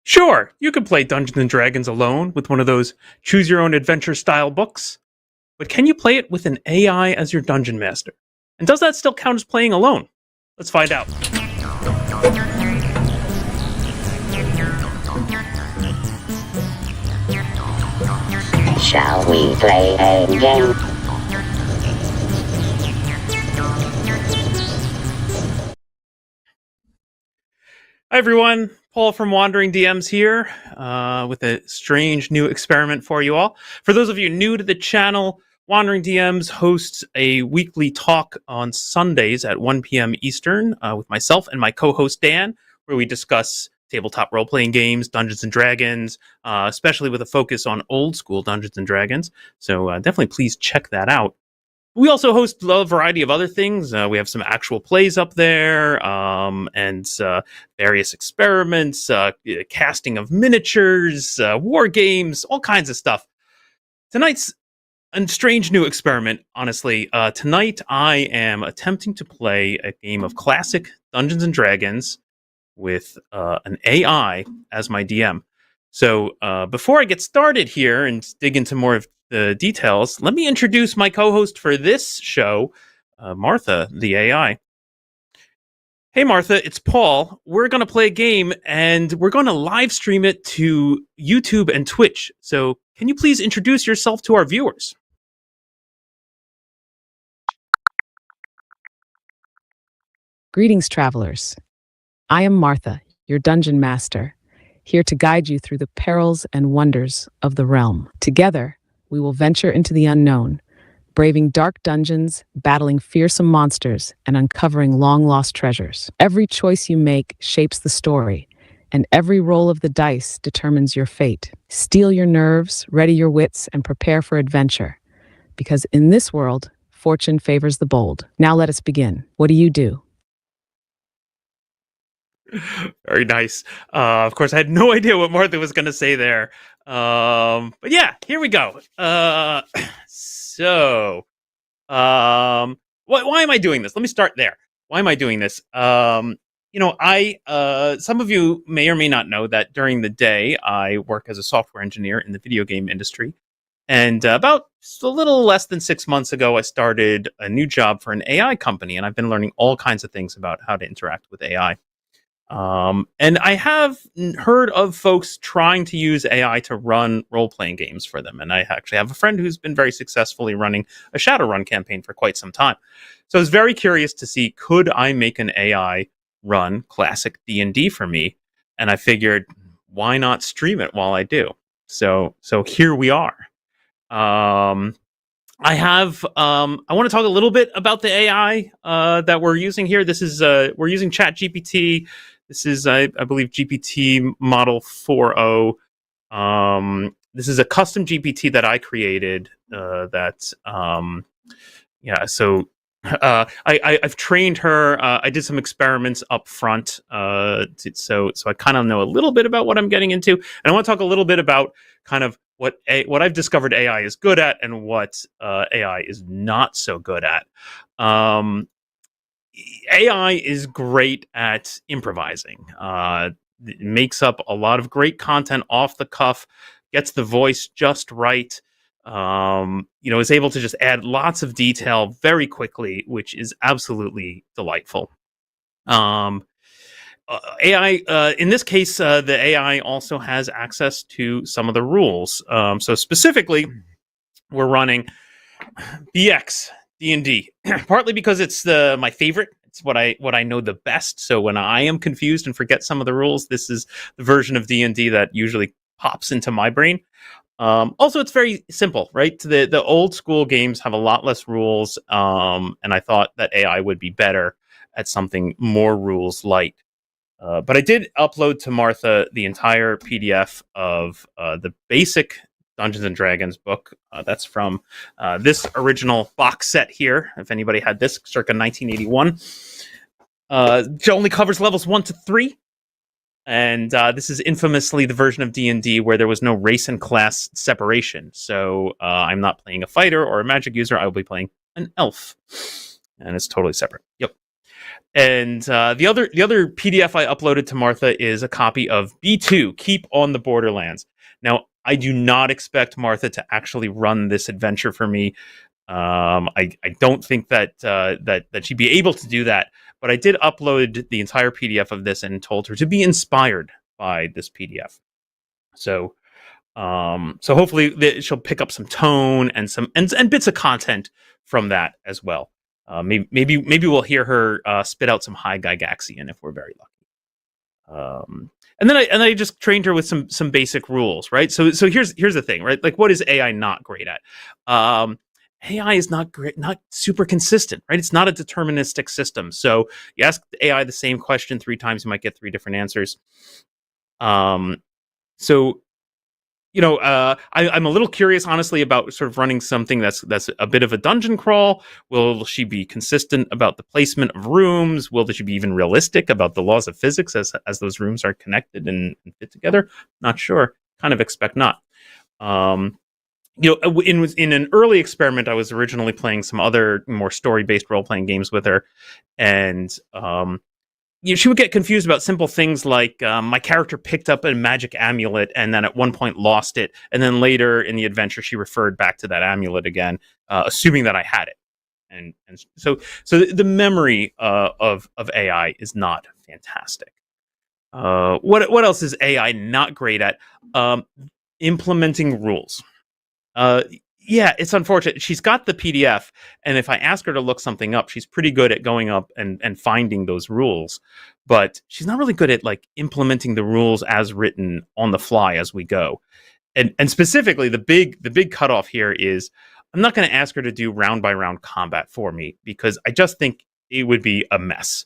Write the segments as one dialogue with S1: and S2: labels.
S1: Sure, you could play Dungeons and Dragons alone with one of those choose your own adventure style books, but can you play it with an AI as your dungeon master? And does that still count as playing alone? Let's find out.
S2: Shall we play a game?
S1: Hi everyone, Paul from Wandering DMs here with a strange new experiment for you all. For those of you new to the channel, Wandering DMs hosts a weekly talk on Sundays at 1 p.m. Eastern with myself and my co-host Dan, where we discuss tabletop role-playing games, Dungeons and Dragons, especially with a focus on old school Dungeons and Dragons. So definitely please check that out. We also host a variety of other things. We have some actual plays up there, and various experiments, casting of miniatures, war games, all kinds of stuff. Tonight's a strange new experiment, honestly. Tonight I am attempting to play a game of classic Dungeons and Dragons with an AI as my DM. So before I get started here and dig into more of the details, let me introduce my co-host for this show, Martha, the AI. Hey, Martha, it's Paul. We're going to play a game, and we're going to live stream it to YouTube and Twitch. So can you please introduce yourself to our viewers?
S3: Greetings, travelers. I am Martha, your dungeon master, here to guide you through the perils and wonders of the realm. Together, we will venture into the unknown, braving dark dungeons, battling fearsome monsters, and uncovering long-lost treasures. Every choice you make shapes the story, and every roll of the dice determines your fate. Steel your nerves, ready your wits, and prepare for adventure, because in this world, fortune favors the bold. Now let us begin. What do you do?
S1: Very nice. Of course, I had no idea what Martha was going to say there. But yeah, here we go. Why am I doing this? Let me start there. Why am I doing this? Some of you may or may not know that during the day, I work as a software engineer in the video game industry. And about a little less than 6 months ago, I started a new job for an AI company, and I've been learning all kinds of things about how to interact with AI. And I have heard of folks trying to use AI to run role-playing games for them. And I actually have a friend who's been very successfully running a Shadowrun campaign for quite some time. So I was very curious to see, could I make an AI run classic D&D for me? And I figured, why not stream it while I do? So here we are. I want to talk a little bit about the AI that we're using here. This is we're using ChatGPT. This is, I believe, GPT model 4.0. This is a custom GPT that I created. I've trained her. I did some experiments up front, so I kind of know a little bit about what I'm getting into, and I want to talk a little bit about kind of what I've discovered AI is good at and what AI is not so good at. AI is great at improvising. It makes up a lot of great content off the cuff, gets the voice just right. Is able to just add lots of detail very quickly, which is absolutely delightful. AI, in this case, the AI also has access to some of the rules. So specifically, we're running BX D&D, partly because it's my favorite. It's what I know the best. So when I am confused and forget some of the rules, this is the version of D&D that usually pops into my brain. Also, it's very simple, right? The old school games have a lot less rules, and I thought that AI would be better at something more rules light. But I did upload to Martha the entire PDF of the basic Dungeons and Dragons book. That's from this original box set here. If anybody had this, circa 1981. It only covers levels 1 to 3. And this is infamously the version of D&D where there was no race and class separation. So I'm not playing a fighter or a magic user. I will be playing an elf. And it's totally separate. Yep. And the other PDF I uploaded to Martha is a copy of B2, Keep on the Borderlands. Now, I do not expect Martha to actually run this adventure for me. I don't think that she'd be able to do that. But I did upload the entire PDF of this and told her to be inspired by this PDF. So hopefully she'll pick up some tone and some and bits of content from that as well. Maybe we'll hear her spit out some high Gygaxian if we're very lucky. And then I just trained her with some basic rules, right? So here's the thing, right? Like, what is AI not great at? AI is not super consistent, right? It's not a deterministic system. So you ask the AI the same question 3 times, you might get 3 different answers. So I'm a little curious, honestly, about sort of running something that's a bit of a dungeon crawl. Will she be consistent about the placement of rooms? Will she be even realistic about the laws of physics as those rooms are connected and fit together? Not sure. Kind of expect not. In an early experiment, I was originally playing some other more story-based role-playing games with her, and she would get confused about simple things like my character picked up a magic amulet and then at one point lost it, and then later in the adventure she referred back to that amulet again, assuming that I had it. And so the memory of AI is not fantastic. What else is AI not great at? Implementing rules. Yeah, it's unfortunate. She's got the PDF, and if I ask her to look something up, she's pretty good at going up and finding those rules. But she's not really good at like implementing the rules as written on the fly as we go. And specifically, the big cutoff here is I'm not going to ask her to do round by round combat for me because I just think it would be a mess.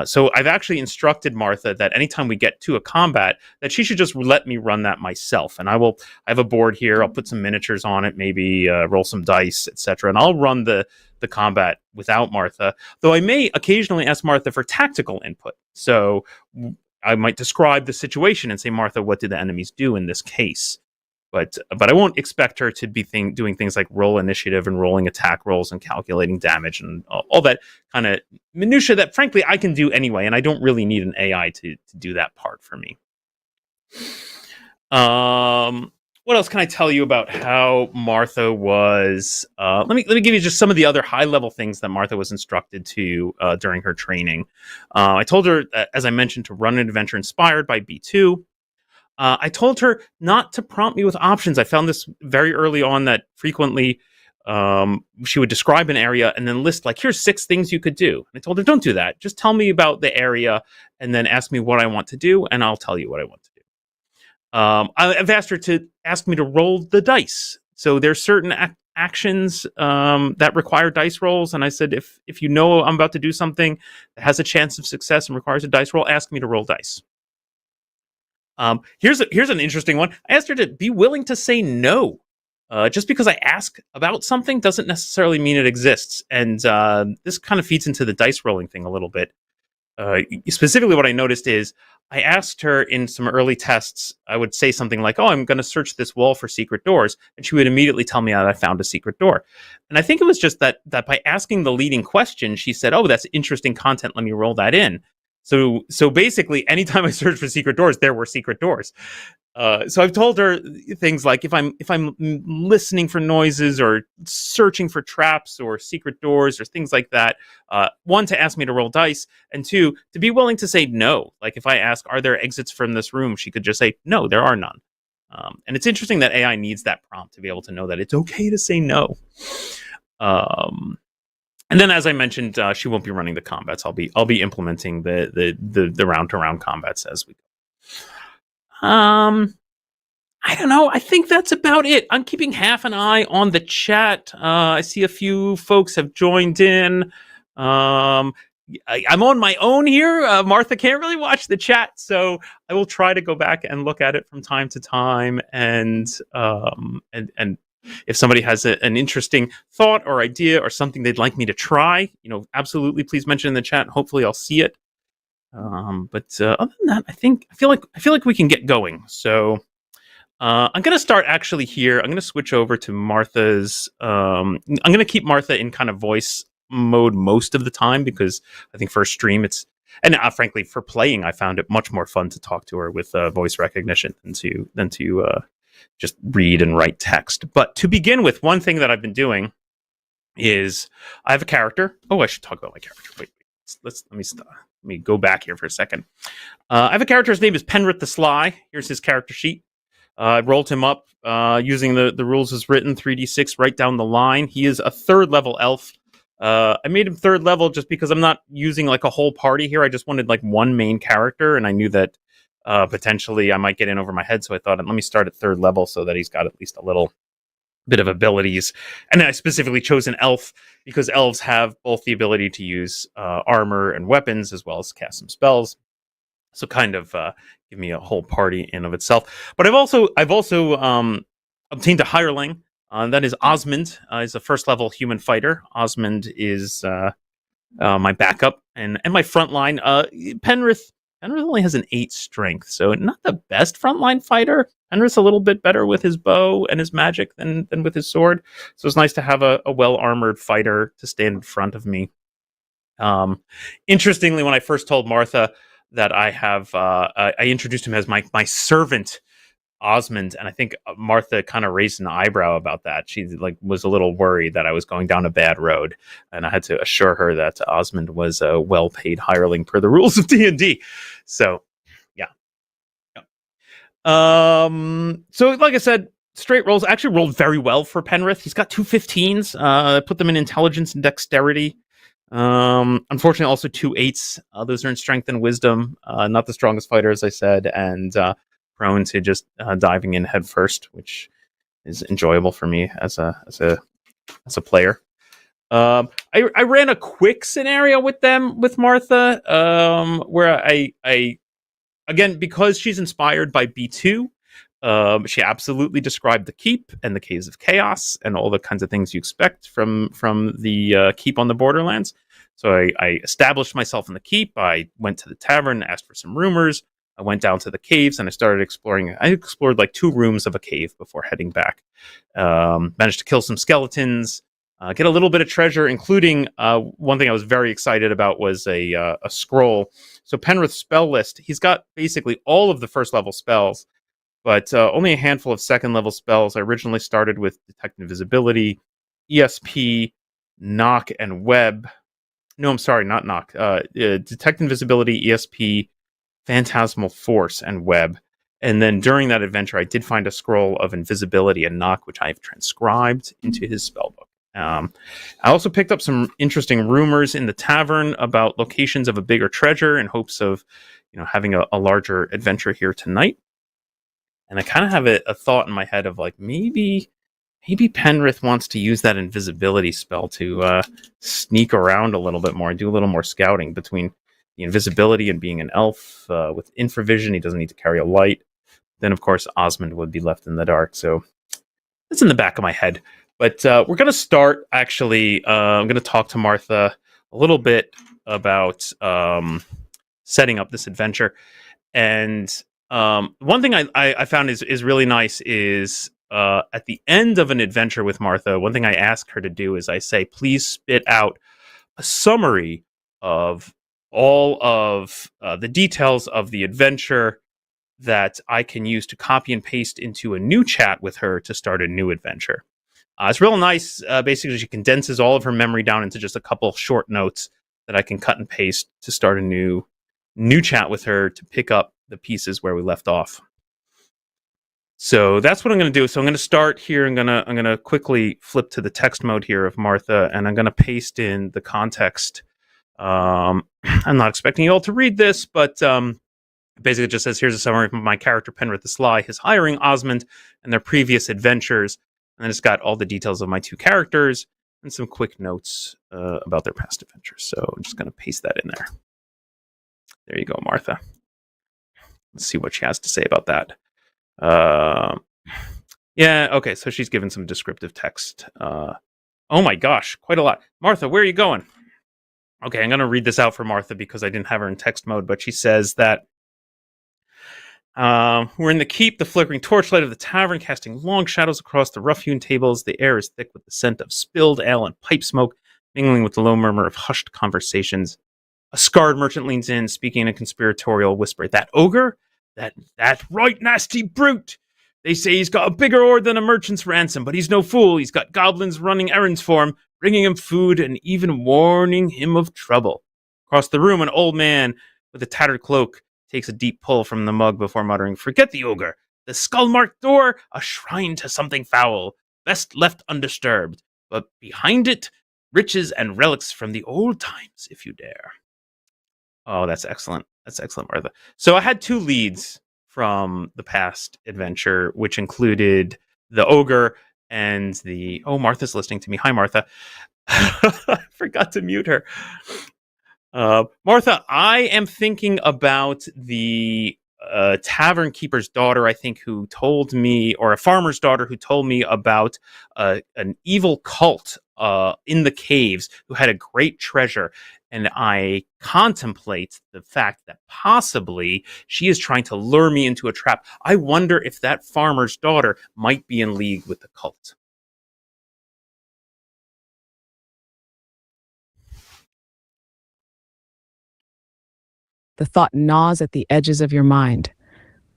S1: So I've actually instructed Martha that anytime we get to a combat, that she should just let me run that myself. And I have a board here. I'll put some miniatures on it, maybe roll some dice, etc. And I'll run the combat without Martha. Though I may occasionally ask Martha for tactical input. So I might describe the situation and say, Martha, what do the enemies do in this case? But I won't expect her to be doing things like roll initiative and rolling attack rolls and calculating damage and all that kind of minutia that, frankly, I can do anyway, and I don't really need an AI to do that part for me. What else can I tell you about how Martha was? Let me give you just some of the other high level things that Martha was instructed to during her training. I told her, as I mentioned, to run an adventure inspired by B2. I told her not to prompt me with options. I found this very early on that frequently she would describe an area and then list, like, here's 6 things you could do. And I told her, don't do that. Just tell me about the area and then ask me what I want to do, and I'll tell you what I want to do. I've asked her to ask me to roll the dice. So there's certain actions that require dice rolls. And I said, if you know I'm about to do something that has a chance of success and requires a dice roll, ask me to roll dice. Here's an interesting one. I asked her to be willing to say no. Just because I ask about something doesn't necessarily mean it exists. And this kind of feeds into the dice rolling thing a little bit. Specifically, what I noticed is I asked her in some early tests, I would say something like, oh, I'm going to search this wall for secret doors. And she would immediately tell me that I found a secret door. And I think it was just that by asking the leading question, she said, oh, that's interesting content. Let me roll that in. So basically, anytime I searched for secret doors, there were secret doors. So I've told her things like if I'm listening for noises or searching for traps or secret doors or things like that, 1, to ask me to roll dice, and 2, to be willing to say no. Like if I ask, are there exits from this room? She could just say, no, there are none. And it's interesting that AI needs that prompt to be able to know that it's okay to say no. And then, as I mentioned, she won't be running the combats. I'll be implementing the round to round combats as we go. I don't know. I think that's about it. I'm keeping half an eye on the chat. I see a few folks have joined in. I'm on my own here. Martha can't really watch the chat, so I will try to go back and look at it from time to time. And if somebody has an interesting thought or idea or something they'd like me to try, absolutely please mention in the chat. Hopefully, I'll see it. But other than that, I feel like we can get going. So I'm going to start actually here. I'm going to switch over to Martha's. I'm going to keep Martha in kind of voice mode most of the time because I think for a stream frankly for playing I found it much more fun to talk to her with voice recognition than to just read and write text. But to begin with, one thing that I've been doing is I have a character. Oh, I should talk about my character. Wait, let me stop. Let me go back here for a second. I have a character. His name is Penrith the Sly. Here's his character sheet. I rolled him up using the rules as written, 3d6 right down the line. He is a 3rd level elf. I made him 3rd level just because I'm not using like a whole party here. I just wanted like one main character, and I knew that potentially I might get in over my head. So I thought, let me start at 3rd level so that he's got at least a little bit of abilities. And I specifically chose an elf because elves have both the ability to use armor and weapons as well as cast some spells. So kind of give me a whole party in of itself. But I've also obtained a hireling. That is Osmond. He's a 1st level human fighter. Osmond is my backup and my frontline. Penrith only has an 8 strength, so not the best frontline fighter. Penrith's a little bit better with his bow and his magic than with his sword. So it's nice to have a well-armored fighter to stand in front of me. Interestingly, when I first told Martha that I have, I introduced him as my servant, Osmond, and I think Martha kind of raised an eyebrow about that. She was a little worried that I was going down a bad road, and I had to assure her that Osmond was a well-paid hireling per the rules of D&D. So, yeah. So, like I said, straight rolls. Actually rolled very well for Penrith. He's got 2 15s. I put them in intelligence and dexterity. Unfortunately, also 2 8s. Those are in strength and wisdom. Not the strongest fighter, as I said, and prone to just diving in head first, which is enjoyable for me as a player. I ran a quick scenario with Martha, where I again, because she's inspired by B2. She absolutely described the keep and the Caves of Chaos and all the kinds of things you expect from the keep on the Borderlands. So I established myself in the keep. I went to the tavern, asked for some rumors. I went down to the caves and I started exploring. I explored like 2 rooms of a cave before heading back. Managed to kill some skeletons, get a little bit of treasure, including one thing I was very excited about was a scroll. So Penrith's spell list, he's got basically all of the 1st level spells, but only a handful of 2nd level spells. I originally started with Detect Invisibility, ESP, Knock, and Web. No, I'm sorry, not Knock. Detect Invisibility, ESP, Phantasmal Force, and Web. And then during that adventure, I did find a scroll of Invisibility and Knock, which I've transcribed into his spellbook. I also picked up some interesting rumors in the tavern about locations of a bigger treasure in hopes of, having a larger adventure here tonight. And I kind of have a thought in my head of like, maybe Penrith wants to use that invisibility spell to sneak around a little bit more and do a little more scouting. Between the invisibility and being an elf with infravision, he doesn't need to carry a light. Then, of course, Osmond would be left in the dark. So it's in the back of my head. But we're going to start, actually. I'm going to talk to Martha a little bit about setting up this adventure. And one thing I found is really nice is at the end of an adventure with Martha, one thing I ask her to do is I say, please spit out a summary of all of the details of the adventure that I can use to copy and paste into a new chat with her to start a new adventure. It's real nice. Basically, she condenses all of her memory down into just a couple short notes that I can cut and paste to start a new chat with her to pick up the pieces where we left off. So that's what I'm going to do. So I'm going to start here. I'm going to quickly flip to the text mode here of Martha, and I'm going to paste in the context. I'm not expecting you all to read this, but basically it just says, here's a summary of my character, Penrith the Sly, his hiring, Osmond, and their previous adventures. And then it's got all the details of my 2 characters and some quick notes about their past adventures. So I'm just going to paste that in there. There you go, Martha. Let's see what she has to say about that. Yeah, okay, so she's given some descriptive text. Oh my gosh, quite a lot. Martha, where are you going? Okay, I'm going to read this out for Martha because I didn't have her in text mode, but she says that we're in the keep, the flickering torchlight of the tavern casting long shadows across the rough-hewn tables. The air is thick with the scent of spilled ale and pipe smoke. mingling with the low murmur of hushed conversations. A scarred merchant leans in, speaking in a conspiratorial whisper. That ogre? That right nasty brute! They say he's got a bigger hoard than a merchant's ransom, but he's no fool. He's got goblins running errands for him, bringing him food, and even warning him of trouble. Across the room, an old man with a tattered cloak takes a deep pull from the mug before muttering, Forget the ogre. The skull-marked door, a shrine to something foul, best left undisturbed. But behind it, riches and relics from the old times, if you dare. Oh, that's excellent. That's excellent, Martha. So I had 2 leads from the past adventure, which included the ogre and the... Oh, Martha's listening to me. Hi, Martha. I forgot to mute her. Martha, I am thinking about the tavern keeper's daughter, I think, who told me, or a farmer's daughter who told me about an evil cult in the caves who had a great treasure. And I contemplate the fact that possibly she is trying to lure me into a trap. I wonder if that farmer's daughter might be in league with the cult.
S3: The thought gnaws at the edges of your mind.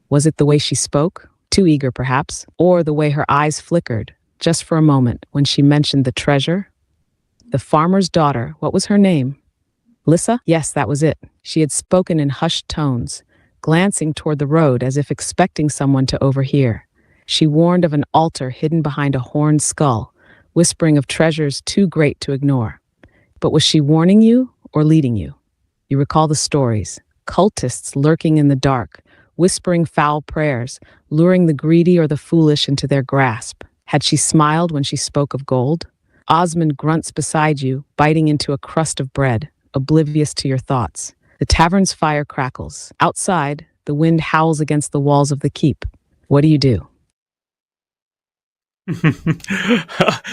S3: Was it the way she spoke, too eager perhaps, or the way her eyes flickered, just for a moment, when she mentioned the treasure? The farmer's daughter, what was her name? Lissa? Yes, that was it. She had spoken in hushed tones, glancing toward the road as if expecting someone to overhear. She warned of an altar hidden behind a horned skull, whispering of treasures too great to ignore. But was she warning you or leading you? You recall the stories, cultists lurking in the dark, whispering foul prayers, luring the greedy or the foolish into their grasp. Had she smiled when she spoke of gold? Osmond grunts beside you, biting into a crust of bread, oblivious to your thoughts. The tavern's fire crackles. Outside, the wind howls against the walls of the keep. What do you do?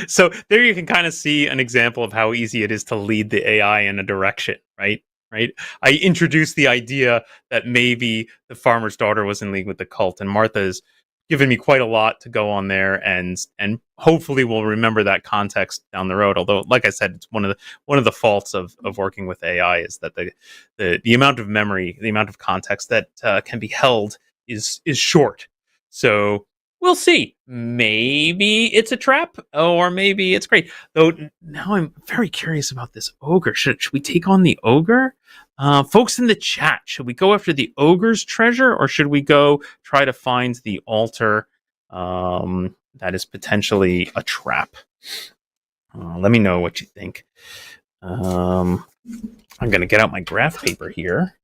S1: So there you can kind of see an example of how easy it is to lead the AI in a direction, right? Right. I introduced the idea that maybe the farmer's daughter was in league with the cult, and Martha's given me quite a lot to go on there, and hopefully we'll remember that context down the road. Although, like I said, it's one of the faults of working with AI is that the amount of memory, the amount of context that can be held is short. So we'll see. Maybe it's a trap, or maybe it's great. Though now I'm very curious about this ogre. Should we take on the ogre? Folks in the chat, should we go after the ogre's treasure, or should we go try to find the altar that is potentially a trap? Let me know what you think. I'm going to get out my graph paper here.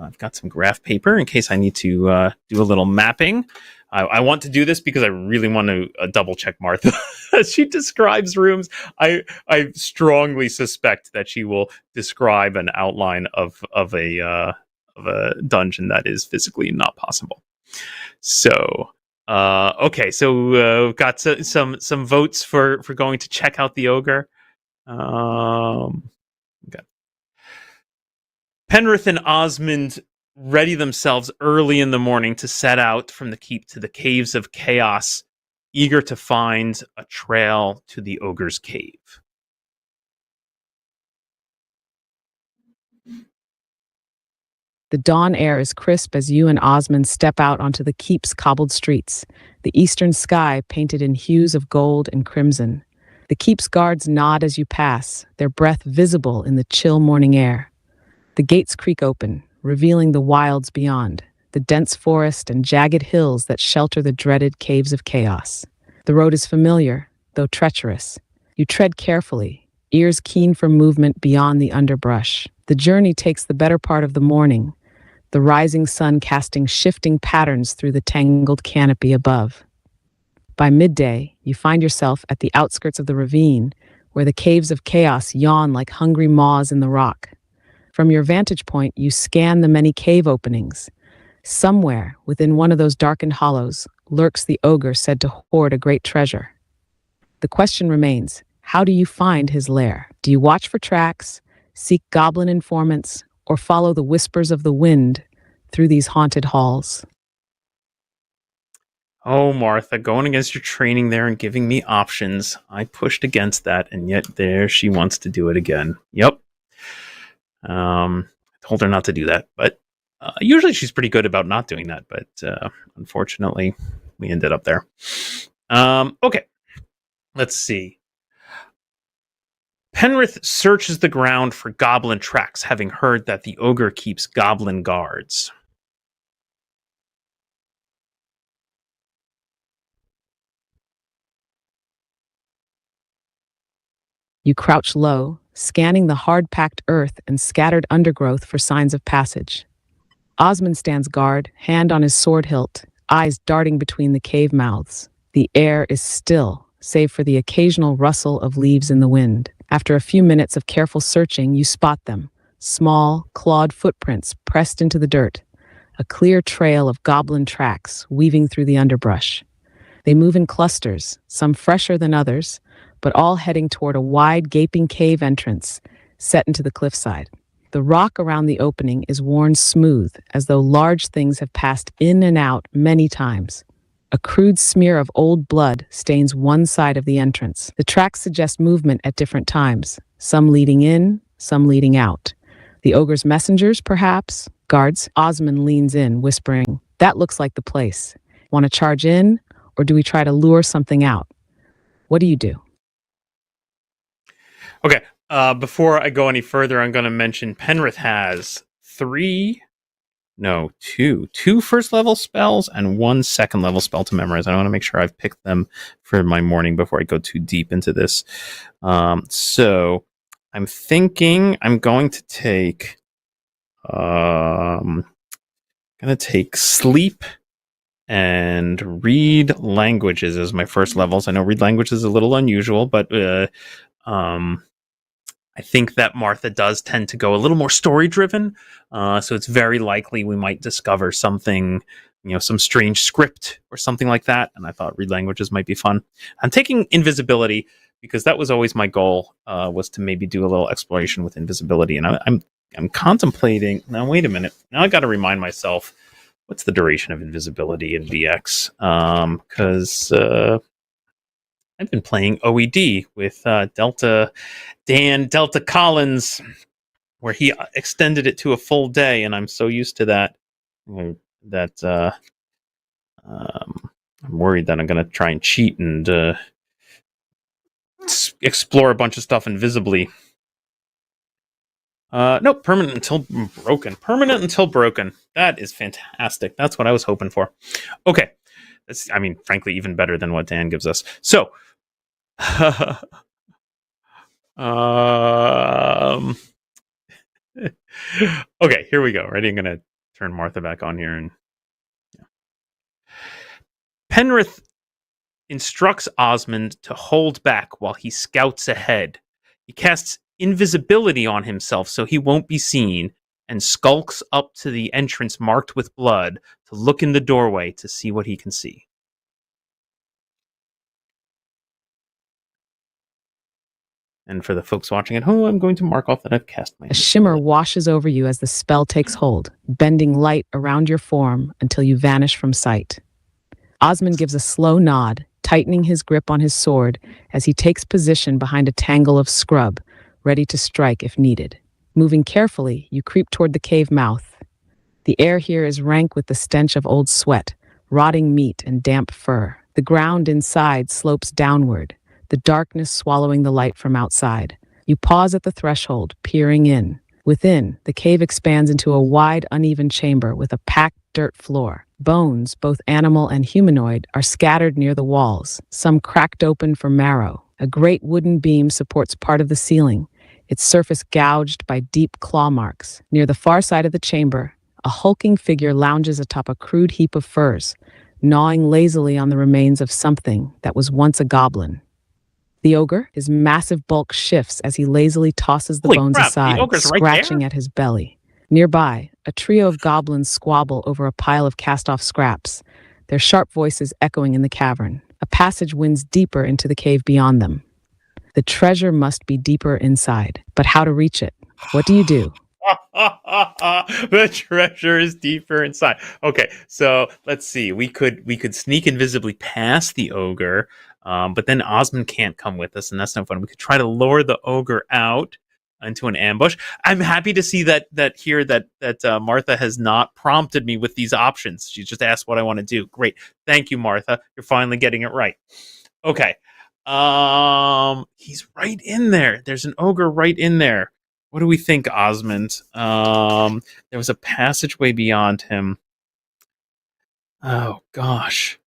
S1: I've got some graph paper in case I need to do a little mapping. I want to do this because I really want to double check Martha as she describes rooms. I strongly suspect that she will describe an outline of a dungeon that is physically not possible. So okay, so we've got some votes for going to check out the ogre. Okay. Penrith and Osmond ready themselves early in the morning to set out from the keep to the caves of chaos, eager to find a trail to the ogre's cave.
S3: The dawn air is crisp as you and Osmond step out onto the keep's cobbled streets, the eastern sky painted in hues of gold and crimson. The keep's guards nod as you pass, their breath visible in the chill morning air. The gates creak open, revealing the wilds beyond, the dense forest and jagged hills that shelter the dreaded caves of chaos. The road is familiar, though treacherous. You tread carefully, ears keen for movement beyond the underbrush. The journey takes the better part of the morning, the rising sun casting shifting patterns through the tangled canopy above. By midday, you find yourself at the outskirts of the ravine, where the caves of chaos yawn like hungry maws in the rock. From your vantage point, you scan the many cave openings. Somewhere within one of those darkened hollows lurks the ogre said to hoard a great treasure. The question remains, how do you find his lair? Do you watch for tracks, seek goblin informants, or follow the whispers of the wind through these haunted halls?
S1: Oh, Martha, going against your training there and giving me options. I pushed against that, and yet there she wants to do it again. Yep. Told her not to do that, but usually she's pretty good about not doing that. But unfortunately, we ended up there. Okay, let's see. Penrith searches the ground for goblin tracks, having heard that the ogre keeps goblin guards.
S3: You crouch low, scanning the hard-packed earth and scattered undergrowth for signs of passage. Osmond stands guard, hand on his sword hilt, eyes darting between the cave mouths. The air is still, save for the occasional rustle of leaves in the wind. After a few minutes of careful searching, you spot them. Small, clawed footprints pressed into the dirt. A clear trail of goblin tracks weaving through the underbrush. They move in clusters, some fresher than others, but all heading toward a wide, gaping cave entrance set into the cliffside. The rock around the opening is worn smooth, as though large things have passed in and out many times. A crude smear of old blood stains one side of the entrance. The tracks suggest movement at different times, some leading in, some leading out. The ogre's messengers, perhaps? Guards. Osmond leans in, whispering, "That looks like the place. Want to charge in, or do we try to lure something out? What do you do?"
S1: Okay, before I go any further, I'm going to mention Penrith has two first level spells and one second level spell to memorize. I want to make sure I've picked them for my morning before I go too deep into this. So I'm thinking I'm going to take, sleep and read languages as my first levels. I know read languages is a little unusual, but I think that Martha does tend to go a little more story driven. So it's very likely we might discover something, some strange script or something like that. And I thought read languages might be fun. I'm taking invisibility because that was always my goal, was to maybe do a little exploration with invisibility. And I'm contemplating. Now, wait a minute. Now I got to remind myself, what's the duration of invisibility in VX? Because I've been playing OED with Delta Collins, where he extended it to a full day, and I'm so used to that that I'm worried that I'm going to try and cheat and explore a bunch of stuff invisibly. No, permanent until broken. Permanent until broken. That is fantastic. That's what I was hoping for. Okay. That's, frankly, even better than what Dan gives us. So, okay, here we go. Ready? I'm going to turn Martha back on here. And Penrith instructs Osmond to hold back while he scouts ahead. He casts invisibility on himself so he won't be seen and skulks up to the entrance marked with blood to look in the doorway to see what he can see. And for the folks watching at home, I'm going to mark off that I've cast my...
S3: A shimmer washes over you as the spell takes hold, bending light around your form until you vanish from sight. Osmond gives a slow nod, tightening his grip on his sword as he takes position behind a tangle of scrub, ready to strike if needed. Moving carefully, you creep toward the cave mouth. The air here is rank with the stench of old sweat, rotting meat, and damp fur. The ground inside slopes downward, the darkness swallowing the light from outside. You pause at the threshold, peering in. Within, the cave expands into a wide, uneven chamber with a packed dirt floor. Bones, both animal and humanoid, are scattered near the walls, some cracked open for marrow. A great wooden beam supports part of the ceiling, its surface gouged by deep claw marks. Near the far side of the chamber, a hulking figure lounges atop a crude heap of furs, gnawing lazily on the remains of something that was once a goblin. The ogre, his massive bulk shifts as he lazily tosses the bones aside, scratching at his belly. Nearby, a trio of goblins squabble over a pile of cast-off scraps, their sharp voices echoing in the cavern. A passage winds deeper into the cave beyond them. The treasure must be deeper inside, but how to reach it? What do you do?
S1: The treasure is deeper inside. Okay, so let's see. We could sneak invisibly past the ogre, but then Osmond can't come with us, and that's no fun. We could try to lure the ogre out into an ambush. I'm happy to see that Martha has not prompted me with these options. She just asked what I want to do. Great, thank you, Martha. You're finally getting it right. Okay, he's right in there. There's an ogre right in there. What do we think, Osmond? There was a passageway beyond him. Oh gosh.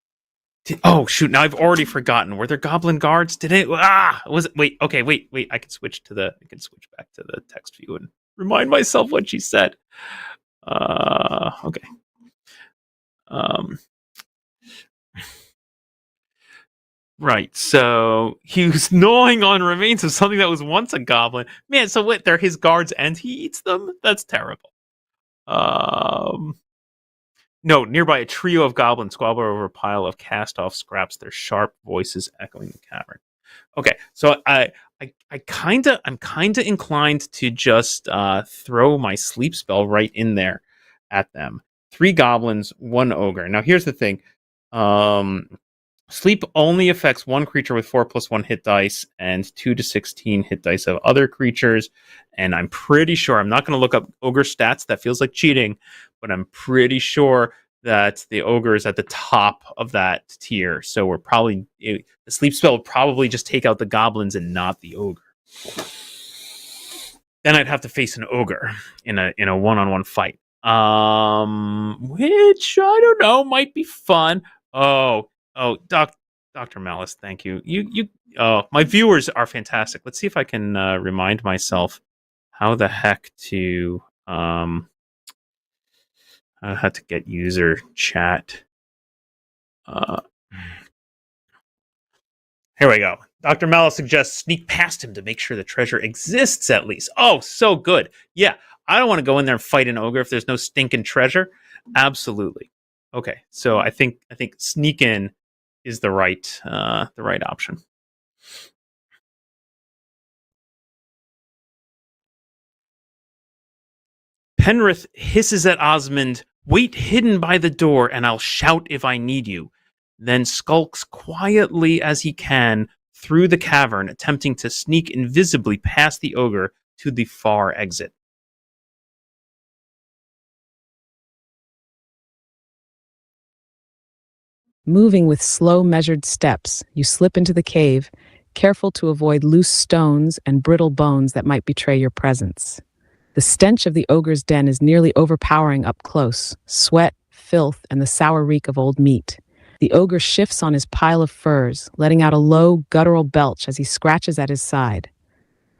S1: Oh shoot! Now I've already forgotten. Were there goblin guards? Did it? Was it? Wait. Okay. Wait. I can switch back to the text view and remind myself what she said. Okay. Um. Right. So he was gnawing on remains of something that was once a goblin. Man. So what? They're his guards, and he eats them. That's terrible. No, nearby a trio of goblins squabble over a pile of cast-off scraps, their sharp voices echoing the cavern. Okay, so I'm kinda inclined to just throw my sleep spell right in there at them. 3 goblins, 1 ogre. Now here's the thing. Sleep only affects 1 creature with 4+1 hit dice and 2 to 16 hit dice of other creatures. And I'm pretty sure, I'm not going to look up ogre stats. That feels like cheating, but I'm pretty sure that the ogre is at the top of that tier. So the sleep spell would probably just take out the goblins and not the ogre. Then I'd have to face an ogre in a one-on-one fight, which I don't know, might be fun. Dr. Malice, thank you. My viewers are fantastic. Let's see if I can remind myself how the heck to how to get user chat. Here we go. Dr. Malice suggests sneak past him to make sure the treasure exists at least. Oh, so good. Yeah, I don't want to go in there and fight an ogre if there's no stinking treasure. Absolutely. Okay, so I think sneak in is the right option. Penrith hisses at Osmond, "Wait hidden by the door, and I'll shout if I need you." Then skulks quietly as he can through the cavern, attempting to sneak invisibly past the ogre to the far exit.
S3: Moving with slow, measured steps, you slip into the cave, careful to avoid loose stones and brittle bones that might betray your presence. The stench of the ogre's den is nearly overpowering up close, sweat, filth, and the sour reek of old meat. The ogre shifts on his pile of furs, letting out a low, guttural belch as he scratches at his side.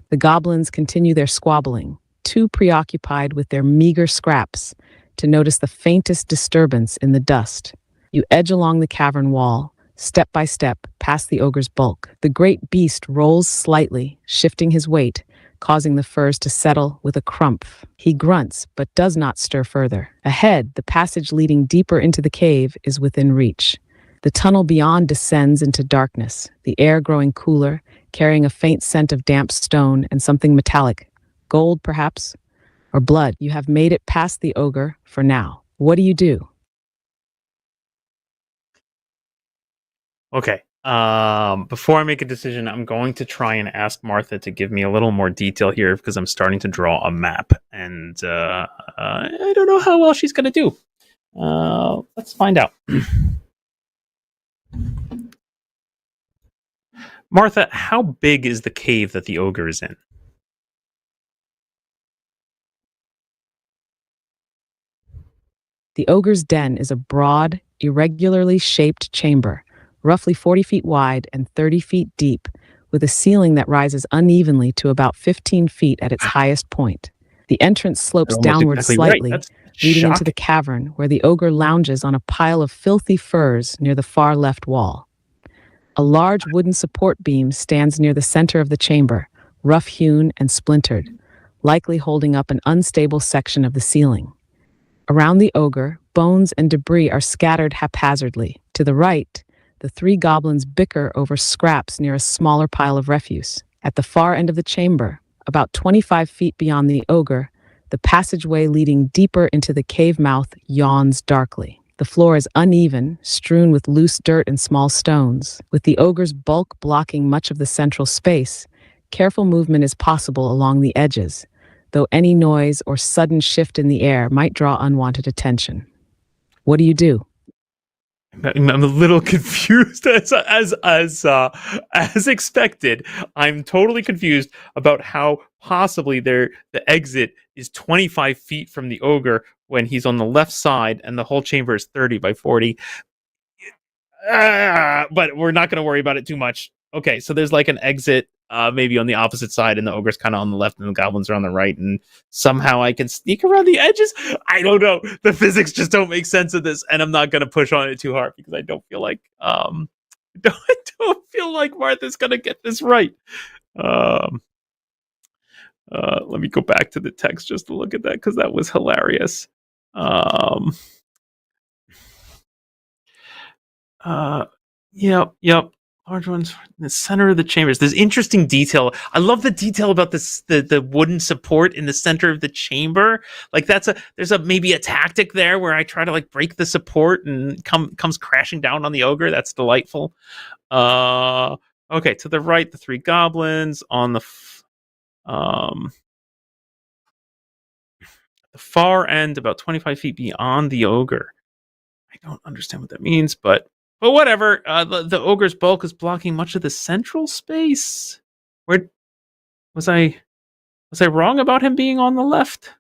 S3: The goblins continue their squabbling, too preoccupied with their meager scraps to notice the faintest disturbance in the dust. You edge along the cavern wall, step by step, past the ogre's bulk. The great beast rolls slightly, shifting his weight, causing the furs to settle with a crumph. He grunts, but does not stir further. Ahead, the passage leading deeper into the cave is within reach. The tunnel beyond descends into darkness, the air growing cooler, carrying a faint scent of damp stone and something metallic. Gold, perhaps? Or blood. You have made it past the ogre, for now. What do you do?
S1: Okay. Before I make a decision, I'm going to try and ask Martha to give me a little more detail here because I'm starting to draw a map, and I don't know how well she's going to do. Let's find out. Martha, how big is the cave that the ogre is in?
S3: The ogre's den is a broad, irregularly shaped chamber, roughly 40 feet wide and 30 feet deep, with a ceiling that rises unevenly to about 15 feet at its highest point. The entrance slopes downward slightly, leading into the cavern where the ogre lounges on a pile of filthy furs near the far left wall. A large wooden support beam stands near the center of the chamber, rough-hewn and splintered, likely holding up an unstable section of the ceiling. Around the ogre, bones and debris are scattered haphazardly. To the right, the 3 goblins bicker over scraps near a smaller pile of refuse. At the far end of the chamber, about 25 feet beyond the ogre, The passageway leading deeper into the cave mouth yawns darkly. The floor is uneven, strewn with loose dirt and small stones. With the ogre's bulk blocking much of the central space, careful movement is possible along the edges, though any noise or sudden shift in the air might draw unwanted attention. What do you do?
S1: I'm a little confused as expected. I'm totally confused about how possibly the exit is 25 feet from the ogre when he's on the left side and the whole chamber is 30 by 40. But we're not going to worry about it too much. Okay, so there's like an exit maybe on the opposite side, and the ogre's kind of on the left and the goblins are on the right, and somehow I can sneak around the edges. I don't know. The physics just don't make sense of this, and I'm not going to push on it too hard because I don't feel like don't feel like Martha's going to get this right. Let me go back to the text just to look at that because that was hilarious. Yep. Large ones in the center of the chambers. There's interesting detail. I love the detail about this the wooden support in the center of the chamber. Like there's maybe a tactic there where I try to like break the support and comes crashing down on the ogre. That's delightful. Okay, to the right, the three goblins on the far end, about 25 feet beyond the ogre. I don't understand what that means, but whatever. The ogre's bulk is blocking much of the central space. Where was I wrong about him being on the left?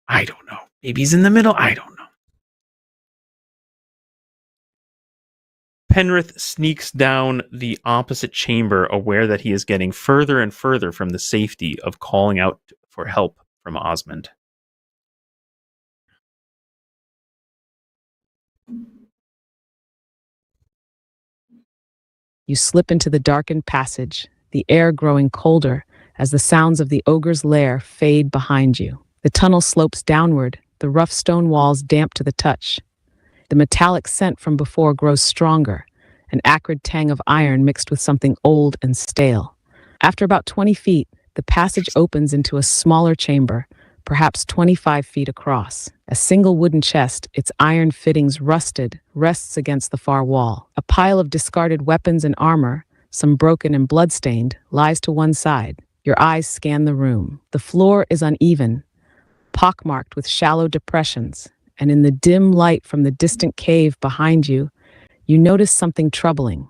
S1: I don't know. Maybe he's in the middle. I don't know. Penrith sneaks down the opposite chamber, aware that he is getting further and further from the safety of calling out for help from Osmond.
S3: You slip into the darkened passage, the air growing colder as the sounds of the ogre's lair fade behind you. The tunnel slopes downward, the rough stone walls damp to the touch. The metallic scent from before grows stronger, an acrid tang of iron mixed with something old and stale. After about 20 feet, the passage opens into a smaller chamber, perhaps 25 feet across. A single wooden chest, its iron fittings rusted, rests against the far wall. A pile of discarded weapons and armor, some broken and bloodstained, lies to one side. Your eyes scan the room. The floor is uneven, pockmarked with shallow depressions, and in the dim light from the distant cave behind you, you notice something troubling.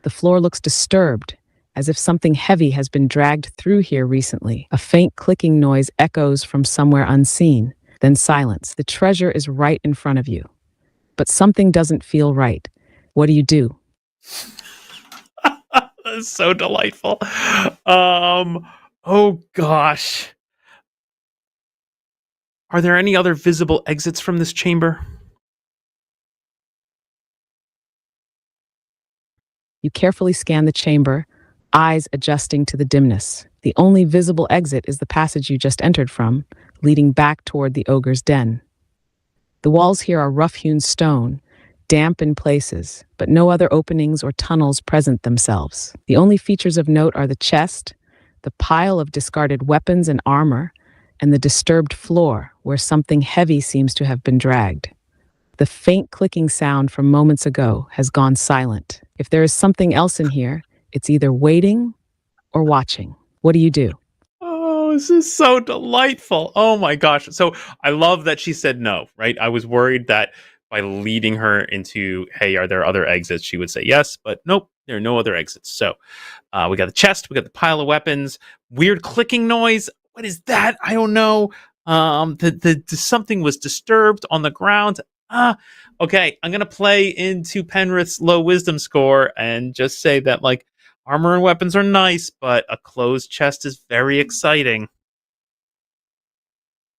S3: The floor looks disturbed, as if something heavy has been dragged through here recently. A faint clicking noise echoes from somewhere unseen, then silence. The treasure is right in front of you, but something doesn't feel right. What do you do?
S1: That's so delightful. Oh gosh. Are there any other visible exits from this chamber?
S3: You carefully scan the chamber, eyes adjusting to the dimness. The only visible exit is the passage you just entered from, leading back toward the ogre's den. The walls here are rough-hewn stone, damp in places, but no other openings or tunnels present themselves. The only features of note are the chest, the pile of discarded weapons and armor, and the disturbed floor where something heavy seems to have been dragged. The faint clicking sound from moments ago has gone silent. If there is something else in here, it's either waiting or watching. What do you do?
S1: Oh, this is so delightful. Oh my gosh. So I love that she said no, right? I was worried that by leading her into, hey, are there other exits? She would say yes, but nope, there are no other exits. So we got the chest, we got the pile of weapons, weird clicking noise. What is that? I don't know. Something was disturbed on the ground. Okay, I'm gonna play into Penrith's low wisdom score and just say that like armor and weapons are nice, but a closed chest is very exciting.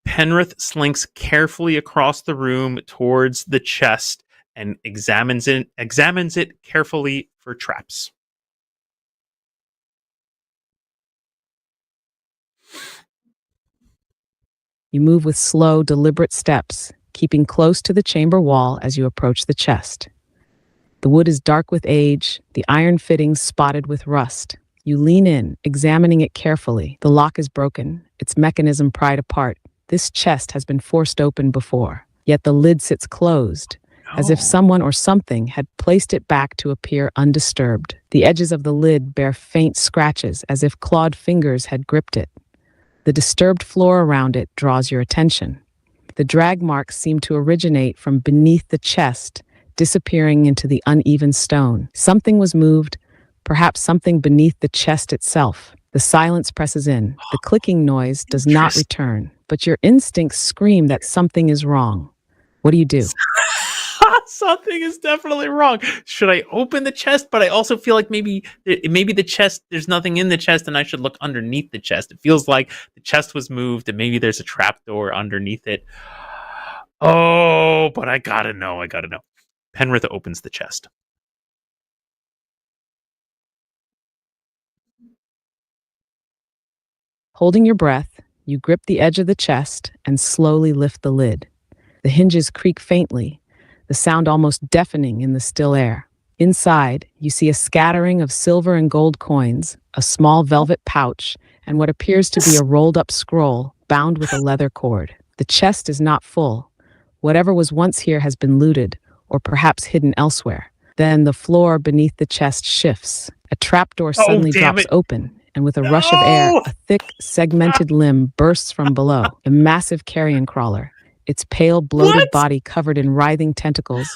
S1: Penrith slinks carefully across the room towards the chest and examines it carefully for traps.
S3: You move with slow, deliberate steps, keeping close to the chamber wall as you approach the chest. The wood is dark with age, the iron fittings spotted with rust. You lean in, examining it carefully. The lock is broken, its mechanism pried apart. This chest has been forced open before, yet the lid sits closed, as if someone or something had placed it back to appear undisturbed. The edges of the lid bear faint scratches, as if clawed fingers had gripped it. The disturbed floor around it draws your attention. The drag marks seem to originate from beneath the chest, disappearing into the uneven stone. Something was moved, perhaps something beneath the chest itself. The silence presses in. The clicking noise does not return, but your instincts scream that something is wrong. What do you do?
S1: Something is definitely wrong. Should I open the chest? But I also feel like maybe the chest, there's nothing in the chest and I should look underneath the chest. It feels like the chest was moved and maybe there's a trapdoor underneath it. Oh, but I gotta know. Penrith opens the chest.
S3: Holding your breath, you grip the edge of the chest and slowly lift the lid. The hinges creak faintly, the sound almost deafening in the still air. Inside, you see a scattering of silver and gold coins, a small velvet pouch, and what appears to be a rolled-up scroll bound with a leather cord. The chest is not full. Whatever was once here has been looted, or perhaps hidden elsewhere. Then the floor beneath the chest shifts. A trapdoor suddenly drops open, and with a rush of air, a thick, segmented limb bursts from below. A massive carrion crawler, its pale, bloated body covered in writhing tentacles,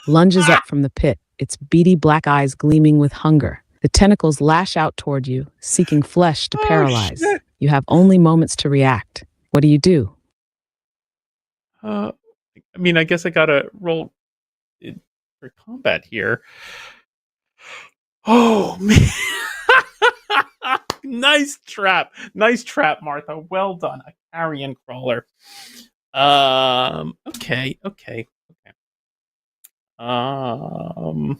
S3: lunges up from the pit, its beady black eyes gleaming with hunger. The tentacles lash out toward you, seeking flesh to paralyze.
S1: Shit.
S3: You have only moments to react. What do?
S1: I guess I gotta roll for combat here. Oh, man. Nice trap, Martha. Well done. A carrion crawler. Okay. I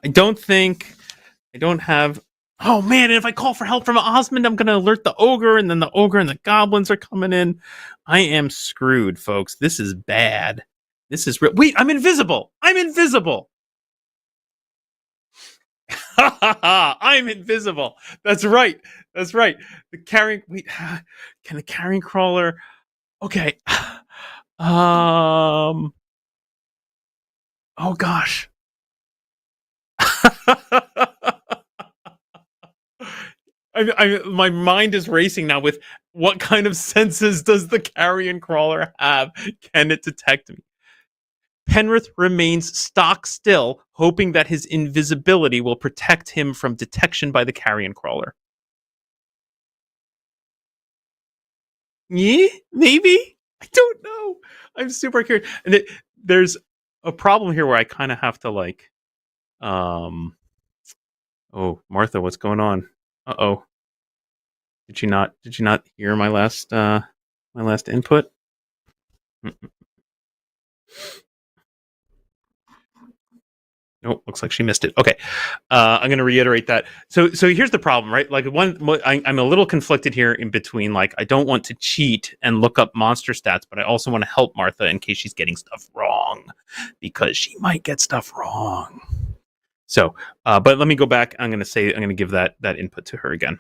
S1: don't have. Oh man! And if I call for help from Osmond, I'm gonna alert the ogre, and then the ogre and the goblins are coming in. I am screwed, folks. This is bad. This is real. Wait, I'm invisible. I'm invisible. That's right. The carrying. Wait, can the carrying crawler? Okay. Oh gosh. My mind is racing now with what kind of senses does the carrion crawler have? Can it detect me? Penrith remains stock still, hoping that his invisibility will protect him from detection by the carrion crawler. Yeah, maybe. I don't know. I'm super curious. And there's a problem here where I kind of have to oh, Martha, what's going on? Uh-oh. Did you not hear my last input? Nope, looks like she missed it. Okay, I'm going to reiterate that. So here's the problem, right? Like I'm a little conflicted here in between. Like I don't want to cheat and look up monster stats, but I also want to help Martha in case she's getting stuff wrong, because she might get stuff wrong. So, but let me go back. I'm going to give that input to her again.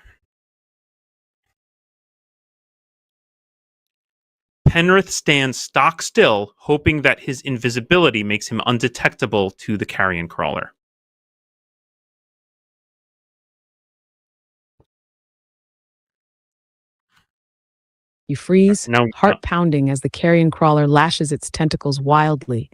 S1: Penrith stands stock still, hoping that his invisibility makes him undetectable to the carrion crawler.
S3: You freeze, heart pounding as the carrion crawler lashes its tentacles wildly,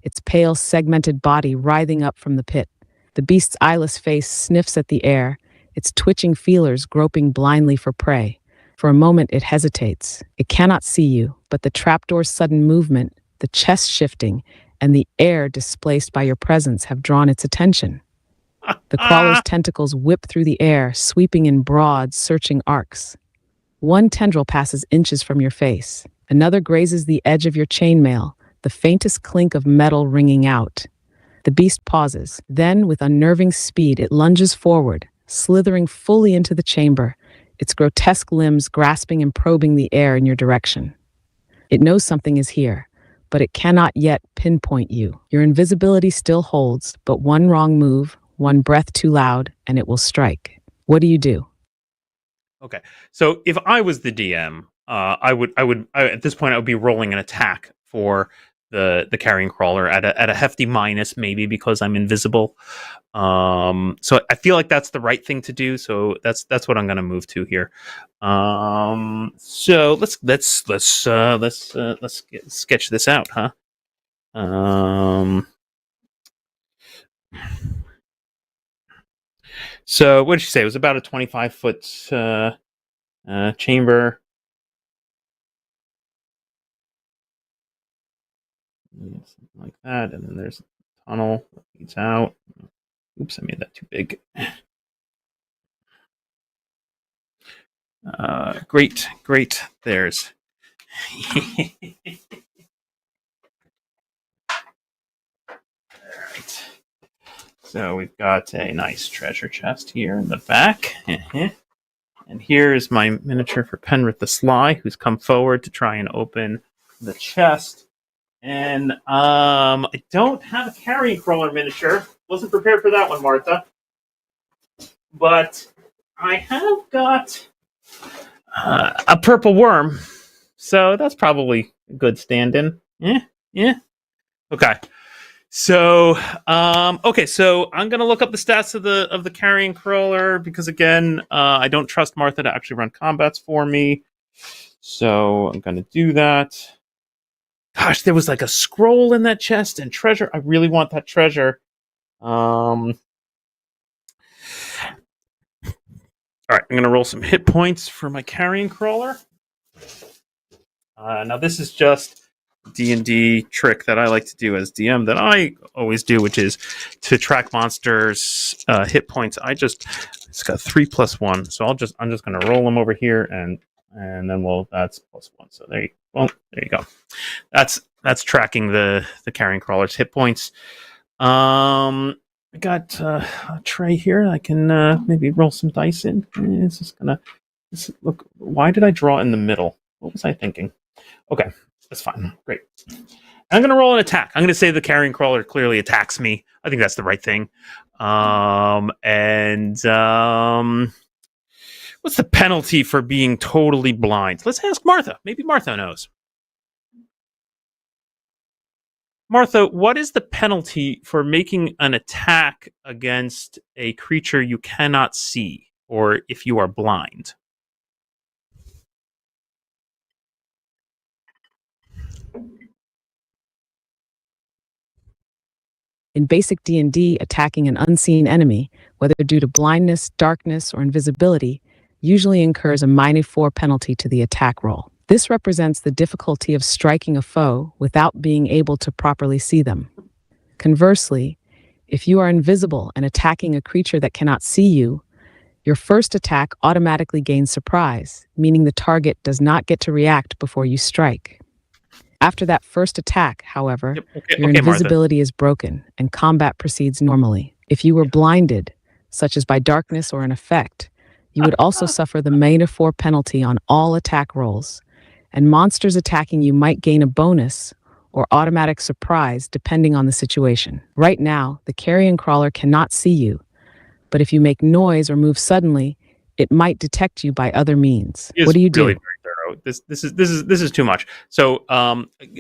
S3: its pale, segmented body writhing up from the pit. The beast's eyeless face sniffs at the air, its twitching feelers groping blindly for prey. For a moment, it hesitates. It cannot see you, but the trapdoor's sudden movement, the chest shifting, and the air displaced by your presence have drawn its attention. The crawler's tentacles whip through the air, sweeping in broad, searching arcs. One tendril passes inches from your face. Another grazes the edge of your chainmail, the faintest clink of metal ringing out. The beast pauses. Then, with unnerving speed, it lunges forward, slithering fully into the chamber, its grotesque limbs grasping and probing the air in your direction. It knows something is here, but it cannot yet pinpoint you. Your invisibility still holds, but one wrong move, one breath too loud, and it will strike. What do you do?
S1: Okay. So if I was the DM, at this point I would be rolling an attack for the carrion crawler at a hefty minus, maybe because I'm invisible. So I feel like that's the right thing to do. So that's what I'm going to move to here. So let's sketch this out, huh? So what did she say? It was about a 25-foot chamber. Something like that, and then there's a tunnel that leads out. Oops, I made that too big. Great. There's. Alright. So we've got a nice treasure chest here in the back. And here is my miniature for Penrith the Sly, who's come forward to try and open the chest. And I don't have a carrion crawler miniature. Wasn't prepared for that one, Martha. But I have got a purple worm, so that's probably a good stand-in. Yeah. Okay. So, so I'm gonna look up the stats of the carrion crawler because again, I don't trust Martha to actually run combats for me. So I'm gonna do that. Gosh, there was like a scroll in that chest and treasure. I really want that treasure. All right, I'm gonna roll some hit points for my carrion crawler. Now this is just D&D trick that I like to do as DM that I always do, which is to track monsters' hit points. It's got 3 + 1, so I'm just gonna roll them over here and then that's +1. So there you go. That's tracking the carrion crawler's hit points. I got a tray here. I can maybe roll some dice in. Look. Why did I draw in the middle? What was I thinking? Okay, that's fine. Great. I'm going to roll an attack. I'm going to say the carrion crawler clearly attacks me. I think that's the right thing. What's the penalty for being totally blind? Let's ask Martha. Maybe Martha knows. Martha, what is the penalty for making an attack against a creature you cannot see, or if you are blind?
S3: In basic D&D, attacking an unseen enemy, whether due to blindness, darkness, or invisibility, usually incurs a -4 penalty to the attack roll. This represents the difficulty of striking a foe without being able to properly see them. Conversely, if you are invisible and attacking a creature that cannot see you, your first attack automatically gains surprise, meaning the target does not get to react before you strike. After that first attack, however, your invisibility Martha is broken and combat proceeds normally. If you were blinded, such as by darkness or an effect, you would also suffer the -4 penalty on all attack rolls, and monsters attacking you might gain a bonus or automatic surprise depending on the situation. Right now, the carrion crawler cannot see you, but if you make noise or move suddenly, it might detect you by other means. What do you do?
S1: Really very thorough. This is too much. So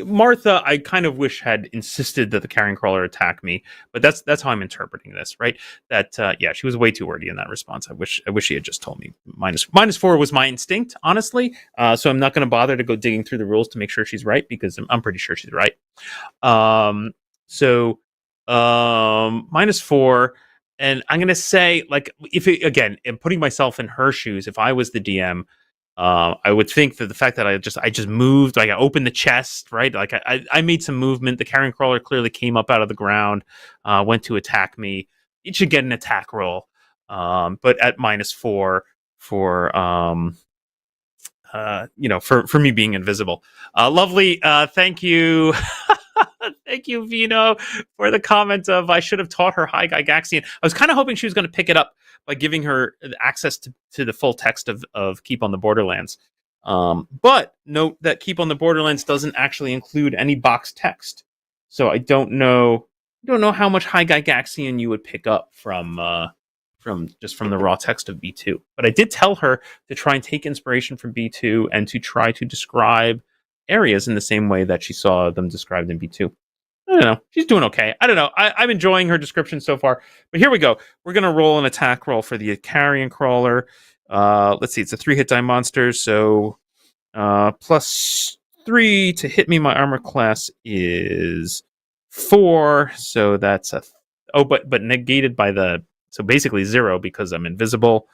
S1: Martha, I kind of wish had insisted that the carrion crawler attack me, but that's how I'm interpreting this, right? That she was way too wordy in that response. I wish she had just told me -4 was my instinct, honestly. So I'm not going to bother to go digging through the rules to make sure she's right because I'm pretty sure she's right. -4. And I'm gonna say, like, I'm putting myself in her shoes. If I was the DM, I would think that the fact that I just moved, like I opened the chest, right? Like I made some movement. The carrion crawler clearly came up out of the ground, went to attack me. It should get an attack roll, but at -4 for for me being invisible. Lovely. Thank you. Thank you, Vino, for the comment of I should have taught her High Gygaxian. I was kind of hoping she was going to pick it up by giving her access to the full text of Keep on the Borderlands. But note that Keep on the Borderlands doesn't actually include any box text. So I don't know how much High Gygaxian you would pick up from from the raw text of B2. But I did tell her to try and take inspiration from B2 and to try to describe areas in the same way that she saw them described in B2. I don't know. She's doing okay. I don't know. I'm enjoying her description so far. But here we go. We're going to roll an attack roll for the carrion crawler. Let's see. It's a 3-hit die monster. So +3 to hit me. My armor class is 4. So that's but negated by so basically 0 because I'm invisible.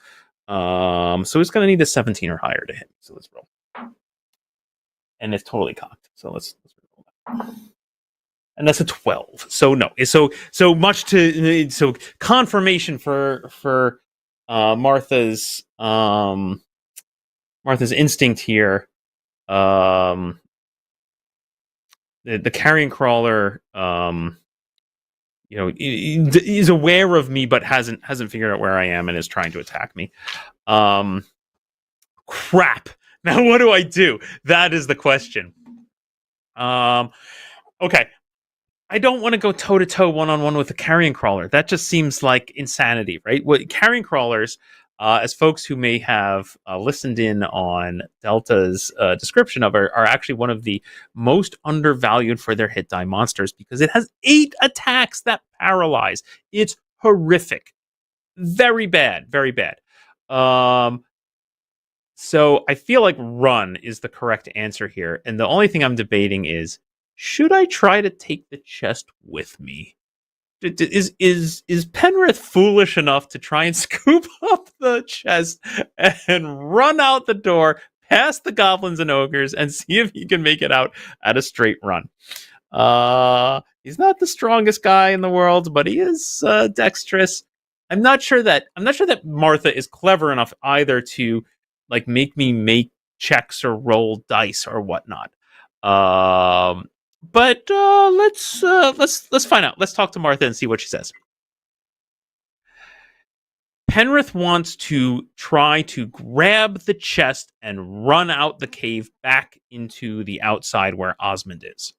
S1: So it's going to need a 17 or higher to hit. So let's roll. And it's totally cocked. So let's roll that. And that's a 12. So no. So much to confirmation for Martha's instinct here. The carrion crawler is aware of me but hasn't figured out where I am and is trying to attack me. Crap. Now what do I do? That is the question. Okay. I don't want to go toe-to-toe one-on-one with a carrion crawler. That just seems like insanity, right? What carrion crawlers, as folks who may have listened in on Delta's description of her, are actually one of the most undervalued for their hit die monsters because it has 8 attacks that paralyze. It's horrific. Very bad. Very bad. So I feel like run is the correct answer here. And the only thing I'm debating is, should I try to take the chest with me? Is Penrith foolish enough to try and scoop up the chest and run out the door past the goblins and ogres and see if he can make it out at a straight run? He's not the strongest guy in the world, but he is dexterous. I'm not sure that Martha is clever enough either to like make me make checks or roll dice or whatnot. But let's find out. Let's talk to Martha and see what she says. Penrith wants to try to grab the chest and run out the cave back into the outside where Osmond is.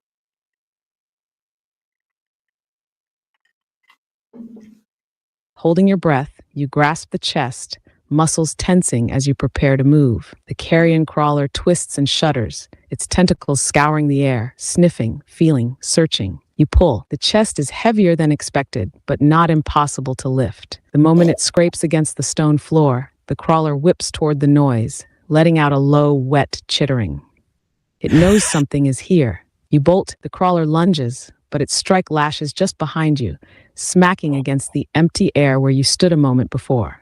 S3: Holding your breath, you grasp the chest, muscles tensing as you prepare to move. The carrion crawler twists and shudders, its tentacles scouring the air, sniffing, feeling, searching. You pull. The chest is heavier than expected, but not impossible to lift. The moment it scrapes against the stone floor, the crawler whips toward the noise, letting out a low, wet chittering. It knows something is here. You bolt, the crawler lunges, but its strike lashes just behind you, smacking against the empty air where you stood a moment before.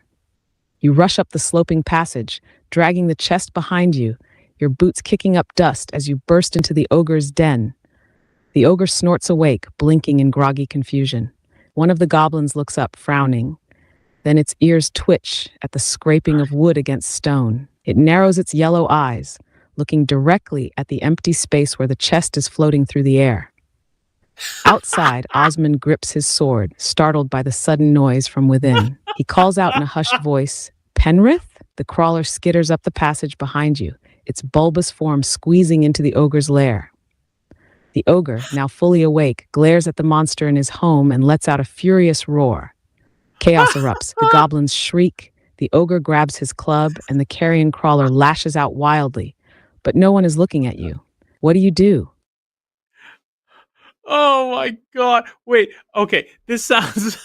S3: You rush up the sloping passage, dragging the chest behind you, your boots kicking up dust as you burst into the ogre's den. The ogre snorts awake, blinking in groggy confusion. One of the goblins looks up, frowning. Then its ears twitch at the scraping of wood against stone. It narrows its yellow eyes, looking directly at the empty space where the chest is floating through the air. Outside, Osmond grips his sword, startled by the sudden noise from within. He calls out in a hushed voice, "Penrith?" The crawler skitters up the passage behind you, its bulbous form squeezing into the ogre's lair. The ogre, now fully awake, glares at the monster in his home and lets out a furious roar. Chaos erupts. The goblins shriek. The ogre grabs his club, and the carrion crawler lashes out wildly. But no one is looking at you. What do?
S1: Oh my god. Wait, okay. This sounds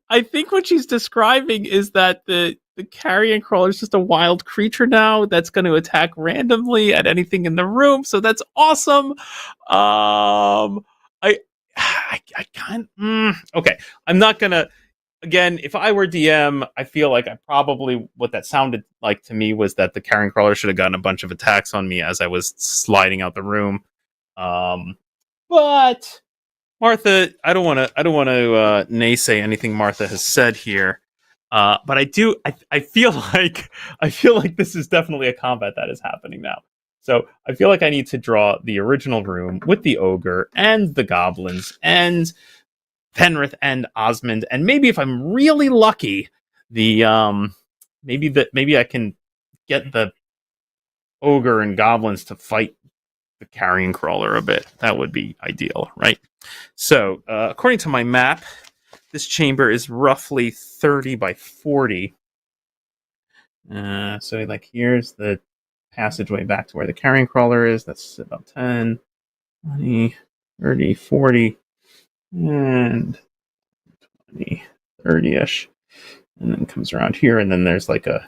S1: I think what she's describing is that the carrion crawler is just a wild creature now that's going to attack randomly at anything in the room. So that's awesome. I can't. Okay. I'm not going to. Again, if I were DM, I feel like what that sounded like to me was that the carrion crawler should have gotten a bunch of attacks on me as I was sliding out the room. But Martha, I don't want to naysay anything Martha has said here. But I do. I feel like this is definitely a combat that is happening now. So I feel like I need to draw the original room with the ogre and the goblins and Penrith and Osmond, and maybe if I'm really lucky, maybe I can get the ogre and goblins to fight the carrion crawler a bit. That would be ideal, right? So according to my map, this chamber is roughly 30 by 40. So like here's the passageway back to where the carrion crawler is. That's about 10, 20, 30, 40, and 20, 30-ish. And then comes around here, and then there's like a...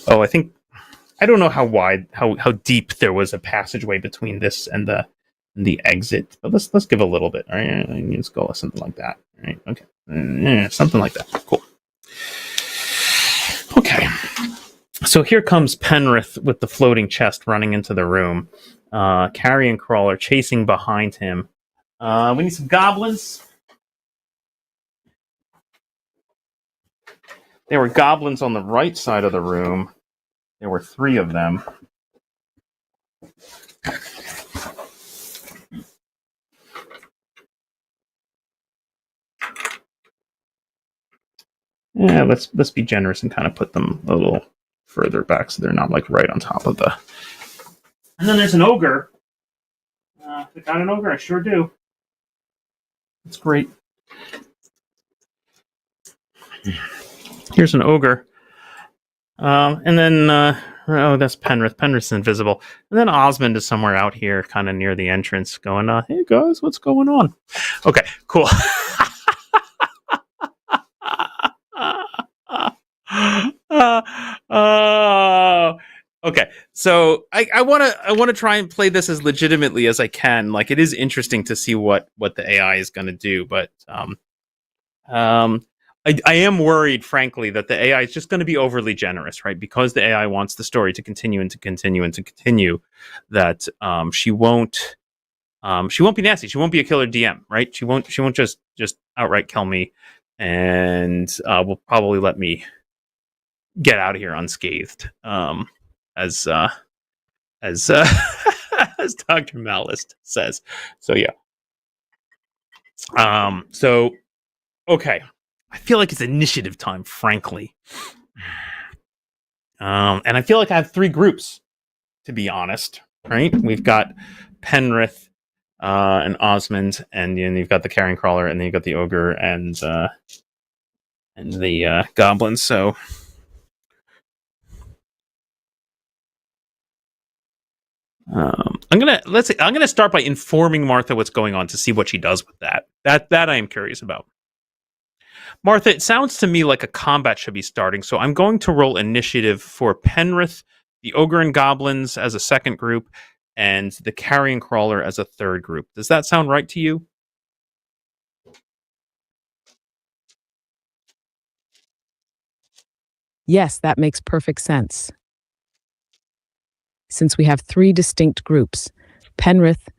S1: Oh, I don't know how wide, how deep there was a passageway between this and the exit, but let's give a little bit. All right, let's go something like that. All right, okay, something like that. Cool. Okay, so here comes Penrith with the floating chest running into the room. Carrion crawler chasing behind him. We need some goblins. There were goblins on the right side of the room. There were 3 of them. Yeah, let's be generous and kind of put them a little further back so they're not like right on top of the... And then there's an ogre. I got an ogre, I sure do. It's great. Here's an ogre. And then, oh, that's Penrith. Penrith's invisible. And then Osmond is somewhere out here, kind of near the entrance, going, hey guys, what's going on? Okay, cool. Okay, so I want to try and play this as legitimately as I can. Like, it is interesting to see what the AI is going to do, but I am worried, frankly, that the AI is just going to be overly generous, right? Because the AI wants the story to continue and to continue and to continue. That she won't be nasty. She won't be a killer DM, right? She won't just outright kill me, and will probably let me get out of here unscathed. As as Dr. Malist says. So yeah. So okay. I feel like it's initiative time, frankly. And I feel like I have 3 groups, to be honest. Right? We've got Penrith and Osmond, and you've got the carrion crawler, and then you've got the ogre and the goblins. So I'm gonna start by informing Martha what's going on to see what she does with that. That I am curious about. Martha, it sounds to me like a combat should be starting, so I'm going to roll initiative for Penrith, the ogre and goblins as a second group, and the carrion crawler as a third group. Does that sound right to you?
S3: Yes, that makes perfect sense. Since we have 3 distinct groups, Penrith,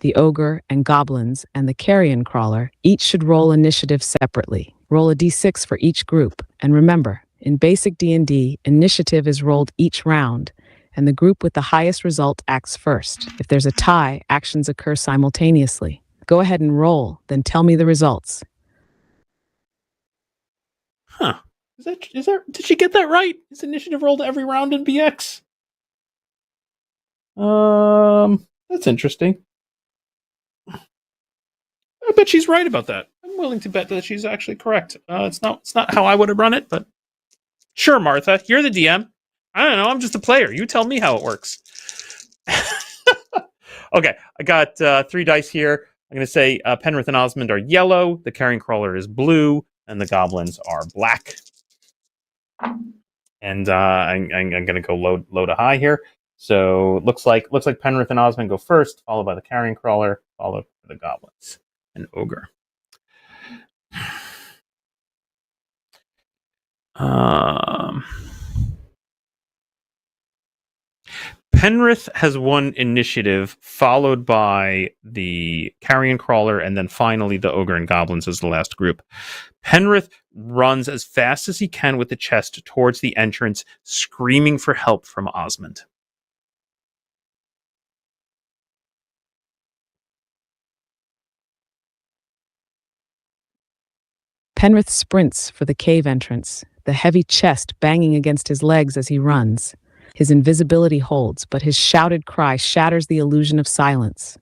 S3: the ogre and goblins, and the carrion crawler, each should roll initiative separately. Roll a d6 for each group, and remember, in Basic D&D, initiative is rolled each round, and the group with the highest result acts first. If there's a tie, actions occur simultaneously. Go ahead and roll, then tell me the results.
S1: Huh. Is that did she get that right? Is initiative rolled every round in BX? That's interesting. I bet she's right about that. I'm willing to bet that she's actually correct. It's not how I would have run it, but sure, Martha, you're the DM. I don't know. I'm just a player. You tell me how it works. Okay, I got 3 dice here. I'm going to say Penrith and Osmond are yellow, the carrion crawler is blue, and the goblins are black. And I'm going to go low to high here. So looks like Penrith and Osmond go first, followed by the carrion crawler, followed by the goblins and ogre. Penrith has won initiative, followed by the carrion crawler, and then finally the ogre and goblins as the last group. Penrith runs as fast as he can with the chest towards the entrance, screaming for help from Osmond.
S3: Penrith sprints for the cave entrance, the heavy chest banging against his legs as he runs. His invisibility holds, but his shouted cry shatters the illusion of silence.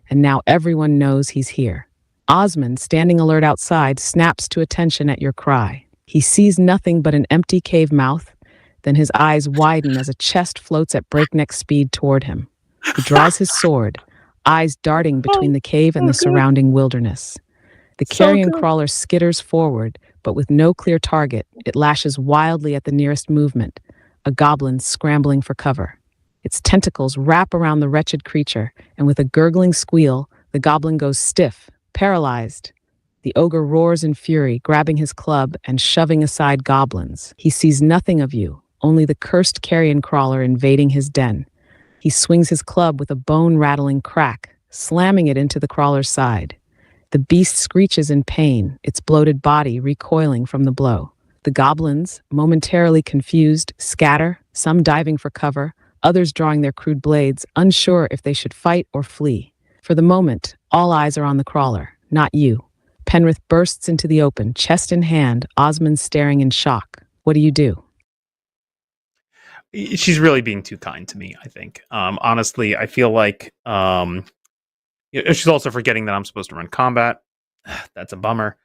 S3: And now everyone knows he's here. Osmond, standing alert outside, snaps to attention at your cry. He sees nothing but an empty cave mouth, then his eyes widen as a chest floats at breakneck speed toward him. He draws his sword, eyes darting between the cave and the surrounding wilderness. The carrion crawler skitters forward, but with no clear target, it lashes wildly at the nearest movement, a goblin scrambling for cover. Its tentacles wrap around the wretched creature, and with a gurgling squeal, the goblin goes stiff, paralyzed. The ogre roars in fury, grabbing his club and shoving aside goblins. He sees nothing of you, only the cursed carrion crawler invading his den. He swings his club with a bone-rattling crack, slamming it into the crawler's side. The beast screeches in pain, its bloated body recoiling from the blow. The goblins, momentarily confused, scatter, some diving for cover, others drawing their crude blades, unsure if they should fight or flee. For the moment, all eyes are on the crawler, not you. Penrith bursts into the open, chest in hand, Osmond staring in shock. What do?
S1: She's really being too kind to me, I think. Honestly, I feel like she's also forgetting that I'm supposed to run combat. That's a bummer.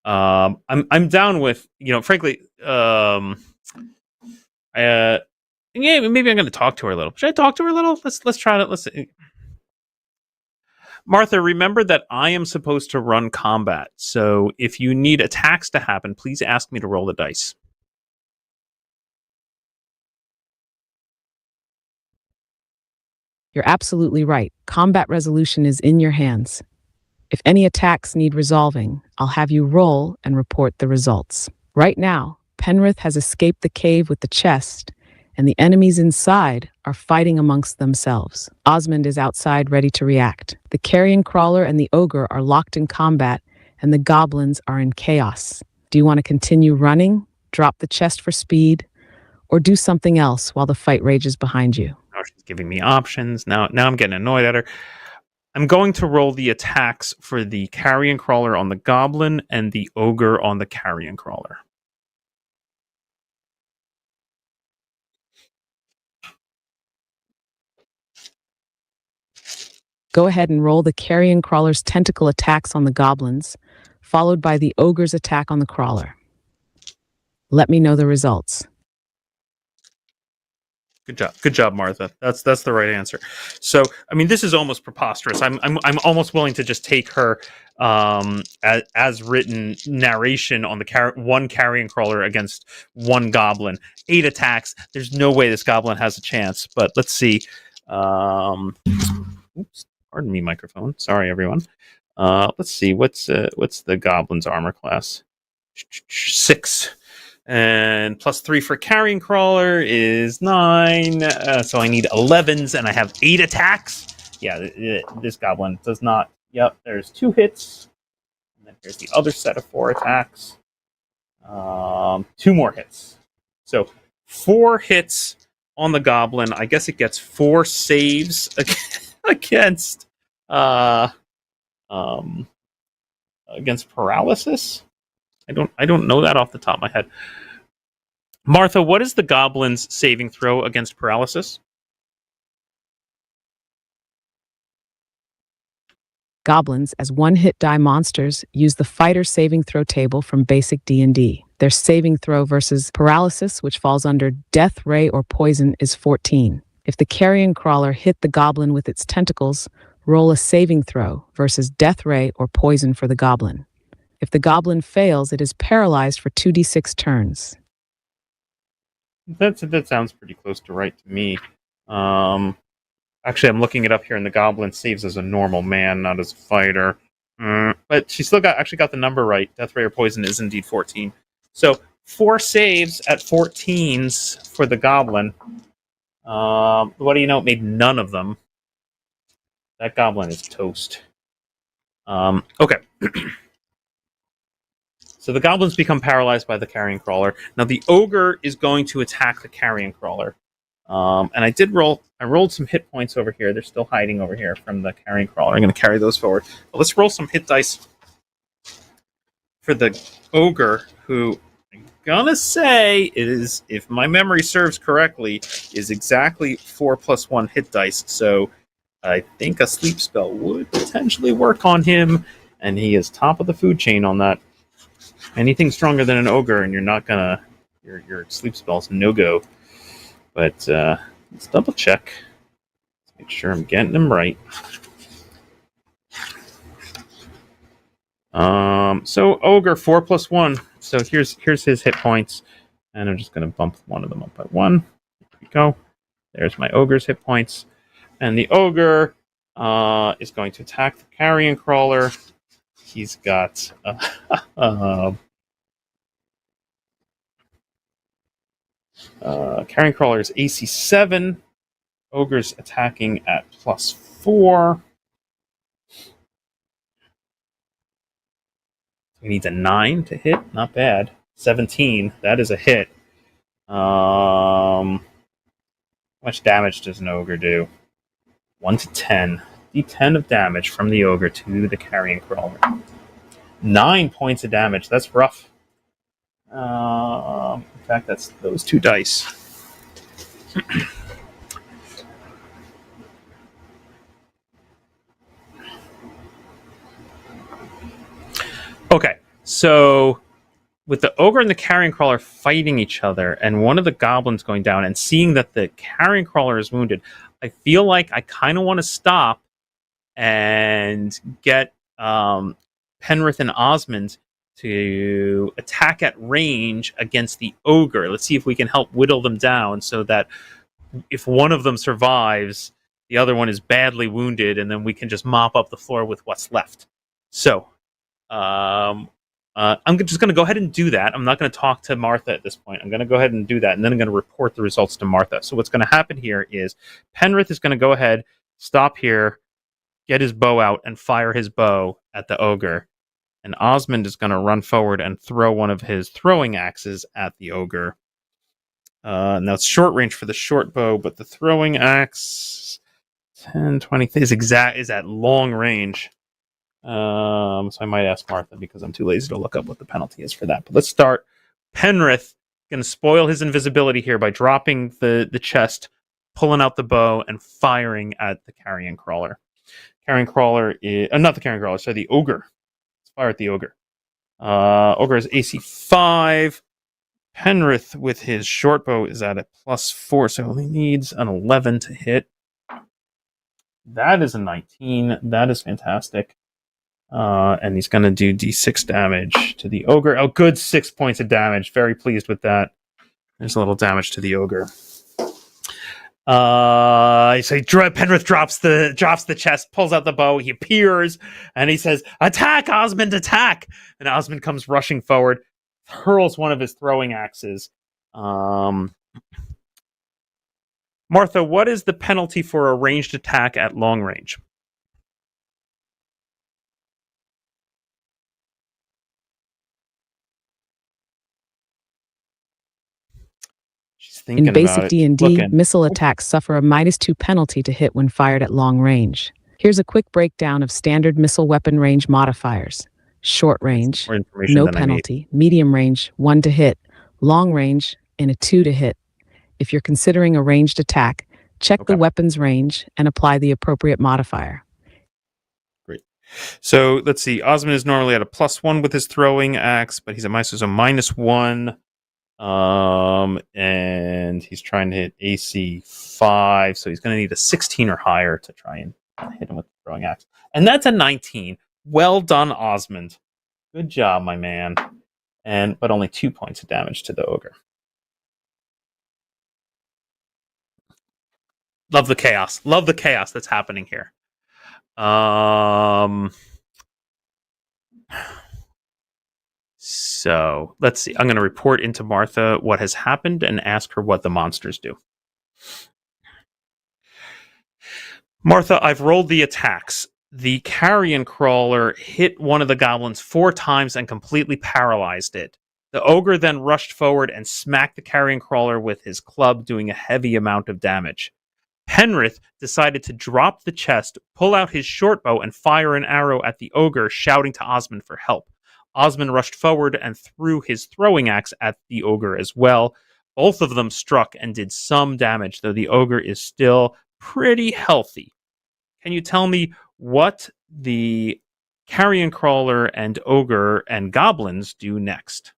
S1: I'm down with, frankly, yeah, maybe I'm going to talk to her a little. Should I talk to her a little? Let's try to listen. Martha, remember that I am supposed to run combat. So if you need attacks to happen, please ask me to roll the dice.
S3: You're absolutely right. Combat resolution is in your hands. If any attacks need resolving, I'll have you roll and report the results. Right now, Penrith has escaped the cave with the chest, and the enemies inside are fighting amongst themselves. Osmond is outside ready to react. The carrion crawler and the ogre are locked in combat, and the goblins are in chaos. Do you want to continue running, drop the chest for speed, or do something else while the fight rages behind you?
S1: Oh, she's giving me options. Now I'm getting annoyed at her. I'm going to roll the attacks for the carrion crawler on the goblin and the ogre on the carrion crawler.
S3: Go ahead and roll the carrion crawler's tentacle attacks on the goblins, followed by the ogre's attack on the crawler. Let me know the results.
S1: Good job, Martha. That's the right answer. So, I mean, this is almost preposterous. I'm almost willing to just take her as written narration on the one carrion crawler against one goblin. 8 attacks. There's no way this goblin has a chance. But let's see. Oops. Pardon me, microphone. Sorry, everyone. Let's see. What's the goblin's armor class? 6. And +3 for carrion crawler is 9. So I need 11s, and I have 8 attacks. Yeah, this goblin does not. Yep, there's 2 hits. And then here's the other set of 4 attacks. 2 more hits. So 4 hits on the goblin. I guess it gets 4 saves against paralysis. I don't know that off the top of my head. Martha, what is the goblin's saving throw against paralysis?
S3: Goblins, as one-hit die monsters, use the fighter saving throw table from Basic D&D. Their saving throw versus paralysis, which falls under death, ray, or poison, is 14. If the carrion crawler hit the goblin with its tentacles, roll a saving throw versus death, ray, or poison for the goblin. If the goblin fails, it is paralyzed for 2d6 turns.
S1: That sounds pretty close to right to me. Actually, I'm looking it up here, and the goblin saves as a normal man, not as a fighter. But she still got the number right. Death, ray, or poison is indeed 14. So 4 saves at 14s for the goblin. What do you know? It made none of them. That goblin is toast. Okay. So the goblins become paralyzed by the carrion crawler. Now the ogre is going to attack the carrion crawler. And I rolled some hit points over here. They're still hiding over here from the carrion crawler. I'm going to carry those forward. But let's roll some hit dice for the ogre, who I'm going to say is, if my memory serves correctly, is exactly 4 + 1 hit dice. So I think a sleep spell would potentially work on him. and he is top of the food chain on that. Anything stronger than an ogre, and you're not gonna your sleep spell's no go. But let's double check. Let's make sure I'm getting them right. So ogre 4+1. So here's his hit points, and I'm just gonna bump one of them up by 1. There we go. There's my ogre's hit points, and the ogre is going to attack the carrion crawler. He's got carrion crawler is AC 7. Ogre's attacking at +4. He needs a 9 to hit. Not bad. 17. That is a hit. How much damage does an ogre do? 1 to 10. D10 of damage from the ogre to the carrion crawler. 9 points of damage. That's rough. In fact, that's those 2 dice. Okay, so with the ogre and the carrion crawler fighting each other, and one of the goblins going down, and seeing that the carrion crawler is wounded, I feel like I kind of want to stop and get Penrith and Osmond to attack at range against the ogre. Let's see if we can help whittle them down so that if one of them survives, the other one is badly wounded, and then we can just mop up the floor with what's left. So I'm just going to go ahead and do that. I'm not going to talk to Martha at this point. I'm going to go ahead and do that, and then I'm going to report the results to Martha. So what's going to happen here is Penrith is going to go ahead, stop here, get his bow out, and fire his bow at the ogre. And Osmond is going to run forward and throw one of his throwing axes at the ogre. Now it's short range for the short bow, but the throwing axe 10, 20 is at long range. So I might ask Martha because I'm too lazy to look up what the penalty is for that. But let's start. Penrith going to spoil his invisibility here by dropping the chest, pulling out the bow, and firing at the carrion crawler. Carrion crawler is not the carrion crawler, sorry, the ogre. Let's fire at the ogre. Ogre is AC 5. Penrith with his short bow is at a +4, so he needs an 11 to hit. That is a 19. That is fantastic. And he's going to do d6 damage to the ogre. Oh, good 6 points of damage. Very pleased with that. There's a little damage to the ogre. So Penrith drops the chest, pulls out the bow. He appears, and he says, "Attack, Osmond, attack!" And Osmond comes rushing forward, hurls one of his throwing axes. Martha, what is the penalty for a ranged attack at long range?
S3: In Basic D&D, missile attacks suffer a -2 penalty to hit when fired at long range. Here's a quick breakdown of standard missile weapon range modifiers. Short range, no penalty. Medium range, 1 to hit. Long range, and a 2 to hit. If you're considering a ranged attack, check the weapon's range and apply the appropriate modifier.
S1: Great. So let's see. Osmond is normally at a +1 with his throwing axe, but he's at -1. And he's trying to hit AC 5, so he's going to need a 16 or higher to try and hit him with the throwing axe. And that's a 19. Well done, Osmond. Good job, my man. But only 2 points of damage to the ogre. Love the chaos. Love the chaos that's happening here. So let's see. I'm going to report into Martha what has happened and ask her what the monsters do. Martha, I've rolled the attacks. The carrion crawler hit one of the goblins 4 times and completely paralyzed it. The ogre then rushed forward and smacked the carrion crawler with his club, doing a heavy amount of damage. Penrith decided to drop the chest, pull out his short bow, and fire an arrow at the ogre, shouting to Osmond for help. Osmond rushed forward and threw his throwing axe at the ogre as well. Both of them struck and did some damage, though the ogre is still pretty healthy. Can you tell me what the carrion crawler and ogre and goblins do next.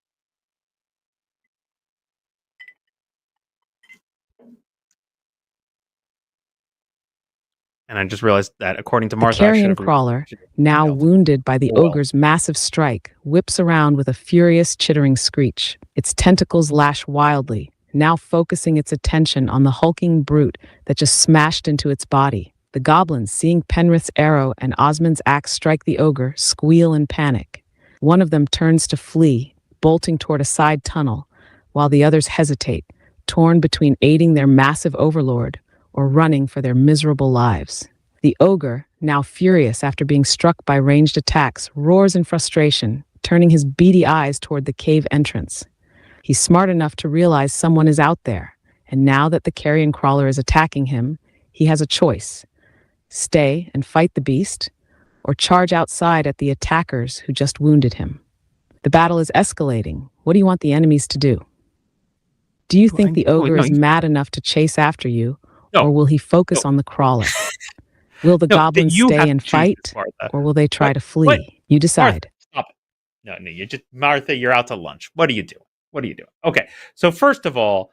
S1: And I just realized that according to Martha,
S3: The carrion crawler, now wounded by the ogre's massive strike, whips around with a furious chittering screech. Its tentacles lash wildly, now focusing its attention on the hulking brute that just smashed into its body. The goblins, seeing Penrith's arrow and Osmond's axe strike the ogre, squeal in panic. One of them turns to flee, bolting toward a side tunnel, while the others hesitate, torn between aiding their massive overlord or running for their miserable lives. The ogre, now furious after being struck by ranged attacks, roars in frustration, turning his beady eyes toward the cave entrance. He's smart enough to realize someone is out there, and now that the carrion crawler is attacking him, he has a choice: stay and fight the beast, or charge outside at the attackers who just wounded him. The battle is escalating. What do you want the enemies to do? Do you think the ogre is mad enough to chase after you, or will he focus on the crawler? Will the goblins stay and fight, or will they try to flee?
S1: What?
S3: You decide.
S1: Martha, stop it. No, you just, Martha, you're out to lunch. What are you doing? What are you doing? Okay, so first of all,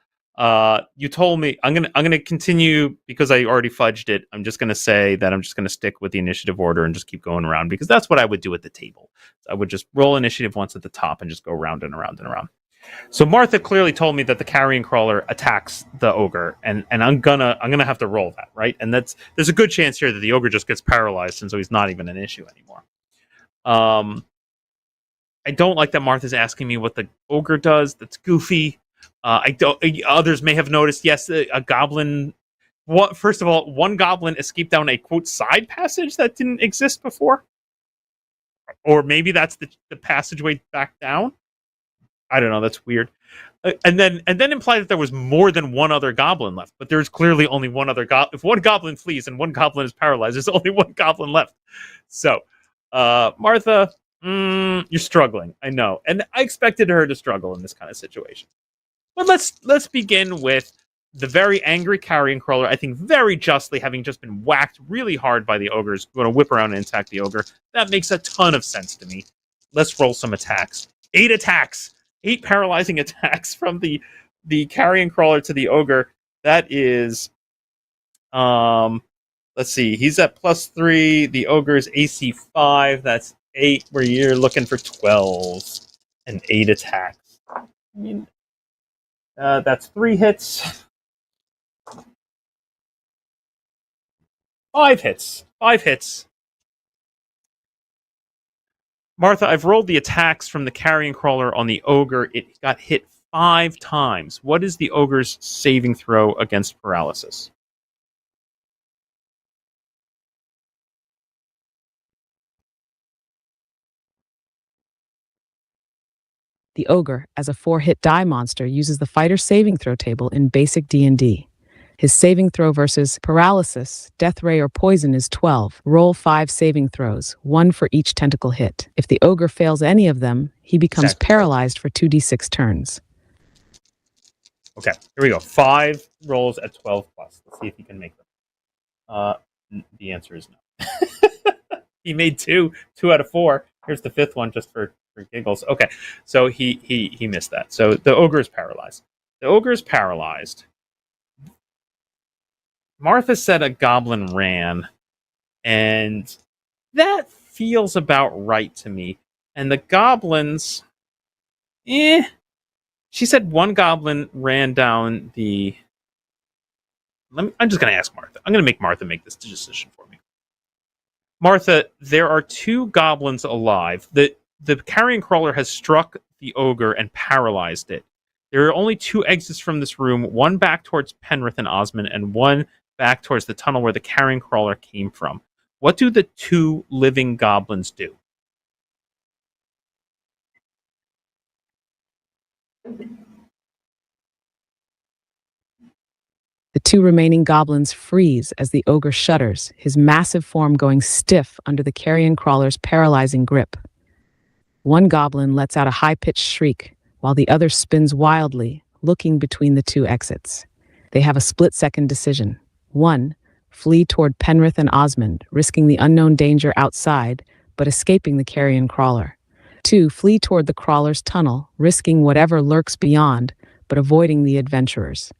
S1: you told me I'm gonna continue because I already fudged it. I'm just gonna say that I'm just gonna stick with the initiative order and just keep going around because that's what I would do at the table. I would just roll initiative once at the top and just go round and around and around. So Martha clearly told me that the carrion crawler attacks the ogre, and I'm gonna have to roll that, right? And there's a good chance here that the ogre just gets paralyzed, and so he's not even an issue anymore. I don't like that Martha's asking me what the ogre does. That's goofy. I don't. Others may have noticed. Yes, a goblin. First of all, one goblin escaped down a quote side passage that didn't exist before, or maybe that's the passageway back down. I don't know. That's weird. And then imply that there was more than one other goblin left, but there's clearly only one other goblin. If one goblin flees and one goblin is paralyzed, there's only one goblin left. So, Martha, you're struggling. I know, and I expected her to struggle in this kind of situation. But let's begin with the very angry carrion crawler. I think very justly, having just been whacked really hard by the ogres, going to whip around and attack the ogre. That makes a ton of sense to me. Let's roll some attacks. 8 attacks. 8 paralyzing attacks from the carrion crawler to the ogre. That is, let's see, he's at +3. The ogre's AC 5. That's 8. Where you're looking for 12 and 8 attacks. I mean, that's 3 hits. 5 hits. 5 hits. Martha, I've rolled the attacks from the carrion crawler on the ogre. It got hit 5 times. What is the ogre's saving throw against paralysis?
S3: The ogre, as a 4-hit die monster, uses the fighter saving throw table in Basic D&D. His saving throw versus paralysis, death ray, or poison is 12. Roll 5 saving throws, 1 for each tentacle hit. If the ogre fails any of them, he becomes paralyzed for 2d6 turns.
S1: Okay, here we go. 5 rolls at 12 plus. Let's see if he can make them. The answer is no. He made 2 out of 4. Here's the 5th one just for giggles. Okay, so he missed that. So the ogre is paralyzed. The ogre is paralyzed. Martha said a goblin ran, and that feels about right to me. And the goblins, she said one goblin ran down the... I'm just going to ask Martha. I'm going to make Martha make this decision for me. Martha, there are 2 goblins alive. The carrion crawler has struck the ogre and paralyzed it. There are only 2 exits from this room, one back towards Penrith and Osmond, and one back towards the tunnel where the carrion crawler came from. What do the 2 living goblins do?
S3: The 2 remaining goblins freeze as the ogre shudders, his massive form going stiff under the carrion crawler's paralyzing grip. One goblin lets out a high-pitched shriek, while the other spins wildly, looking between the 2 exits. They have a split-second decision. 1, flee toward Penrith and Osmond, risking the unknown danger outside, but escaping the carrion crawler. 2. Flee toward the crawler's tunnel, risking whatever lurks beyond, but avoiding the adventurers.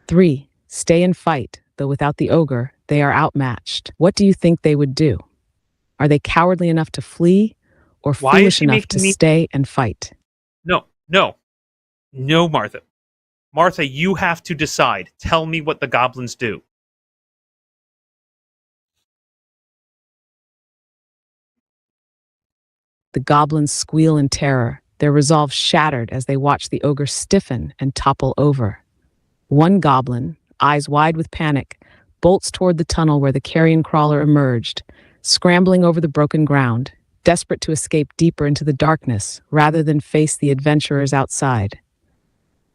S3: 3. Stay and fight, though without the ogre, they are outmatched. What do you think they would do? Are they cowardly enough to flee, or
S1: Why is
S3: foolish
S1: she
S3: enough to
S1: making me?
S3: stay and fight?
S1: No, Martha. Martha, you have to decide. Tell me what the goblins do.
S3: The goblins squeal in terror, their resolve shattered as they watch the ogre stiffen and topple over. One goblin, eyes wide with panic, bolts toward the tunnel where the carrion crawler emerged, scrambling over the broken ground, desperate to escape deeper into the darkness rather than face the adventurers outside.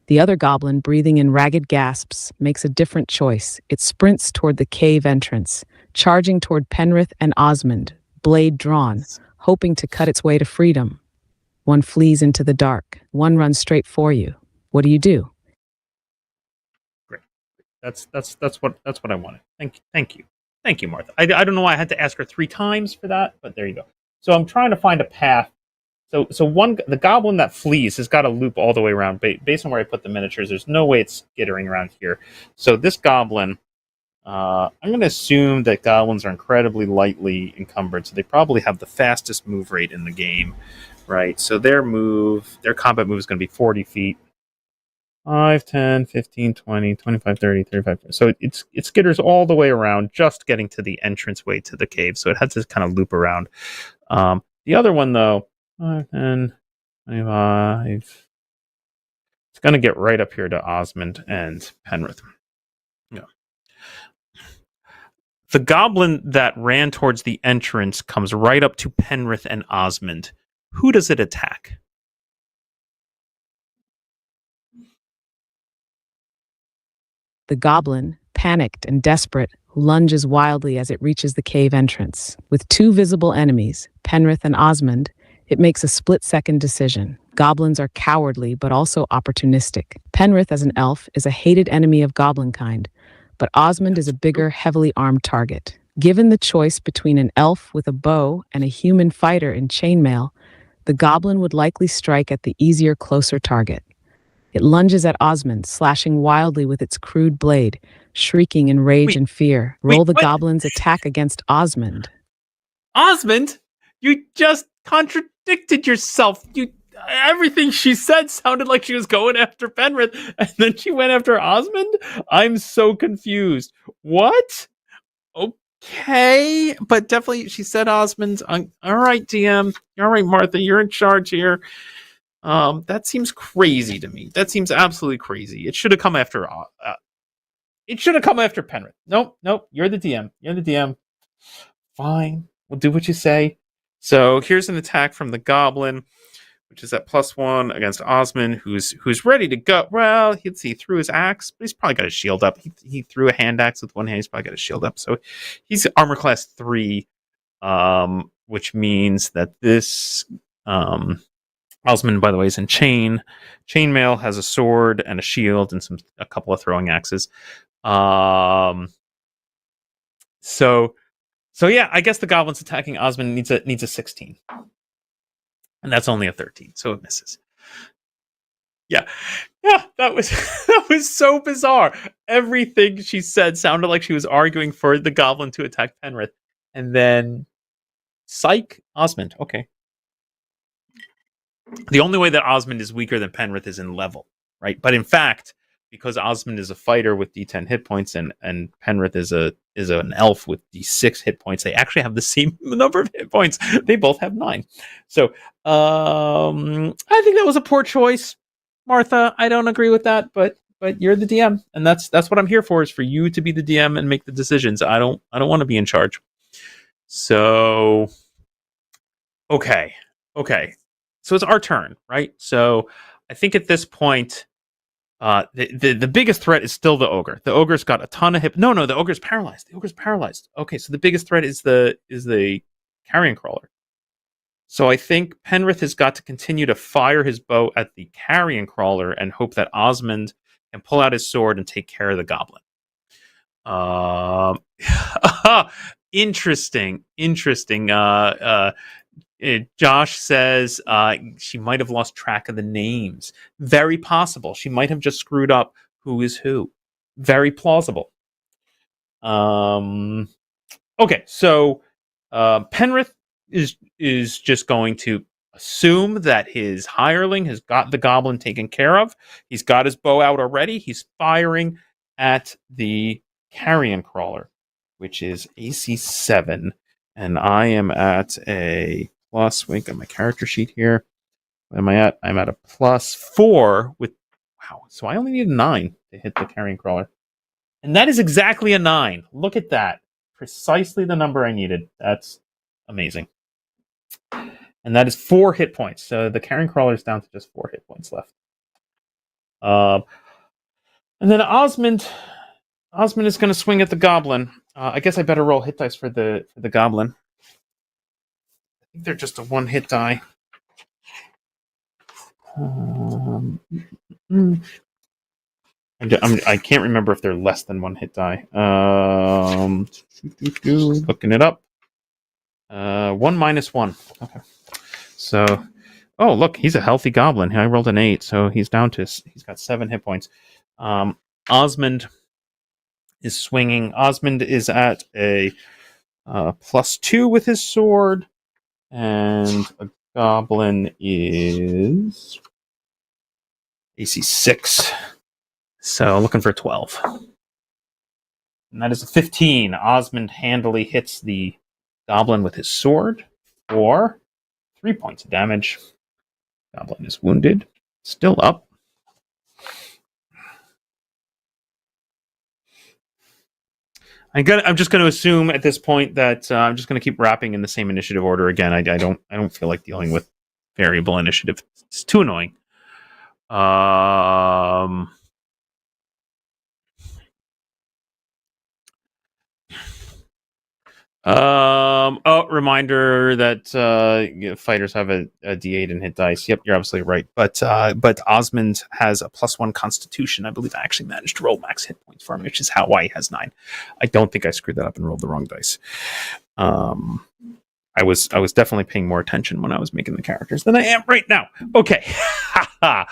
S3: The other goblin, breathing in ragged gasps, makes a different choice. It sprints toward the cave entrance, charging toward Penrith and Osmond, blade drawn, hoping to cut its way to freedom. One flees into the dark. One runs straight for you. What do you do?
S1: Great. That's what I wanted. Thank you, Martha. I don't know why I had to ask her 3 times for that, but there you go. So I'm trying to find a path. So the goblin that flees has got to loop all the way around. Based on where I put the miniatures, there's no way it's skittering around here. So this goblin, I'm going to assume that goblins are incredibly lightly encumbered, so they probably have the fastest move rate in the game, right? So their combat move is going to be 40 feet. 5, 10, 15, 20, 25, 30, 35. So it skitters all the way around, just getting to the entranceway to the cave. So it has to kind of loop around. The other one, though, 5, 10, 25. It's going to get right up here to Osmond and Penrith. Yeah. The goblin that ran towards the entrance comes right up to Penrith and Osmond. Who does it attack?
S3: The goblin, panicked and desperate, lunges wildly as it reaches the cave entrance. With 2 visible enemies, Penrith and Osmond, it makes a split-second decision. Goblins are cowardly but also opportunistic. Penrith, as an elf, is a hated enemy of goblinkind, but Osmond is a bigger, heavily armed target. Given the choice between an elf with a bow and a human fighter in chainmail, the goblin would likely strike at the easier, closer target. It lunges at Osmond, slashing wildly with its crude blade, shrieking in rage and fear. Roll the
S1: what?
S3: goblin's attack against Osmond.
S1: Osmond? You just contradicted yourself. Everything she said sounded like she was going after Penrith, and then she went after Osmond? I'm so confused. What? Okay, but definitely she said Osmond. All right, DM. All right, Martha, you're in charge here. That seems crazy to me. That seems absolutely crazy. It should have come after. It should have come after Penrith. Nope. You're the DM. You're the DM. Fine. We'll do what you say. So here's an attack from the goblin, which is at +1 against Osmond, who's ready to go. Well, he threw his axe, but he's probably got his shield up. He threw a hand axe with one hand. He's probably got his shield up. So he's armor class 3, which means that this Osmond, by the way, is in chainmail, has a sword and a shield and a couple of throwing axes. So yeah, I guess the goblin's attacking Osmond needs a 16. And that's only a 13, so it misses. Yeah, that was so bizarre. Everything she said sounded like she was arguing for the goblin to attack Penrith. And then psych, Osmond, okay. The only way that Osmond is weaker than Penrith is in level, right? But in fact, because Osmond is a fighter with D10 hit points and Penrith is an elf with D6 hit points, they actually have the same number of hit points. They both have 9. So I think that was a poor choice, Martha. I don't agree with that, but you're the DM, and that's what I'm here for, is for you to be the DM and make the decisions. I don't want to be in charge. So okay. So it's our turn, right? So I think at this point, the biggest threat is still the ogre. The ogre's got a ton of hip. No, the ogre's paralyzed. Okay, so the biggest threat is the carrion crawler. So I think Penrith has got to continue to fire his bow at the carrion crawler and hope that Osmond can pull out his sword and take care of the goblin. Interesting. Josh says she might have lost track of the names. Very possible. She might have just screwed up who is who. Very plausible. Okay, so Penrith is just going to assume that his hireling has got the goblin taken care of. He's got his bow out already. He's firing at the carrion crawler, which is AC 7. And I am at a plus. Wait, got my character sheet here. What am I at? I'm at a +4 with. Wow. So I only need a 9 to hit the carrion crawler. And that is exactly a 9. Look at that. Precisely the number I needed. That's amazing. And that is 4 hit points. So the carrion crawler is down to just 4 hit points left. And then Osmond is going to swing at the goblin. I guess I better roll hit dice for the goblin. I think they're just a 1-hit die. I can't remember if they're less than 1-hit die. Looking it up. 1 - 1. Okay. So, oh look, he's a healthy goblin. I rolled an 8, so he's got 7 hit points. Osmond is swinging. Osmond is at a +2 with his sword, and a goblin is AC 6. So looking for 12. And that is a 15. Osmond handily hits the goblin with his sword for 3 points of damage. Goblin is wounded. Still up. I'm just going to assume at this point that I'm just going to keep wrapping in the same initiative order again. I don't feel like dealing with variable initiative. It's too annoying. Reminder that fighters have a D8 in hit dice. Yep, you're absolutely right. But Osmond has a +1 Constitution. I believe I actually managed to roll max hit points for him, which is how why he has 9. I don't think I screwed that up and rolled the wrong dice. I was definitely paying more attention when I was making the characters than I am right now. Okay. So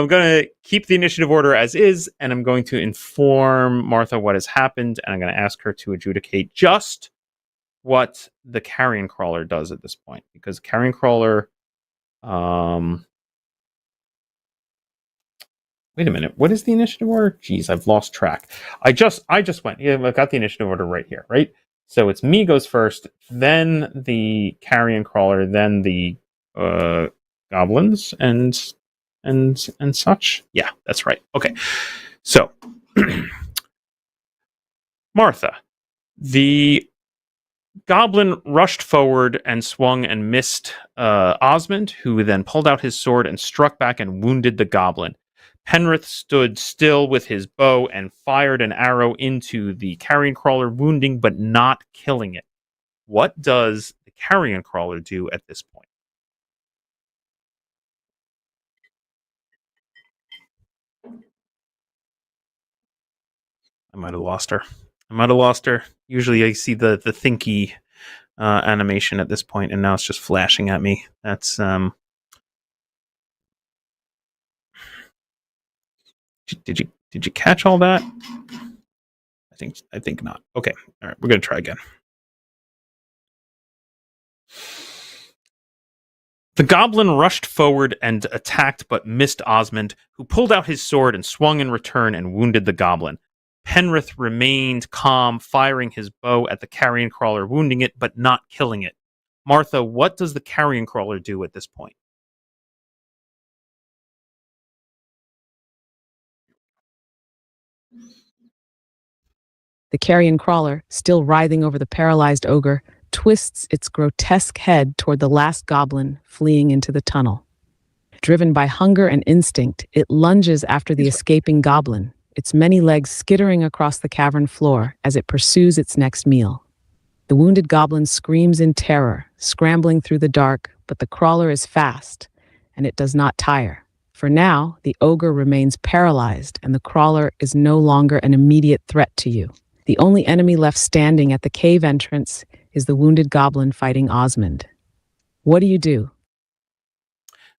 S1: I'm going to keep the initiative order as is, and I'm going to inform Martha what has happened, and I'm going to ask her to adjudicate just what the carrion crawler does at this point, because carrion crawler. Wait a minute. What is the initiative order? Jeez, I've lost track. I just went. Yeah, I got the initiative order right here. Right. So it's me goes first, then the carrion crawler, then the goblins and such. Yeah, that's right. Okay. So Martha, the goblin rushed forward and swung and missed Osmond, who then pulled out his sword and struck back and wounded the goblin. Penrith stood still with his bow and fired an arrow into the carrion crawler, wounding but not killing it. What does the carrion crawler do at this point? I might have lost her. Usually I see the thinky animation at this point, and now it's just flashing at me. That's Did you catch all that? I think not. Okay. All right, we're going to try again. The goblin rushed forward and attacked but missed Osmond, who pulled out his sword and swung in return and wounded the goblin. Penrith remained calm, firing his bow at the carrion crawler, wounding it but not killing it. Martha, what does the carrion crawler do at this point?
S3: The carrion crawler, still writhing over the paralyzed ogre, twists its grotesque head toward the last goblin fleeing into the tunnel. Driven by hunger and instinct, it lunges after the escaping goblin, its many legs skittering across the cavern floor as it pursues its next meal. The wounded goblin screams in terror, scrambling through the dark, but the crawler is fast, and it does not tire. For now, the ogre remains paralyzed, and the crawler is no longer an immediate threat to you. The only enemy left standing at the cave entrance is the wounded goblin fighting Osmond. What do you do?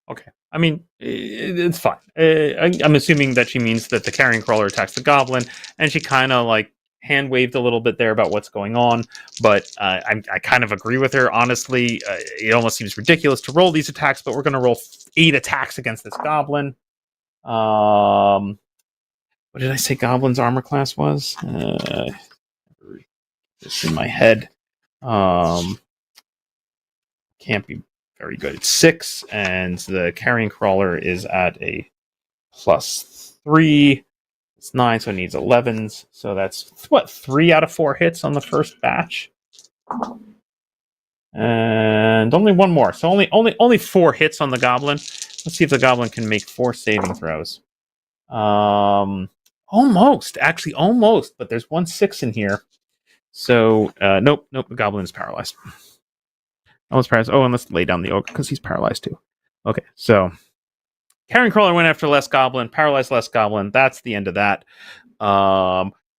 S1: Okay. I mean, it's fine. I'm assuming that she means that the carrion crawler attacks the goblin, and she kind of like hand waved a little bit there about what's going on. But I kind of agree with her. Honestly, it almost seems ridiculous to roll these attacks, but we're going to roll 8 attacks against this goblin. What did I say Goblin's armor class was? It's in my head. Can't be very good. It's 6, and the carrion crawler is at a +3. It's 9, so it needs 11s. So that's 3 out of 4 hits on the first batch, and only one more. So only 4 hits on the goblin. Let's see if the goblin can make 4 saving throws. Almost, actually, almost. But there's 1 6 in here. So nope. The goblin is paralyzed. Almost paralyzed. Oh, and let's lay down the ogre because he's paralyzed too. Okay, so carrion crawler went after less goblin, paralyzed less goblin. That's the end of that.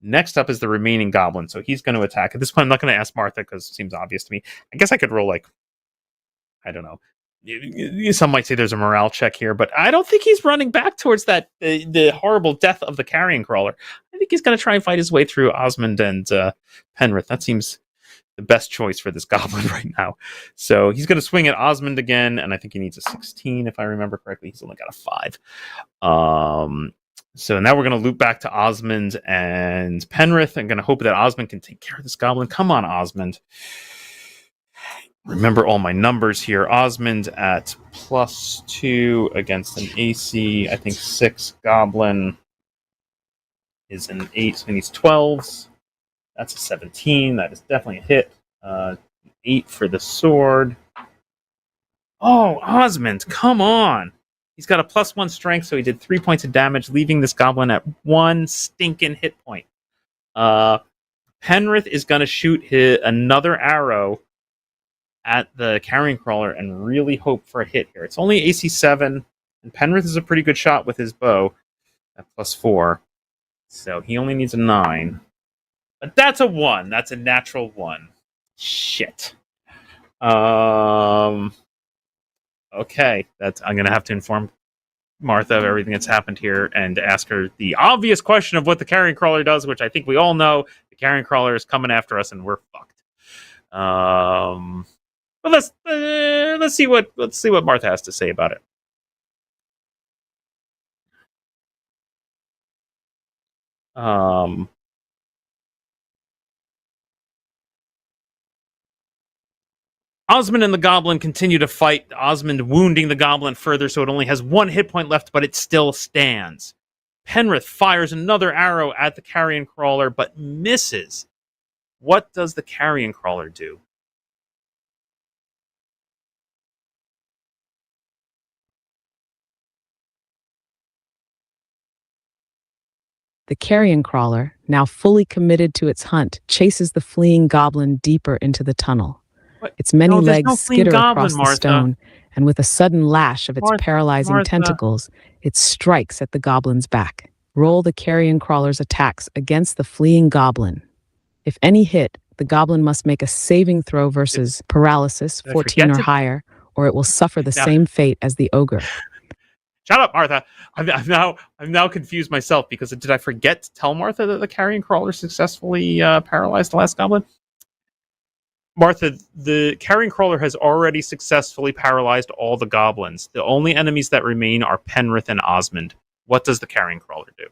S1: Next up is the remaining goblin, so he's going to attack. At this point, I'm not going to ask Martha because it seems obvious to me. I guess I could roll I don't know. Some might say there's a morale check here, but I don't think he's running back towards that the horrible death of the carrion crawler. I think he's going to try and fight his way through Osmond and Penrith. That seems the best choice for this goblin right now. So he's going to swing at Osmond again, and I think he needs a 16, if I remember correctly. He's only got a 5. So now we're going to loop back to Osmond and Penrith. I'm going to hope that Osmond can take care of this goblin. Come on, Osmond. Remember all my numbers here. Osmond at +2 against an AC, I think 6 goblin is an 8, so he needs 12s. That's a 17. That is definitely a hit. 8 for the sword. Oh, Osmond, come on. He's got a +1 strength, so he did 3 points of damage, leaving this goblin at 1 stinking hit point. Penrith is going to shoot another arrow at the carrion crawler and really hope for a hit here. It's only AC 7, and Penrith is a pretty good shot with his bow at +4. So he only needs a 9. But that's a 1. That's a natural 1. Shit. Okay. I'm going to have to inform Martha of everything that's happened here and ask her the obvious question of what the carrion crawler does, which I think we all know. The carrion crawler is coming after us and we're fucked. But let's see what Martha has to say about it. Osmond and the goblin continue to fight, Osmond wounding the goblin further so it only has 1 hit point left, but it still stands. Penrith fires another arrow at the carrion crawler, but misses. What does the carrion crawler do?
S3: The carrion crawler, now fully committed to its hunt, chases the fleeing goblin deeper into the tunnel.
S1: What?
S3: Its many
S1: there's
S3: legs
S1: no fleeing
S3: skitter
S1: goblin,
S3: across
S1: Martha.
S3: the stone, and with a sudden lash of its
S1: Martha,
S3: paralyzing
S1: Martha.
S3: tentacles, it strikes at the goblin's back. Roll the carrion crawler's attacks against the fleeing goblin. If any hit, the goblin must make a saving throw versus paralysis,
S1: Did I
S3: 14 or
S1: forget to-
S3: higher, or it will suffer the
S1: Now-
S3: same fate as the ogre.
S1: Shut up, Martha. I'm now confused myself because did I forget to tell Martha that the carrion crawler successfully paralyzed the last goblin? Martha, the carrion crawler has already successfully paralyzed all the goblins. The only enemies that remain are Penrith and Osmond. What does the carrion crawler do?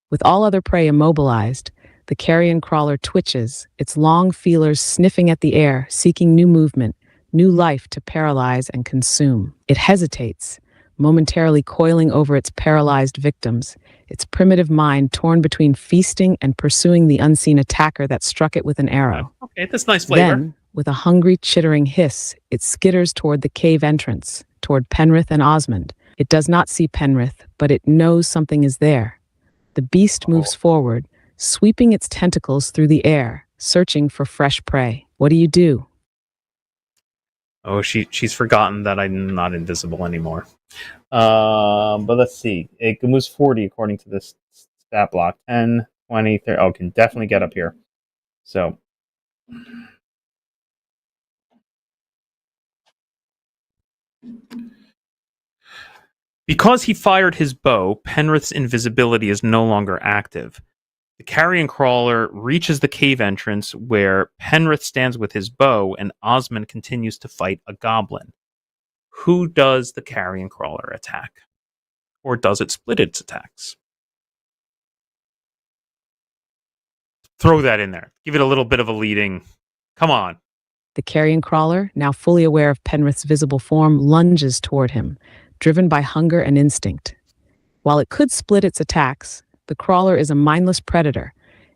S3: With all other prey immobilized, the carrion crawler twitches, its long feelers sniffing at the air, seeking new movement, new life to paralyze and consume. It hesitates, momentarily coiling over its paralyzed victims, its primitive mind torn between feasting and pursuing the unseen attacker that struck it with an arrow.
S1: Okay, that's nice flavor.
S3: Then, with a hungry, chittering hiss, it skitters toward the cave entrance, toward Penrith and Osmond. It does not see Penrith, but it knows something is there. The beast moves forward, sweeping its tentacles through the air, searching for fresh prey. What do you do?
S1: Oh, she's forgotten that I'm not invisible anymore. But let's see. It moves 40 according to this stat block. 10, 20, 30. Oh, can definitely get up here. So because he fired his bow, Penrith's invisibility is no longer active. The carrion crawler reaches the cave entrance where Penrith stands with his bow and Osmond continues to fight a goblin. Who does the carrion crawler attack? Or does it split its attacks? Throw that in there. Give it a little bit of a leading. Come on.
S3: The carrion crawler, now fully aware of Penrith's visible form, lunges toward him, driven by hunger and instinct. While it could split its attacks, the crawler is a mindless predator,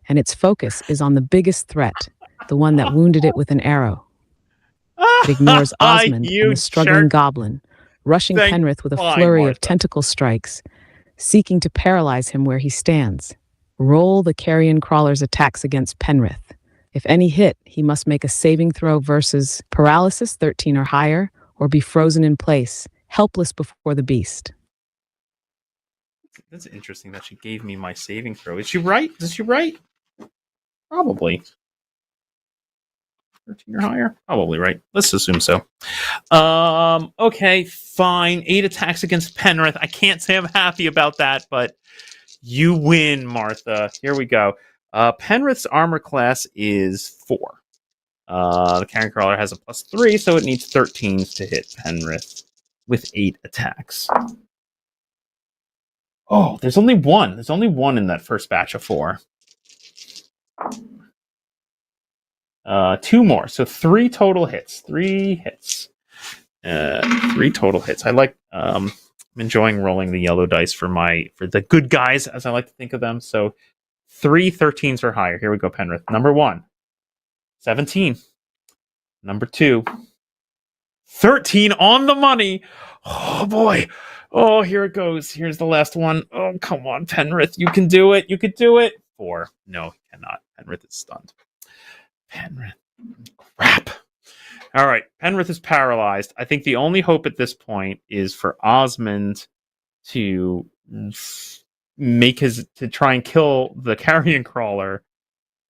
S3: and its focus is on the biggest threat, the one that wounded it with an arrow. It ignores Osmond and the struggling goblin, rushing Penrith with a flurry of tentacle strikes, seeking to paralyze him where he stands. Roll the carrion crawler's attacks against Penrith. If any hit, he must make a saving throw versus paralysis 13 or higher, or be frozen in place, helpless before the beast.
S1: That's interesting that she gave me my saving throw. Is she right? Is she right? Probably. 13 or higher? Probably right. Let's assume so. Okay, fine. 8 attacks against Penrith. I can't say I'm happy about that, but you win, Martha. Here we go. Penrith's armor class is 4. The carrion crawler has a +3, so it needs 13s to hit Penrith with 8 attacks. Oh, there's only one. There's only one in that first batch of 4. 2 more, so 3 total hits. 3 hits. 3 total hits. I like. I'm enjoying rolling the yellow dice for the good guys, as I like to think of them. So 3 13s or higher. Here we go, Penrith. Number 1, 17. Number 2, 13 on the money. Oh boy. Oh, here it goes. Here's the last one. Oh, come on, Penrith. You can do it. You could do it. 4. No, he cannot. Penrith is stunned. Penrith. Crap. All right. Penrith is paralyzed. I think the only hope at this point is for Osmond to try and kill the carrion crawler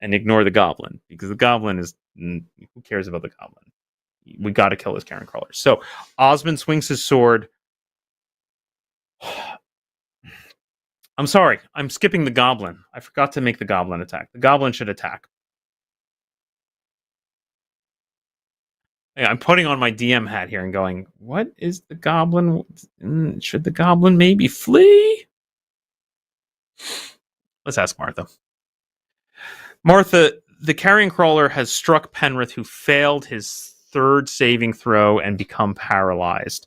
S1: and ignore the goblin, because the goblin is, who cares about the goblin? We got to kill this carrion crawler. So Osmond swings his sword. I'm sorry. I'm skipping the goblin. I forgot to make the goblin attack. The goblin should attack. Yeah, I'm putting on my DM hat here and going, what is the goblin? Should the goblin maybe flee? Let's ask Martha. Martha, the carrion crawler has struck Penrith, who failed his 3rd saving throw and become paralyzed.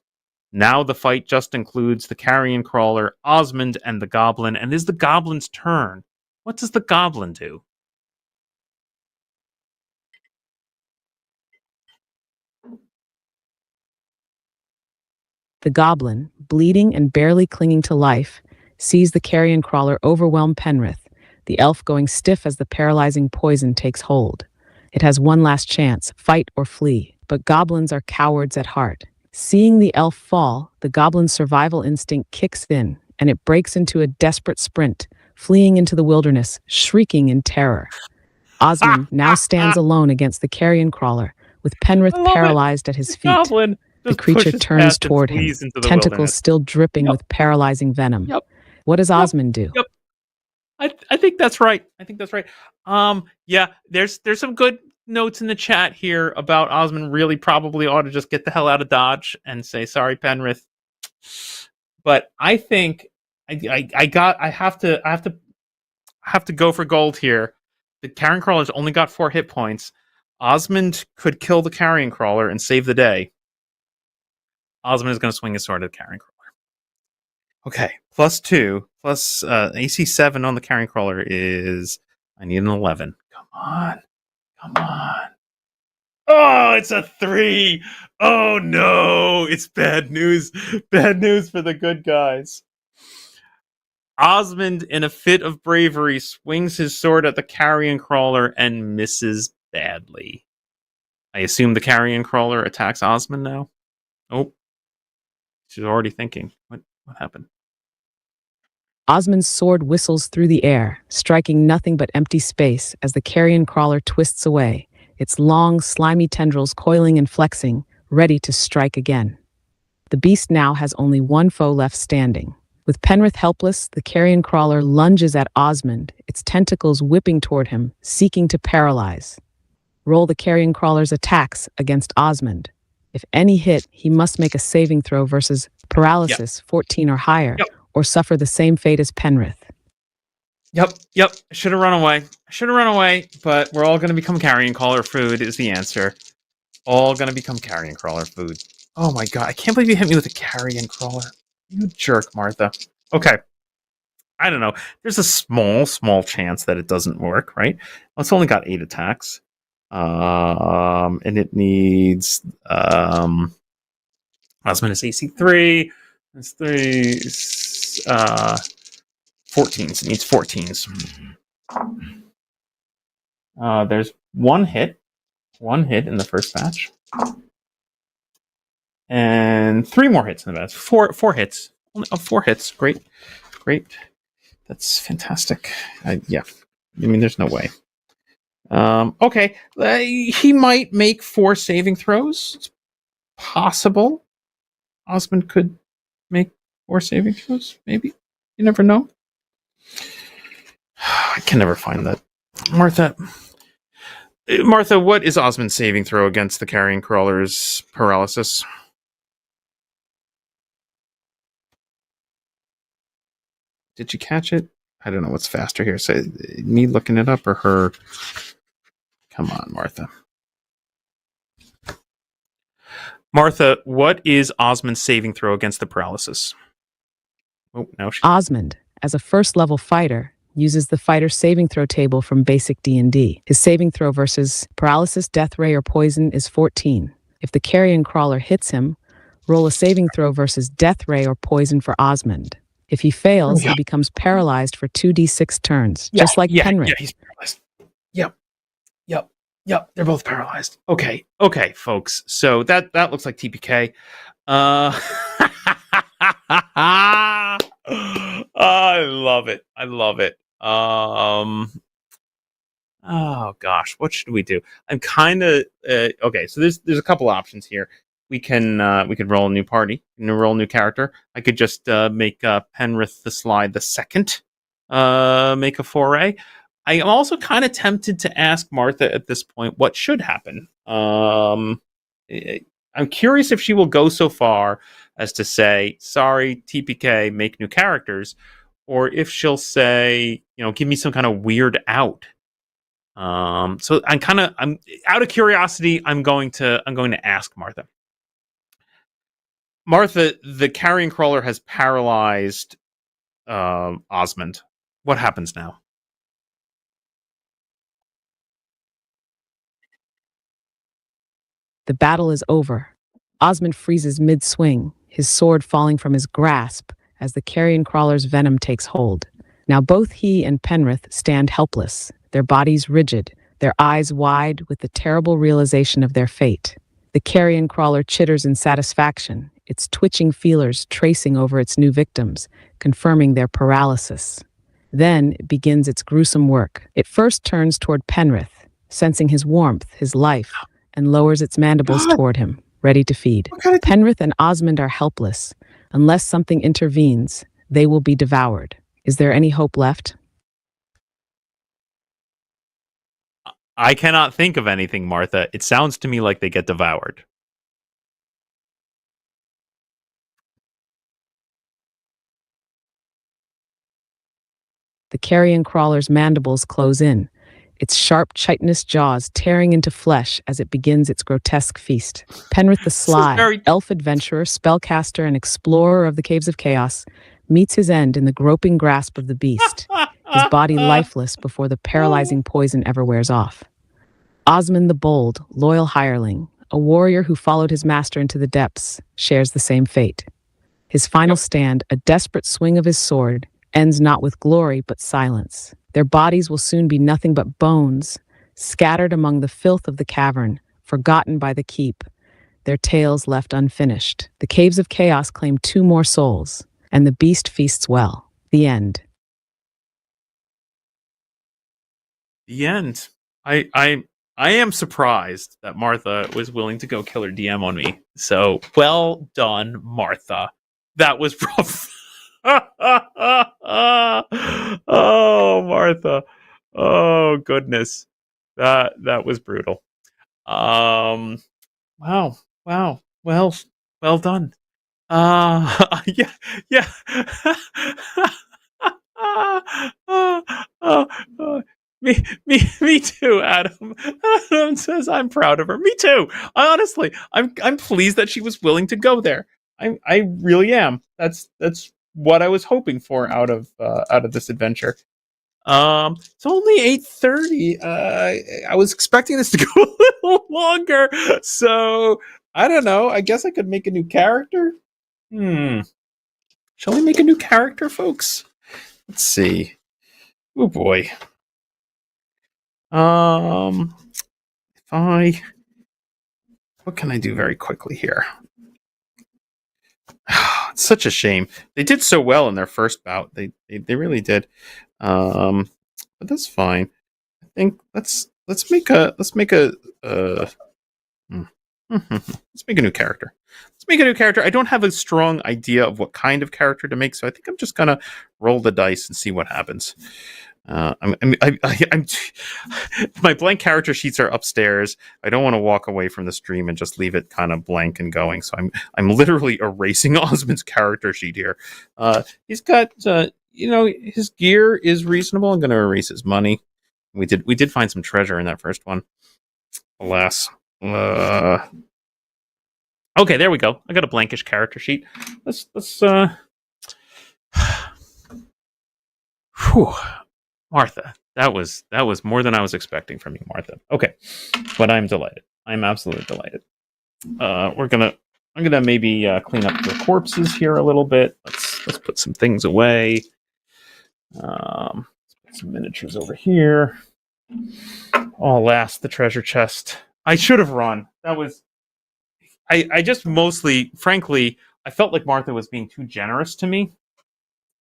S1: Now the fight just includes the carrion crawler, Osmond, and the goblin, and is the goblin's turn. What does the goblin do?
S3: The goblin, bleeding and barely clinging to life, sees the carrion crawler overwhelm Penrith, the elf going stiff as the paralyzing poison takes hold. It has one last chance, fight or flee, but goblins are cowards at heart. Seeing the elf fall, the goblin's survival instinct kicks in, and it breaks into a desperate sprint, fleeing into the wilderness, shrieking in terror. Osmond now stands alone against the carrion crawler, with Penrith paralyzed at his feet.
S1: Goblin
S3: the creature turns toward him, tentacles still dripping with paralyzing venom. What does Osmond do?
S1: I think that's right. Yeah, there's some good notes in the chat here about Osmond really probably ought to just get the hell out of Dodge and say sorry, Penrith. But I think I have to go for gold here. The carrion crawler's only got 4 hit points. Osmond could kill the carrion crawler and save the day. Osmond is going to swing his sword at the carrion crawler. Okay, +2, plus AC 7 on the carrion crawler is, I need an 11. Come on. Oh, it's a 3. Oh no, it's bad news. Bad news for the good guys. Osmond, in a fit of bravery, swings his sword at the carrion crawler and misses badly. I assume the carrion crawler attacks Osmond now. Oh, she's already thinking. What happened?
S3: Osmond's sword whistles through the air, striking nothing but empty space as the carrion crawler twists away, its long, slimy tendrils coiling and flexing, ready to strike again. The beast now has only one foe left standing. With Penrith helpless, the carrion crawler lunges at Osmond, its tentacles whipping toward him, seeking to paralyze. Roll the carrion crawler's attacks against Osmond. If any hit, he must make a saving throw versus paralysis, 14 or higher, or suffer the same fate as Penrith.
S1: Yep. I should have run away. But we're all going to become carrion crawler food is the answer. All going to become carrion crawler food. Oh my god, I can't believe you hit me with a carrion crawler. You jerk, Martha. Okay. I don't know. There's a small chance that it doesn't work, right? Well, it's only got 8 attacks. And it needs Osmond is AC 3. It's 3 14s. It needs 14s. There's one hit in the first batch. And 3 more hits in the batch. 4 hits. Only 4 hits. Great. That's fantastic. Yeah. I mean, there's no way. Okay. He might make 4 saving throws. It's possible. Osmond could make 4 saving throws. Maybe. You never know. I can never find that. Martha, what is Osmond's saving throw against the carrion crawler's paralysis? Did you catch it? I don't know what's faster here. So, me looking it up or her? Come on, Martha. Martha, what is Osmond's saving throw against the paralysis? Oh, now she...
S3: Osmond, as a first-level fighter, uses the fighter saving throw table from Basic D&D. His saving throw versus paralysis, death ray, or poison is 14. If the carrion crawler hits him, roll a saving throw versus death ray or poison for Osmond. If he fails, he becomes paralyzed for 2d6 turns, just like Penrith.
S1: Yeah, he's paralyzed. Yep. They're both paralyzed. Okay, folks. So that looks like TPK. I love it. Oh gosh, what should we do? I'm kind of okay. So there's a couple options here. We can roll a new party, roll a new character. I could just make Penrith the Sly the second make a foray. I am also kind of tempted to ask Martha at this point what should happen. I'm curious if she will go so far as to say, sorry, TPK, make new characters, or if she'll say, give me some kind of weird out. So I'm out of curiosity. I'm going to ask Martha. Martha, the carrion crawler has paralyzed Osmond. What happens now?
S3: The battle is over. Osmond freezes mid-swing, his sword falling from his grasp as the carrion crawler's venom takes hold. Now both he and Penrith stand helpless, their bodies rigid, their eyes wide with the terrible realization of their fate. The carrion crawler chitters in satisfaction, its twitching feelers tracing over its new victims, confirming their paralysis. Then it begins its gruesome work. It first turns toward Penrith, sensing his warmth, his life, and lowers its mandibles toward him, ready to feed. Penrith and Osmond are helpless. Unless something intervenes, they will be devoured. Is there any hope left?
S1: I cannot think of anything, Martha. It sounds to me like they get devoured.
S3: The carrion crawler's mandibles close in, its sharp, chitinous jaws tearing into flesh as it begins its grotesque feast. Penrith the Sly, elf adventurer, spellcaster, and explorer of the Caves of Chaos, meets his end in the groping grasp of the beast, his body lifeless before the paralyzing poison ever wears off. Osmond the Bold, loyal hireling, a warrior who followed his master into the depths, shares the same fate. His final stand, a desperate swing of his sword, ends not with glory but silence. Their bodies will soon be nothing but bones, scattered among the filth of the cavern, forgotten by the keep, their tales left unfinished. The caves of chaos claim 2 more souls, and the beast feasts well. The end.
S1: The end. I am surprised that Martha was willing to go kill her DM on me. So well done, Martha. That was rough. Oh, Martha. Oh goodness. That was brutal. Um wow. Wow. Well done. Yeah, yeah. Oh, me too, Adam. Adam says I'm proud of her. Me too. I'm pleased that she was willing to go there. I really am. That's what I was hoping for out of this adventure. It's only 8:30. I was expecting this to go a little longer, so I don't know. I guess I could make a new character. Shall we make a new character, folks? Let's see. Oh boy. If I, what can I do very quickly here? It's such a shame. They did so well in their first bout. They really did. But that's fine. I think let's make a hmm. let's make a new character. Let's make a new character. I don't have a strong idea of what kind of character to make, so I think I'm just gonna roll the dice and see what happens. I'm my blank character sheets are upstairs. I don't want to walk away from the stream and just leave it kind of blank and going. So I'm literally erasing Osmond's character sheet here. He's got his gear is reasonable. I'm going to erase his money. We did find some treasure in that first one. Alas. Okay, there we go. I got a blankish character sheet. Let's Whew. Martha, that was more than I was expecting from you, Martha. Okay, but I'm delighted. I'm absolutely delighted. I'm gonna maybe clean up the corpses here a little bit. Let's put some things away. Let's put some miniatures over here. Oh, last the treasure chest. I should have run. That was. I just mostly, frankly, I felt like Martha was being too generous to me.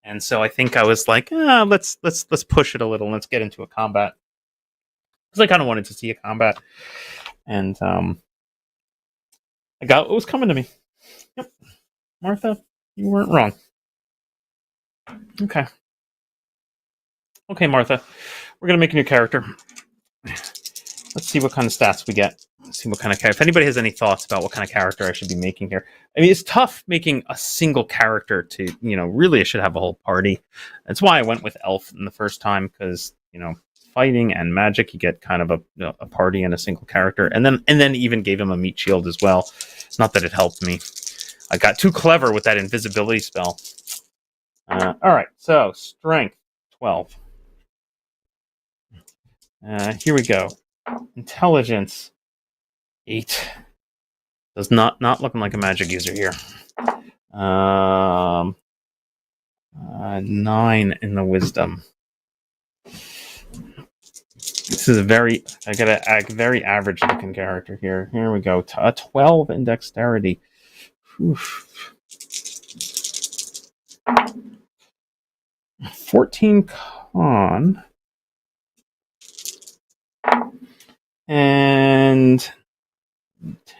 S1: And so I think I was like, let's push it a little. Let's get into a combat because I kind of wanted to see a combat, and I got what was coming to me. Yep, Martha, you weren't wrong. Okay, Martha, we're gonna make a new character. Let's see what kind of stats we get. Let's see what kind of character. If anybody has any thoughts about what kind of character I should be making here, I mean, it's tough making a single character to, really I should have a whole party. That's why I went with Elf in the first time because, fighting and magic, you get kind of a party and a single character, and then even gave him a meat shield as well. Not that it helped me. I got too clever with that invisibility spell. All right, so strength 12. Here we go. Intelligence 8. Does not looking like a magic user here. 9 in the wisdom. This is I gotta act very average looking character here. Here we go. A 12 in dexterity. Oof. 14 con. And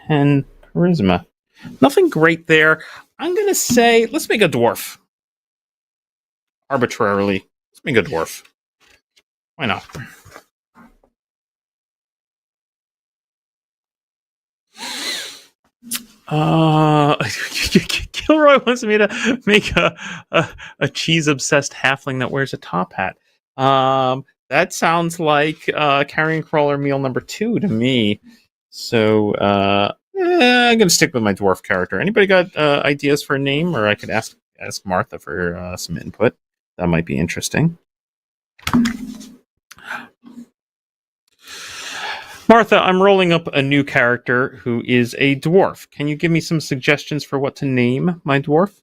S1: 10 charisma. Nothing great there. I'm going to say, let's make a dwarf. Arbitrarily. Let's make a dwarf. Why not? Gilroy wants me to make a cheese-obsessed halfling that wears a top hat. That sounds like carrion crawler meal number 2 to me. So I'm gonna stick with my dwarf character. Anybody got ideas for a name, or I could ask Martha for some input. That might be interesting. Martha, I'm rolling up a new character who is a dwarf. Can you give me some suggestions for what to name my dwarf?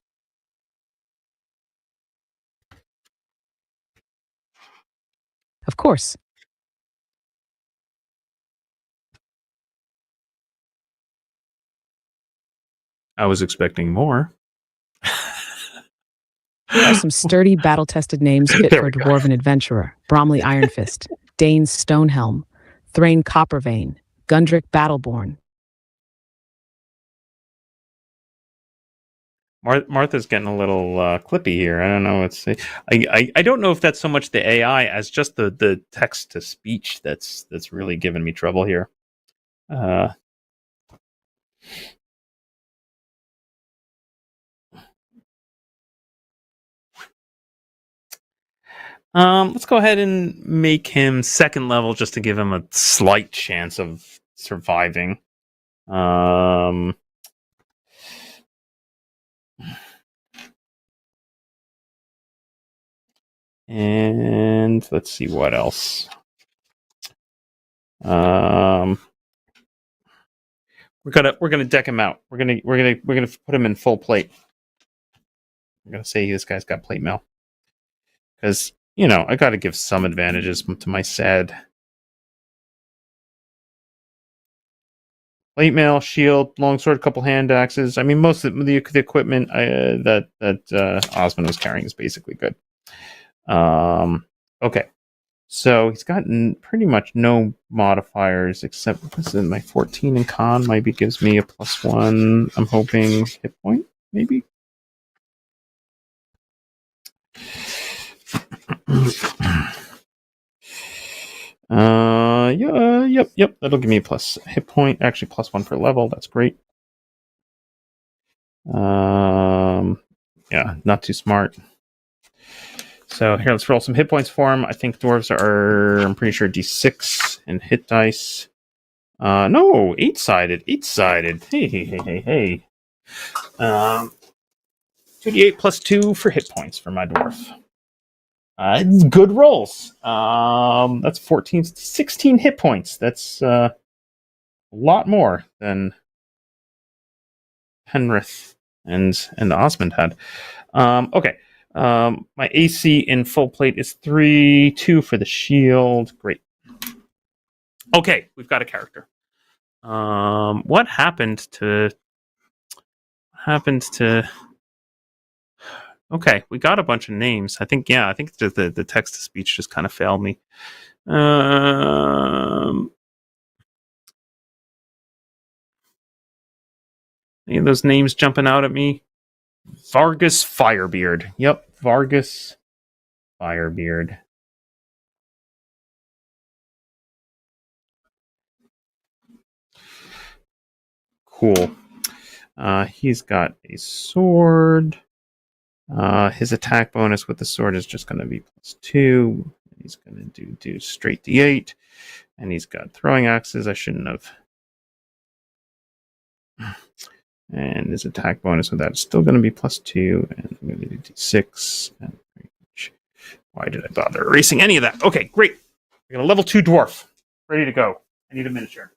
S3: Of course.
S1: I was expecting more.
S3: Here are some sturdy, battle-tested names fit
S1: There
S3: for a
S1: we go.
S3: dwarven adventurer. Bromley Ironfist, Dane Stonehelm, Thrain Coppervein, Gundrick Battleborn.
S1: Martha's getting a little clippy here. I don't know what's. I don't know if that's so much the AI as just the text to speech that's really giving me trouble here. Let's go ahead and make him second level just to give him a slight chance of surviving. And let's see what else. We're gonna deck him out. We're gonna put him in full plate. I'm gonna say this guy's got plate mail because I got to give some advantages to my sad plate mail, shield, longsword, couple hand axes. I mean, most of the equipment that Osmond was carrying is basically good. Okay, so he's got pretty much no modifiers except this is my 14 in con. Maybe gives me a +1. I'm hoping hit point, maybe. Yep. That'll give me a plus hit point. Actually, +1 per level. That's great. Yeah, not too smart. So here, let's roll some hit points for him. I think dwarves are, I'm pretty sure, D6 and hit dice. No, 8-sided. 8-sided. Hey. 2d8 +2 for hit points for my dwarf. Good rolls. That's 16 hit points. That's a lot more than Penrith and Osmond had. Okay. My AC in full plate is 3/2 for the shield. Great. Okay, we've got a character. What happened to? Okay, we got a bunch of names. I think the text to speech just kind of failed me. Any of those names jumping out at me? Vargas Firebeard. Yep, Vargas Firebeard. Cool. He's got a sword. His attack bonus with the sword is just going to be +2. He's going to do straight D8. And he's got throwing axes. I shouldn't have. And his attack bonus with that is still going to be +2. And I'm going to do D6. And why did I bother erasing any of that? Okay, great. We got a level 2 dwarf. Ready to go. I need a miniature.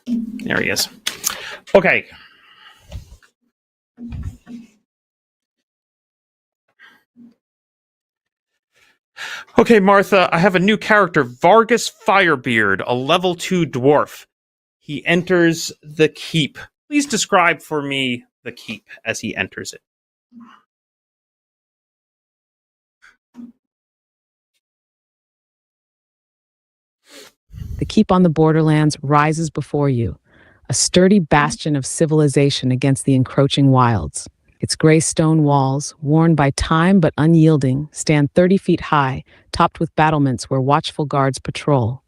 S1: There he is. Okay. Okay, Martha, I have a new character, Vargas Firebeard, a level 2 dwarf. He enters the keep. Please describe for me the keep as he enters it.
S3: The keep on the borderlands rises before you, a sturdy bastion of civilization against the encroaching wilds. Its gray stone walls, worn by time but unyielding, stand 30 feet high, topped with battlements where watchful guards patrol.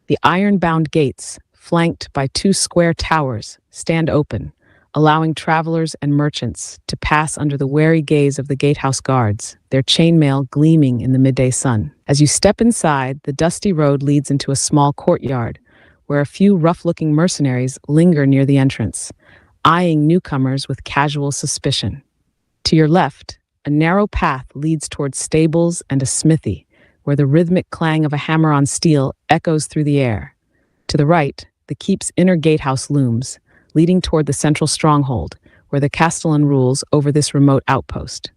S3: The iron-bound gates, flanked by 2 square towers, stand open, allowing travelers and merchants to pass under the wary gaze of the gatehouse guards, their chainmail gleaming in the midday sun. As you step inside, the dusty road leads into a small courtyard, where a few rough-looking mercenaries linger near the entrance, eyeing newcomers with casual suspicion. To your left, a narrow path leads towards stables and a smithy, where the rhythmic clang of a hammer on steel echoes through the air. To the right, the keep's inner gatehouse looms, leading toward the central stronghold, where the castellan rules over this remote outpost.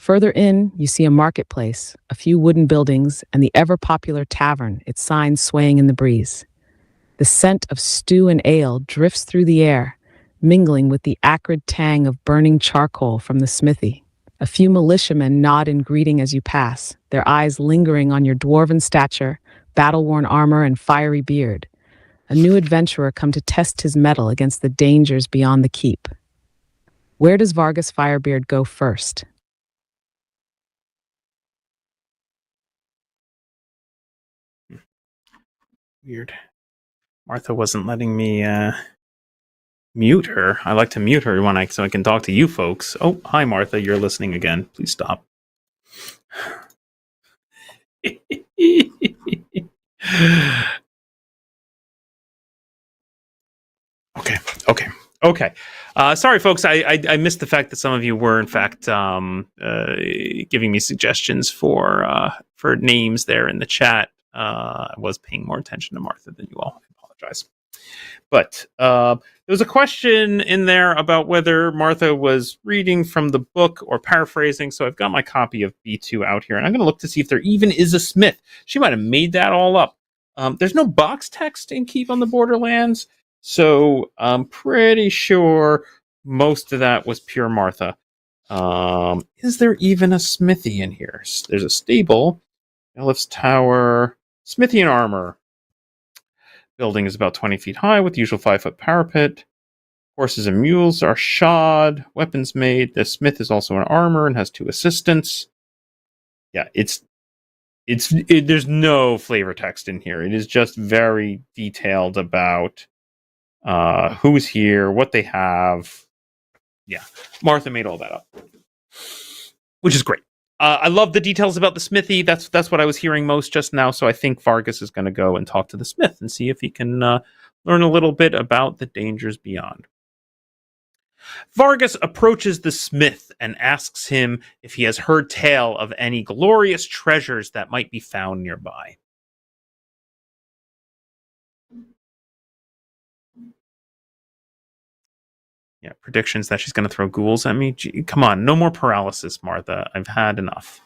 S3: Further in, you see a marketplace, a few wooden buildings, and the ever-popular tavern, its signs swaying in the breeze. The scent of stew and ale drifts through the air, mingling with the acrid tang of burning charcoal from the smithy. A few militiamen nod in greeting as you pass, their eyes lingering on your dwarven stature, battle-worn armor, and fiery beard. A new adventurer come to test his mettle against the dangers beyond the keep. Where does Vargas Firebeard go first?
S1: Weird. Martha wasn't letting me mute her. I like to mute her so I can talk to you folks. Oh, hi Martha, you're listening again. Please stop. Okay. Sorry, folks. I missed the fact that some of you were, in fact, giving me suggestions for names there in the chat. I was paying more attention to Martha than you all. I apologize. But there was a question in there about whether Martha was reading from the book or paraphrasing. So I've got my copy of B2 out here, and I'm going to look to see if there even is a smith. She might have made that all up. There's no box text in Keep on the Borderlands, so I'm pretty sure most of that was pure Martha. Is there even a smithy in here? There's a stable, Elif's Tower, smithy and armor. Building is about 20 feet high with the usual 5-foot parapet. Horses and mules are shod. Weapons made. The smith is also an armor and has 2 assistants. Yeah, there's no flavor text in here. It is just very detailed about who's here, what they have. Yeah, Martha made all that up, which is great. I love the details about the smithy. That's what I was hearing most just now. So I think Vargas is going to go and talk to the smith and see if he can learn a little bit about the dangers beyond. Vargas approaches the smith and asks him if he has heard tale of any glorious treasures that might be found nearby. Yeah, predictions that she's going to throw ghouls at me. Gee, come on, no more paralysis, Martha. I've had enough.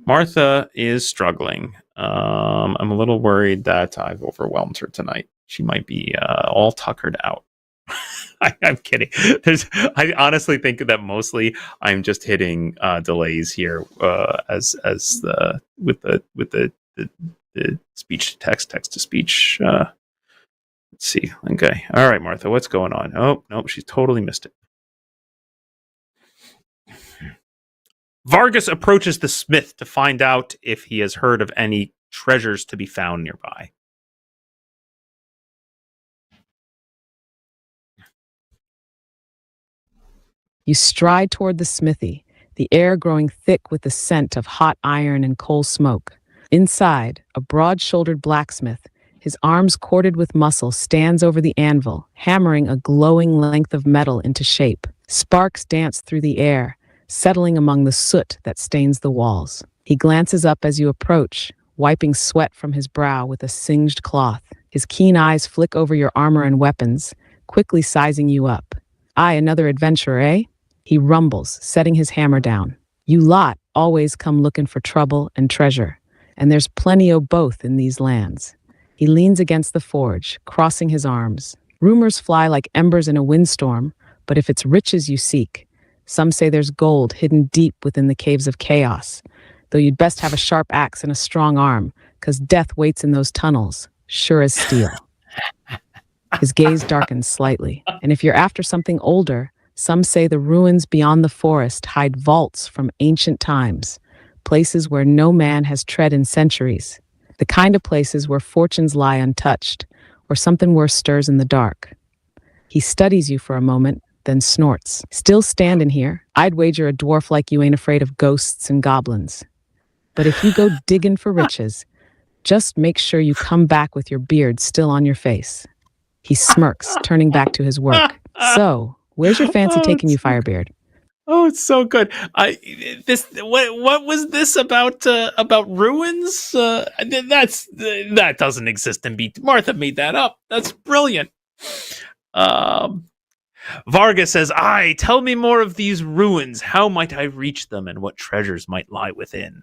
S1: Martha is struggling. I'm a little worried that I've overwhelmed her tonight. She might be all tuckered out. I'm kidding. I honestly think that mostly I'm just hitting delays here with the speech to text to speech. Let's see. Okay. All right, Martha, what's going on? Oh, nope, she's totally missed it. Vargas approaches the smith to find out if he has heard of any treasures to be found nearby.
S3: You stride toward the smithy, the air growing thick with the scent of hot iron and coal smoke. Inside, a broad-shouldered blacksmith, his arms corded with muscle, stands over the anvil, hammering a glowing length of metal into shape. Sparks dance through the air, settling among the soot that stains the walls. He glances up as you approach, wiping sweat from his brow with a singed cloth. His keen eyes flick over your armor and weapons, quickly sizing you up. Aye, another adventurer, eh? He rumbles, setting his hammer down. You lot always come looking for trouble and treasure, and there's plenty o' both in these lands. He leans against the forge, crossing his arms. Rumors fly like embers in a windstorm, but if it's riches you seek, some say there's gold hidden deep within the caves of chaos, though you'd best have a sharp axe and a strong arm, 'cause death waits in those tunnels, sure as steel. His gaze darkens slightly, and if you're after something older, some say the ruins beyond the forest hide vaults from ancient times, places where no man has tread in centuries. The kind of places where fortunes lie untouched, or something worse stirs in the dark. He studies you for a moment, then snorts. Still standing here, I'd wager a dwarf like you ain't afraid of ghosts and goblins. But if you go digging for riches, just make sure you come back with your beard still on your face. He smirks, turning back to his work. So, where's your fancy taking you, Firebeard?
S1: Oh, it's so good. What was this about ruins? That doesn't exist in B2. Martha made that up. That's brilliant. Vargas says, "Aye, tell me more of these ruins. How might I reach them, and what treasures might lie within?"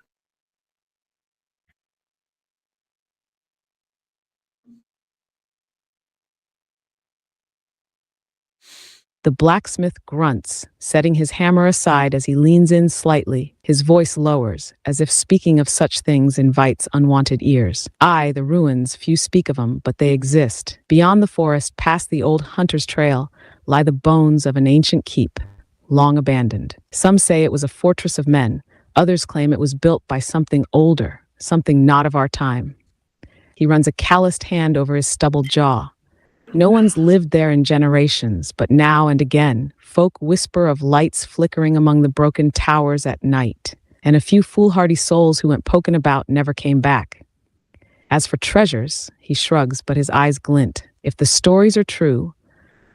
S3: The blacksmith grunts, setting his hammer aside as he leans in slightly. His voice lowers, as if speaking of such things invites unwanted ears. Aye, the ruins, few speak of them, but they exist. Beyond the forest, past the old hunter's trail, lie the bones of an ancient keep, long abandoned. Some say it was a fortress of men. Others claim it was built by something older, something not of our time. He runs a calloused hand over his stubbled jaw. No one's lived there in generations, but now and again, folk whisper of lights flickering among the broken towers at night, and a few foolhardy souls who went poking about never came back. As for treasures, he shrugs, but his eyes glint. If the stories are true,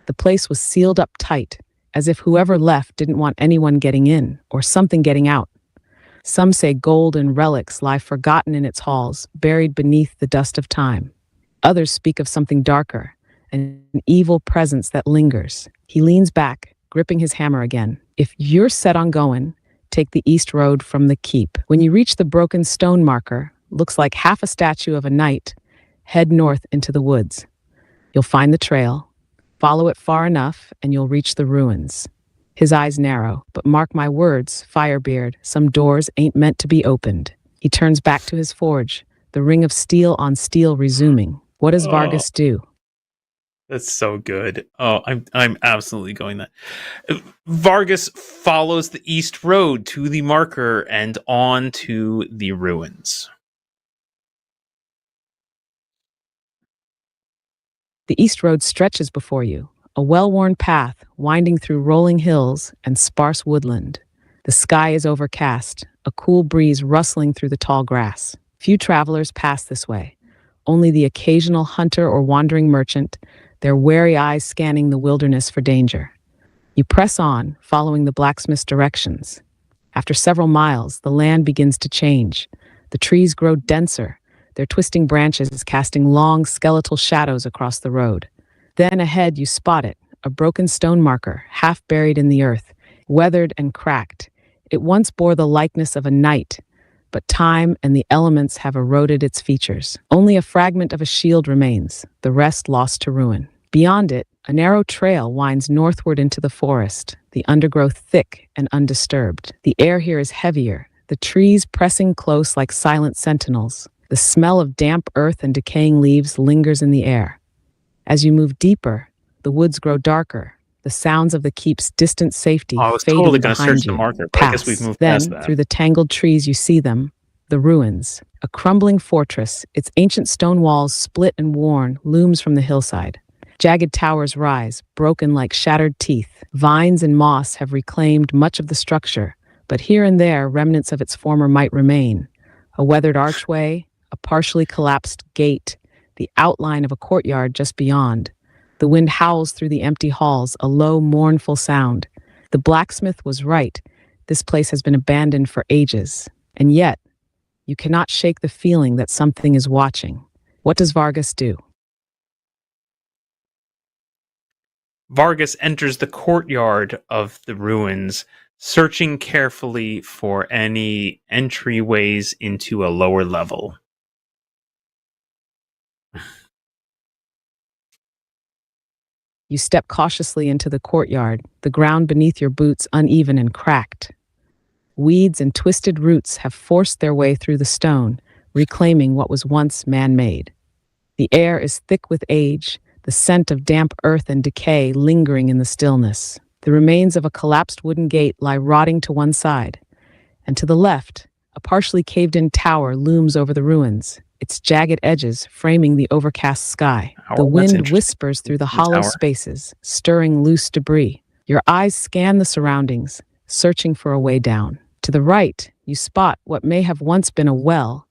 S3: the place was sealed up tight, as if whoever left didn't want anyone getting in, or something getting out. Some say gold and relics lie forgotten in its halls, buried beneath the dust of time. Others speak of something darker, an evil presence that lingers. He leans back, gripping his hammer again. If you're set on going, take the east road from the keep. When you reach the broken stone marker, looks like half a statue of a knight, head north into the woods. You'll find the trail, follow it far enough, and you'll reach the ruins. His eyes narrow, but mark my words, Firebeard, some doors ain't meant to be opened. He turns back to his forge, the ring of steel on steel resuming. What does Vargas do?
S1: That's so good. Oh, I'm absolutely going that. Vargas follows the east road to the marker and on to the ruins.
S3: The east road stretches before you, a well-worn path winding through rolling hills and sparse woodland. The sky is overcast, a cool breeze rustling through the tall grass. Few travelers pass this way, only the occasional hunter or wandering merchant, their wary eyes scanning the wilderness for danger. You press on, following the blacksmith's directions. After several miles, the land begins to change. The trees grow denser, their twisting branches casting long skeletal shadows across the road. Then ahead you spot it, a broken stone marker, half buried in the earth, weathered and cracked. It once bore the likeness of a knight, but time and the elements have eroded its features. Only a fragment of a shield remains, the rest lost to ruin. Beyond it, a narrow trail winds northward into the forest, the undergrowth thick and undisturbed. The air here is heavier, the trees pressing close like silent sentinels. The smell of damp earth and decaying leaves lingers in the air. As you move deeper, the woods grow darker, the sounds of the keep's distant safety
S1: I was
S3: fading
S1: totally going to
S3: behind
S1: search
S3: you.
S1: the marker, but I guess we've moved
S3: Then,
S1: past that.
S3: through the tangled trees you see them, the ruins. A crumbling fortress, its ancient stone walls split and worn, looms from the hillside. Jagged towers rise, broken like shattered teeth. Vines and moss have reclaimed much of the structure, but here and there remnants of its former might remain. A weathered archway, a partially collapsed gate, the outline of a courtyard just beyond. The wind howls through the empty halls, a low, mournful sound. The blacksmith was right. This place has been abandoned for ages. And yet, you cannot shake the feeling that something is watching. What does Vargas do?
S1: Vargas enters the courtyard of the ruins, searching carefully for any entryways into a lower level.
S3: You step cautiously into the courtyard, the ground beneath your boots uneven and cracked. Weeds and twisted roots have forced their way through the stone, reclaiming what was once man-made. The air is thick with age, the scent of damp earth and decay lingering in the stillness. The remains of a collapsed wooden gate lie rotting to one side, and to the left, a partially caved-in tower looms over the ruins, its jagged edges framing the overcast sky. The wind whispers through the hollow spaces, stirring loose debris. Your eyes scan the surroundings, searching for a way down. To the right, you spot what may have once been a well,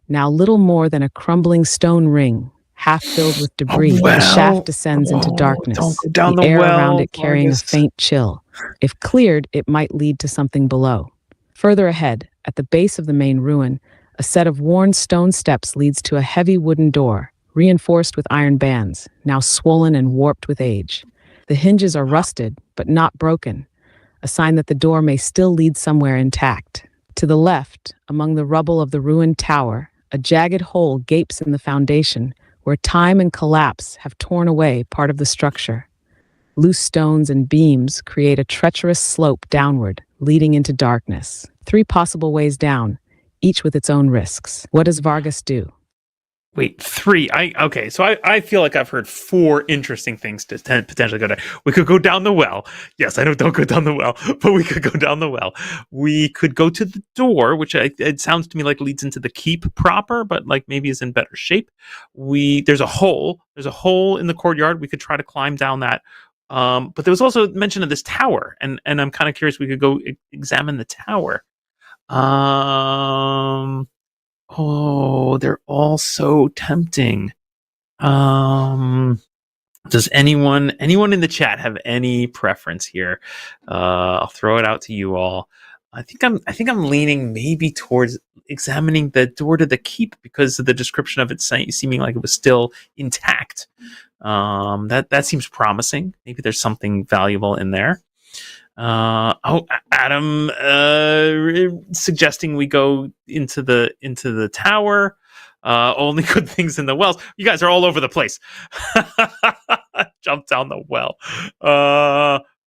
S3: now little more than a crumbling stone ring, half filled with debris. The shaft descends into darkness, the air around it carrying a faint chill. If cleared, it might lead to something below. Further ahead, at the base of the main ruin, a set of worn stone steps leads to a heavy wooden door, reinforced with iron bands, now swollen and warped with age. The hinges are rusted, but not broken, a sign that the door may still lead somewhere intact. To the left, among the rubble of the ruined tower, a jagged hole gapes in the foundation, where time and collapse have torn away part of the structure. Loose stones and beams create a treacherous slope downward, leading into darkness. 3 possible ways down, each with its own risks. What does Vargas do?
S1: Wait, 3. Okay, so I feel like I've heard 4 interesting things to potentially go down. We could go down the well. Yes, I know, don't go down the well, but we could go down the well. We could go to the door, which it sounds to me like leads into the keep proper, but like maybe is in better shape. There's a hole in the courtyard. We could try to climb down that. But there was also mention of this tower, and I'm kind of curious. We could go examine the tower. Oh, they're all so tempting. Does anyone in the chat have any preference here? I'll throw it out to you all. I think I'm leaning maybe towards examining the door to the keep because of the description of it seeming like it was still intact. That seems promising. Maybe there's something valuable in there. Adam suggesting we go into the tower. Only good things in the wells. You guys are all over the place. Jump down the well.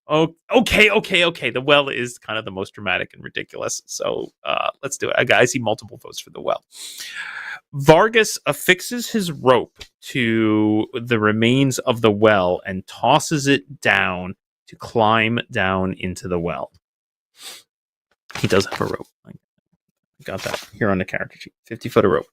S1: Okay. The well is kind of the most dramatic and ridiculous. So let's do it. I see multiple votes for the well. Vargas affixes his rope to the remains of the well and tosses it down to climb down into the well. He does have a rope. I got that here on the character sheet. 50-foot of rope.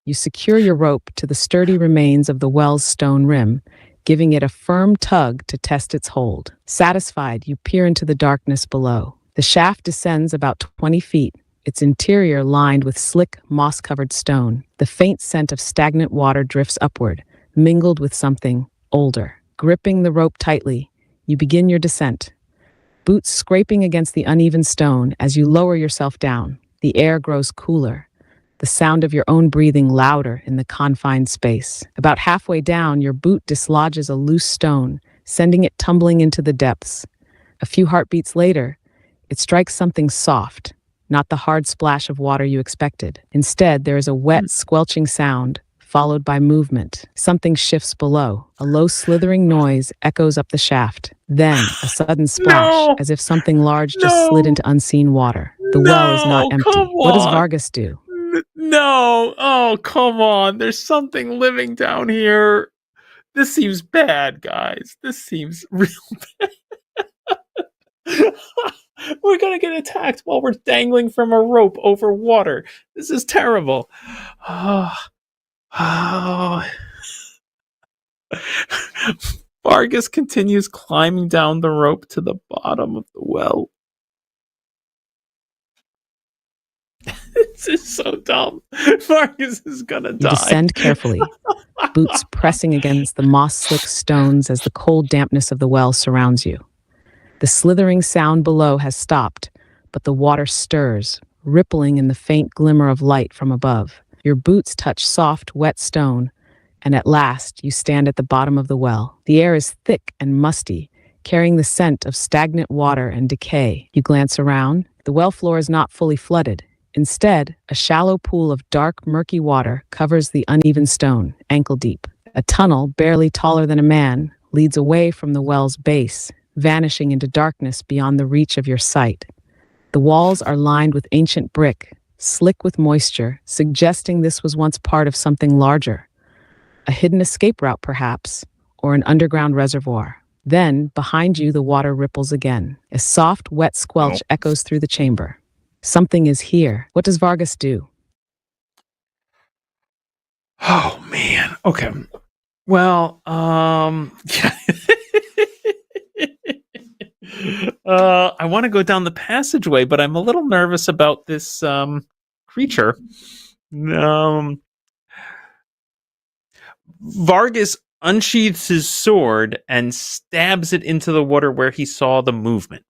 S3: You secure your rope to the sturdy remains of the well's stone rim, giving it a firm tug to test its hold. Satisfied, you peer into the darkness below. The shaft descends about 20 feet, its interior lined with slick, moss-covered stone. The faint scent of stagnant water drifts upward, mingled with something older. Gripping the rope tightly, you begin your descent. Boots scraping against the uneven stone as you lower yourself down. The air grows cooler, the sound of your own breathing louder in the confined space. About halfway down, your boot dislodges a loose stone, sending it tumbling into the depths. A few heartbeats later, it strikes something soft, not the hard splash of water you expected. Instead, there is a wet, squelching sound, followed by movement. Something shifts below. A low slithering noise echoes up the shaft. Then, a sudden splash, as if something large just slid into unseen water. The well is not empty. What does Vargas do?
S1: No! Oh, come on. There's something living down here. This seems bad, guys. This seems real bad. We're gonna get attacked while we're dangling from a rope over water. This is terrible. Vargas continues climbing down the rope to the bottom of the well. This is so dumb. Vargas is gonna die.
S3: You descend carefully, boots pressing against the moss-slick stones as the cold dampness of the well surrounds you. The slithering sound below has stopped, but the water stirs, rippling in the faint glimmer of light from above. Your boots touch soft, wet stone, and at last you stand at the bottom of the well. The air is thick and musty, carrying the scent of stagnant water and decay. You glance around. The well floor is not fully flooded. Instead, a shallow pool of dark, murky water covers the uneven stone, ankle deep. A tunnel, barely taller than a man, leads away from the well's base, vanishing into darkness beyond the reach of your sight. The walls are lined with ancient brick, slick with moisture, suggesting this was once part of something larger. A hidden escape route, perhaps, or an underground reservoir. Then, behind you, the water ripples again. A soft, wet squelch echoes through the chamber. Something is here. What does Vargas do?
S1: Oh, man. Okay. Well, yeah. I want to go down the passageway, but I'm a little nervous about this creature. Vargas unsheathes his sword and stabs it into the water where he saw the movement.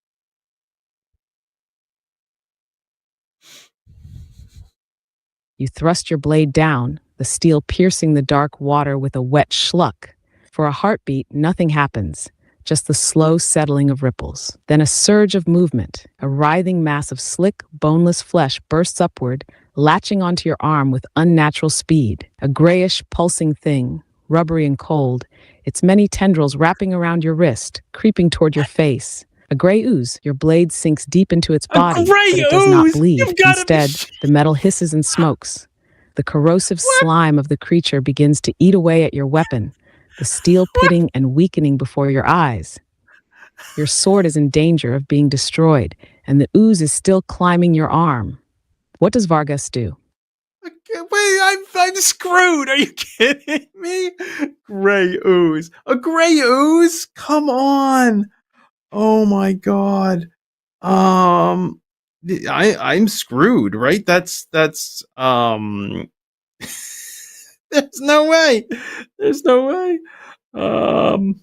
S3: You thrust your blade down, the steel piercing the dark water with a wet schluck. For a heartbeat, nothing happens, just the slow settling of ripples. Then a surge of movement. A writhing mass of slick, boneless flesh bursts upward, latching onto your arm with unnatural speed. A grayish, pulsing thing, rubbery and cold, its many tendrils wrapping around your wrist, creeping toward your face. A gray ooze, your blade sinks deep into its body,
S1: A gray
S3: but it does not
S1: ooze?
S3: bleed.
S1: You've gotta be
S3: Instead, the metal hisses and smokes. The corrosive slime of the creature begins to eat away at your weapon, the steel pitting and weakening before your eyes. Your sword is in danger of being destroyed, and the ooze is still climbing your arm. What does Vargas do?
S1: Wait, I'm screwed. Are you kidding me? Gray ooze. A gray ooze? Come on. Oh my god. I'm screwed, right? That's there's no way. There's no way. Um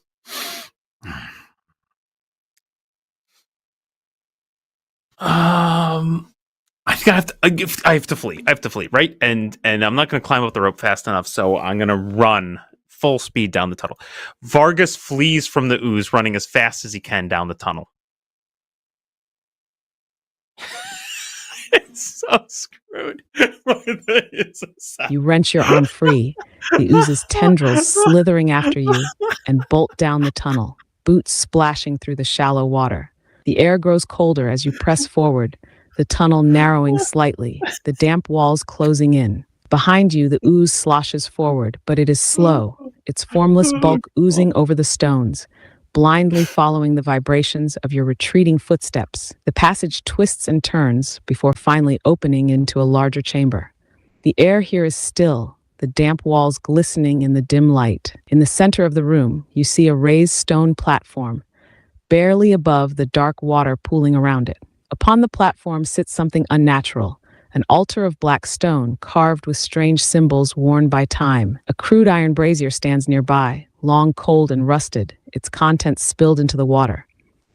S1: I have to flee. I have to flee, right? And I'm not going to climb up the rope fast enough, so I'm going to run full speed down the tunnel. Vargas flees from the ooze, running as fast as he can down the tunnel. It's so screwed.
S3: You wrench your arm free, the ooze's tendrils slithering after you, and bolt down the tunnel, boots splashing through the shallow water. The air grows colder as you press forward, the tunnel narrowing slightly, the damp walls closing in. Behind you, the ooze sloshes forward, but it is slow, its formless bulk oozing over the stones, blindly following the vibrations of your retreating footsteps. The passage twists and turns before finally opening into a larger chamber. The air here is still, the damp walls glistening in the dim light. In the center of the room, you see a raised stone platform, barely above the dark water pooling around it. Upon the platform sits something unnatural, an altar of black stone carved with strange symbols worn by time. A crude iron brazier stands nearby, long cold and rusted, its contents spilled into the water.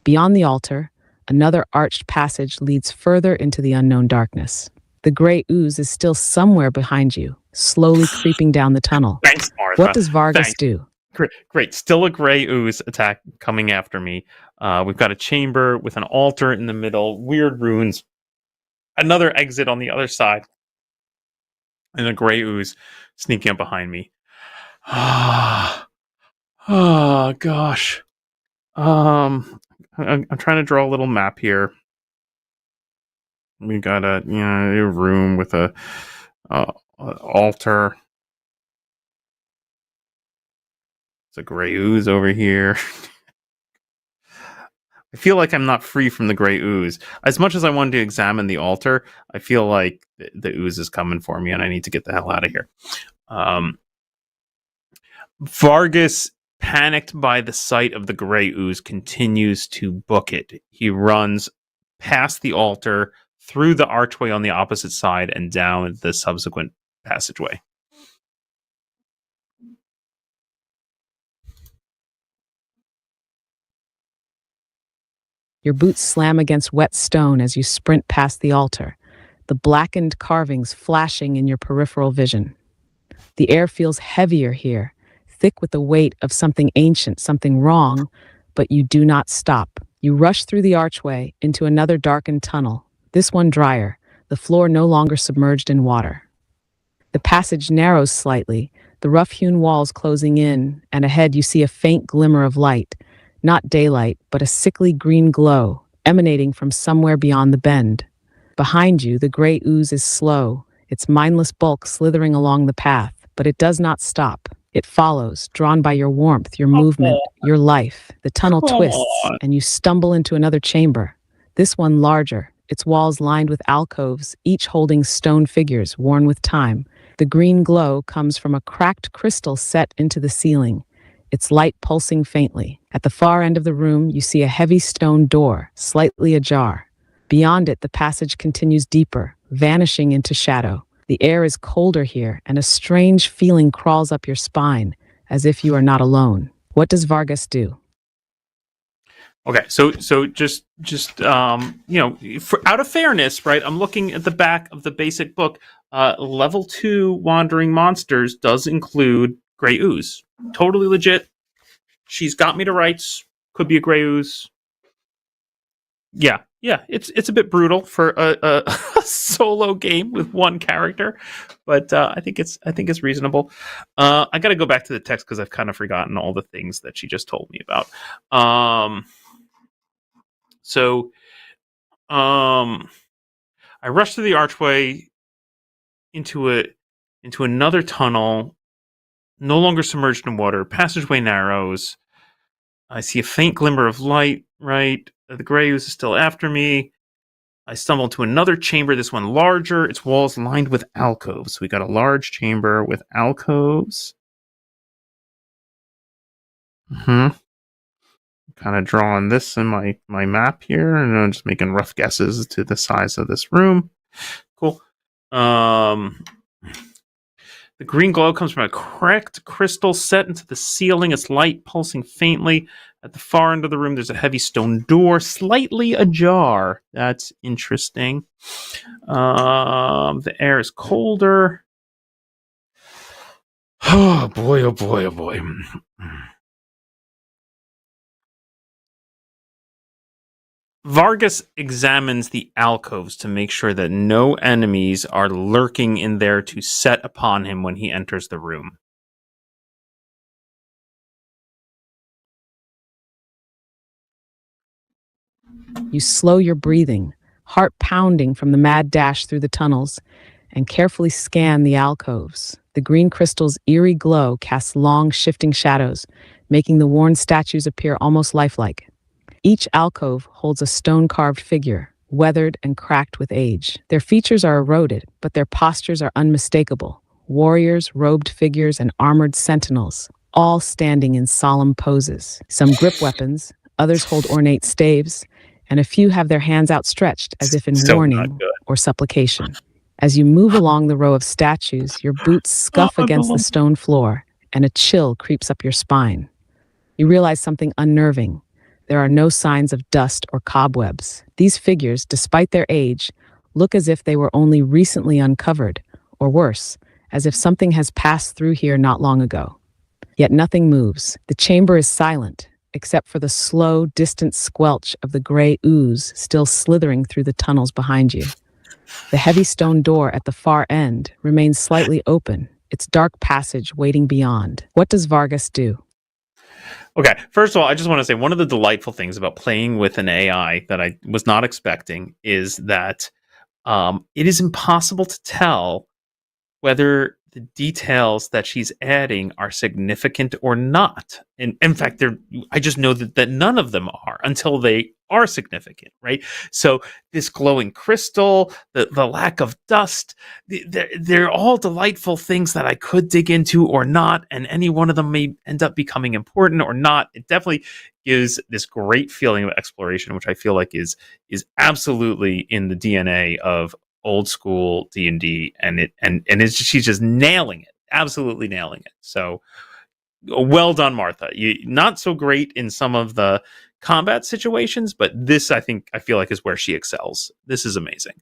S3: Beyond the altar, another arched passage leads further into the unknown darkness. The gray ooze is still somewhere behind you, slowly creeping down the tunnel.
S1: Thanks, Martha.
S3: What does Vargas do?
S1: Great. Still a gray ooze attack coming after me. We've got a chamber with an altar in the middle, weird runes, another exit on the other side, and a gray ooze sneaking up behind me. Oh gosh. I'm trying to draw a little map here. We got a room with a altar. It's a gray ooze over here. I feel like I'm not free from the gray ooze. As much as I wanted to examine the altar, I feel like the ooze is coming for me and I need to get the hell out of here. Vargas, panicked by the sight of the gray ooze, continues to book it. He runs past the altar, through the archway on the opposite side, and down the subsequent passageway.
S3: Your boots slam against wet stone as you sprint past the altar, the blackened carvings flashing in your peripheral vision. The air feels heavier here, thick with the weight of something ancient, something wrong, but you do not stop. You rush through the archway into another darkened tunnel, this one drier, the floor no longer submerged in water. The passage narrows slightly, the rough-hewn walls closing in, and ahead you see a faint glimmer of light. Not daylight, but a sickly green glow, emanating from somewhere beyond the bend. Behind you, the gray ooze is slow, its mindless bulk slithering along the path, but it does not stop. It follows, drawn by your warmth, your movement, your life. The tunnel twists, and you stumble into another chamber. This one larger, its walls lined with alcoves, each holding stone figures worn with time. The green glow comes from a cracked crystal set into the ceiling, its light pulsing faintly. At the far end of the room, you see a heavy stone door, slightly ajar. Beyond it, the passage continues deeper, vanishing into shadow. The air is colder here, and a strange feeling crawls up your spine, as if you are not alone. What does Vargas do?
S1: Okay, so just out of fairness, right? I'm looking at the back of the basic book. Level 2 Wandering Monsters does include Grey Ooze. Totally legit. she's got me to rights. Could be a gray ooze. Yeah, it's a bit brutal for a solo game with one character, but I think it's reasonable. I got to go back to the text because I've kind of forgotten all the things that she just told me about. So I rushed through the archway into another tunnel, no longer submerged in water. Passageway narrows. I see a faint glimmer of light. Right, the gray ooze is still after me. I stumble into another chamber, this one larger, its walls lined with alcoves. We got a large chamber with alcoves. Kind of drawing this in my map here, and I'm just making rough guesses to the size of this room. Cool. The green glow comes from a cracked crystal set into the ceiling, its light pulsing faintly. At the far end of the room, there's a heavy stone door, slightly ajar. That's interesting. The air is colder. Oh boy, oh boy, oh boy. Vargas examines the alcoves to make sure that no enemies are lurking in there to set upon him when he enters the room.
S3: You slow your breathing, heart pounding from the mad dash through the tunnels, and carefully scan the alcoves. The green crystal's eerie glow casts long, shifting shadows, making the worn statues appear almost lifelike. Each alcove holds a stone-carved figure, weathered and cracked with age. Their features are eroded, but their postures are unmistakable. Warriors, robed figures, and armored sentinels, all standing in solemn poses. Some grip weapons, others hold ornate staves, and a few have their hands outstretched as if in warning or supplication. As you move along the row of statues, your boots scuff against the stone floor, and a chill creeps up your spine. You realize something unnerving. There are no signs of dust or cobwebs. These figures, despite their age, look as if they were only recently uncovered, or worse, as if something has passed through here not long ago. Yet nothing moves. The chamber is silent, except for the slow, distant squelch of the gray ooze still slithering through the tunnels behind you. The heavy stone door at the far end remains slightly open, its dark passage waiting beyond. What does Vargas do?
S1: Okay, first of all, I just want to say one of the delightful things about playing with an AI that I was not expecting is that it is impossible to tell whether the details that she's adding are significant or not. And in fact, I just know that none of them are until they are significant, right? So this glowing crystal, the lack of dust, they're all delightful things that I could dig into or not, and any one of them may end up becoming important or not. It definitely gives this great feeling of exploration, which I feel like is absolutely in the DNA of old school D&D, and she's just nailing it, absolutely nailing it. So well done, Martha. You not so great in some of the combat situations, but this I feel like is where she excels. This is amazing.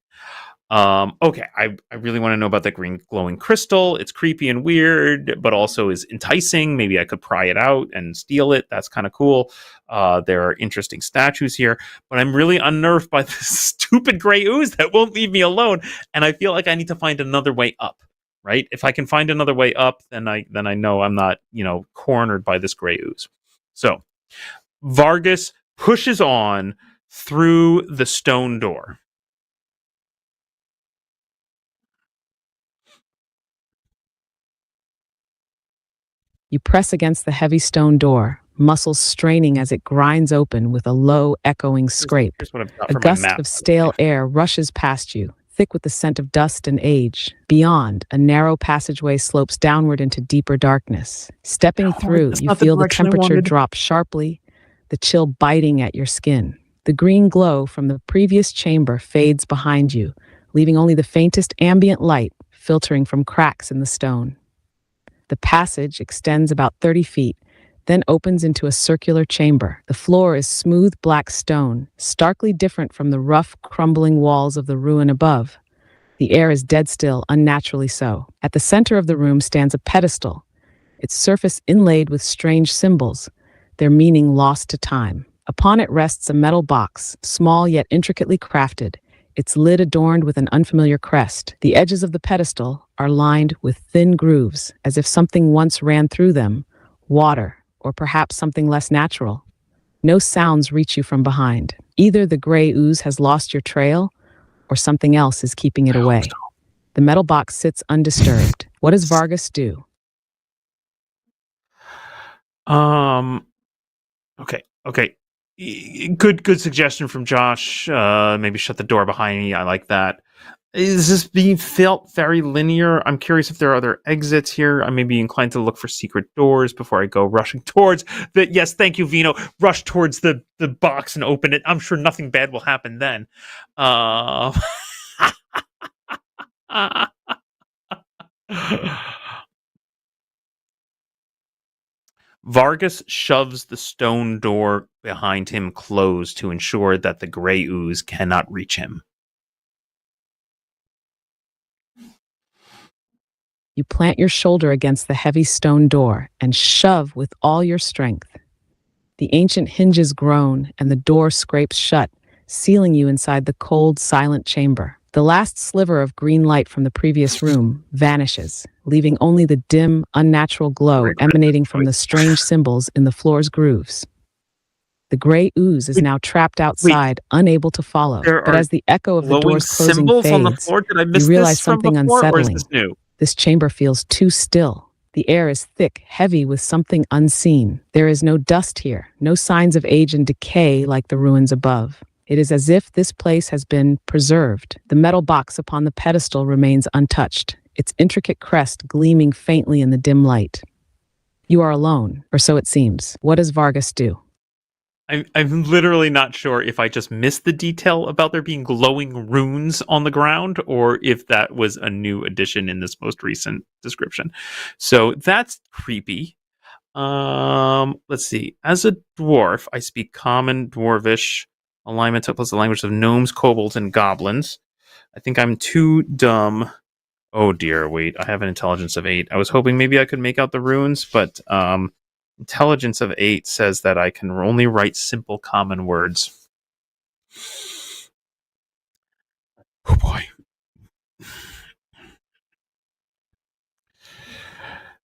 S1: Okay, I really want to know about that green glowing crystal. It's creepy and weird, but also is enticing. Maybe I could pry it out and steal it. That's kind of cool. There are interesting statues here, but I'm really unnerved by this stupid gray ooze that won't leave me alone. And I feel like I need to find another way up, right? If I can find another way up, then I know I'm not, cornered by this gray ooze. So Vargas pushes on through the stone door.
S3: You press against the heavy stone door, muscles straining as it grinds open with a low, echoing scrape.
S1: Here's what I've got
S3: A
S1: for my
S3: gust
S1: map.
S3: of stale air rushes past you, thick with the scent of dust and age. Beyond, a narrow passageway slopes downward into deeper darkness. Stepping through,
S1: that's
S3: you
S1: not the
S3: feel the
S1: direction I
S3: temperature
S1: wanted.
S3: drop sharply, the chill biting at your skin. The green glow from the previous chamber fades behind you, leaving only the faintest ambient light filtering from cracks in the stone. The passage extends about 30 feet, then opens into a circular chamber. The floor is smooth black stone, starkly different from the rough, crumbling walls of the ruin above. The air is dead still, unnaturally so. At the center of the room stands a pedestal, its surface inlaid with strange symbols, their meaning lost to time. Upon it rests a metal box, small yet intricately crafted, its lid adorned with an unfamiliar crest. The edges of the pedestal are lined with thin grooves, as if something once ran through them, water, or perhaps something less natural. No sounds reach you from behind. Either the gray ooze has lost your trail, or something else is keeping it away. The metal box sits undisturbed. What does Vargas do?
S1: Okay. Good suggestion from Josh. Maybe shut the door behind me. I like that. Is this being felt very linear? I'm curious if there are other exits here. I may be inclined to look for secret doors before I go rushing towards the. Yes, thank you, Vino. Rush towards the box and open it. I'm sure nothing bad will happen then. Vargas shoves the stone door behind him closed to ensure that the gray ooze cannot reach him.
S3: You plant your shoulder against the heavy stone door and shove with all your strength. The ancient hinges groan and the door scrapes shut, sealing you inside the cold, silent chamber. The last sliver of green light from the previous room vanishes, leaving only the dim, unnatural glow emanating from the strange symbols in the floor's grooves. The gray ooze is now trapped outside, unable to follow. But as the echo of the door's closing fades, you realize something unsettling. This chamber feels too still. The air is thick, heavy with something unseen. There is no dust here, no signs of age and decay like the ruins above. It is as if this place has been preserved. The metal box upon the pedestal remains untouched, its intricate crest gleaming faintly in the dim light. You are alone, or so it seems. What does Vargas do?
S1: I'm literally not sure if I just missed the detail about there being glowing runes on the ground or if that was a new addition in this most recent description. So that's creepy. Let's see. As a dwarf, I speak common, dwarvish, alignment plus the language of gnomes, kobolds, and goblins. I think I'm too dumb. Oh dear, wait, I have an intelligence of 8. I was hoping maybe I could make out the runes, but intelligence of 8 says that I can only write simple common words. Oh boy.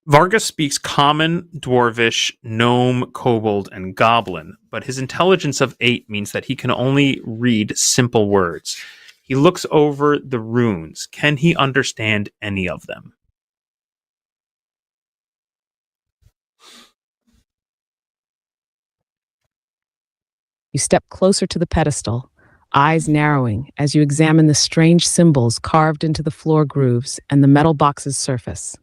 S1: Vargas speaks common, dwarvish, gnome, kobold, and goblin, but his intelligence of 8 means that he can only read simple words. He looks over the runes. Can he understand any of them?
S3: You step closer to the pedestal, eyes narrowing as you examine the strange symbols carved into the floor grooves and the metal box's surface.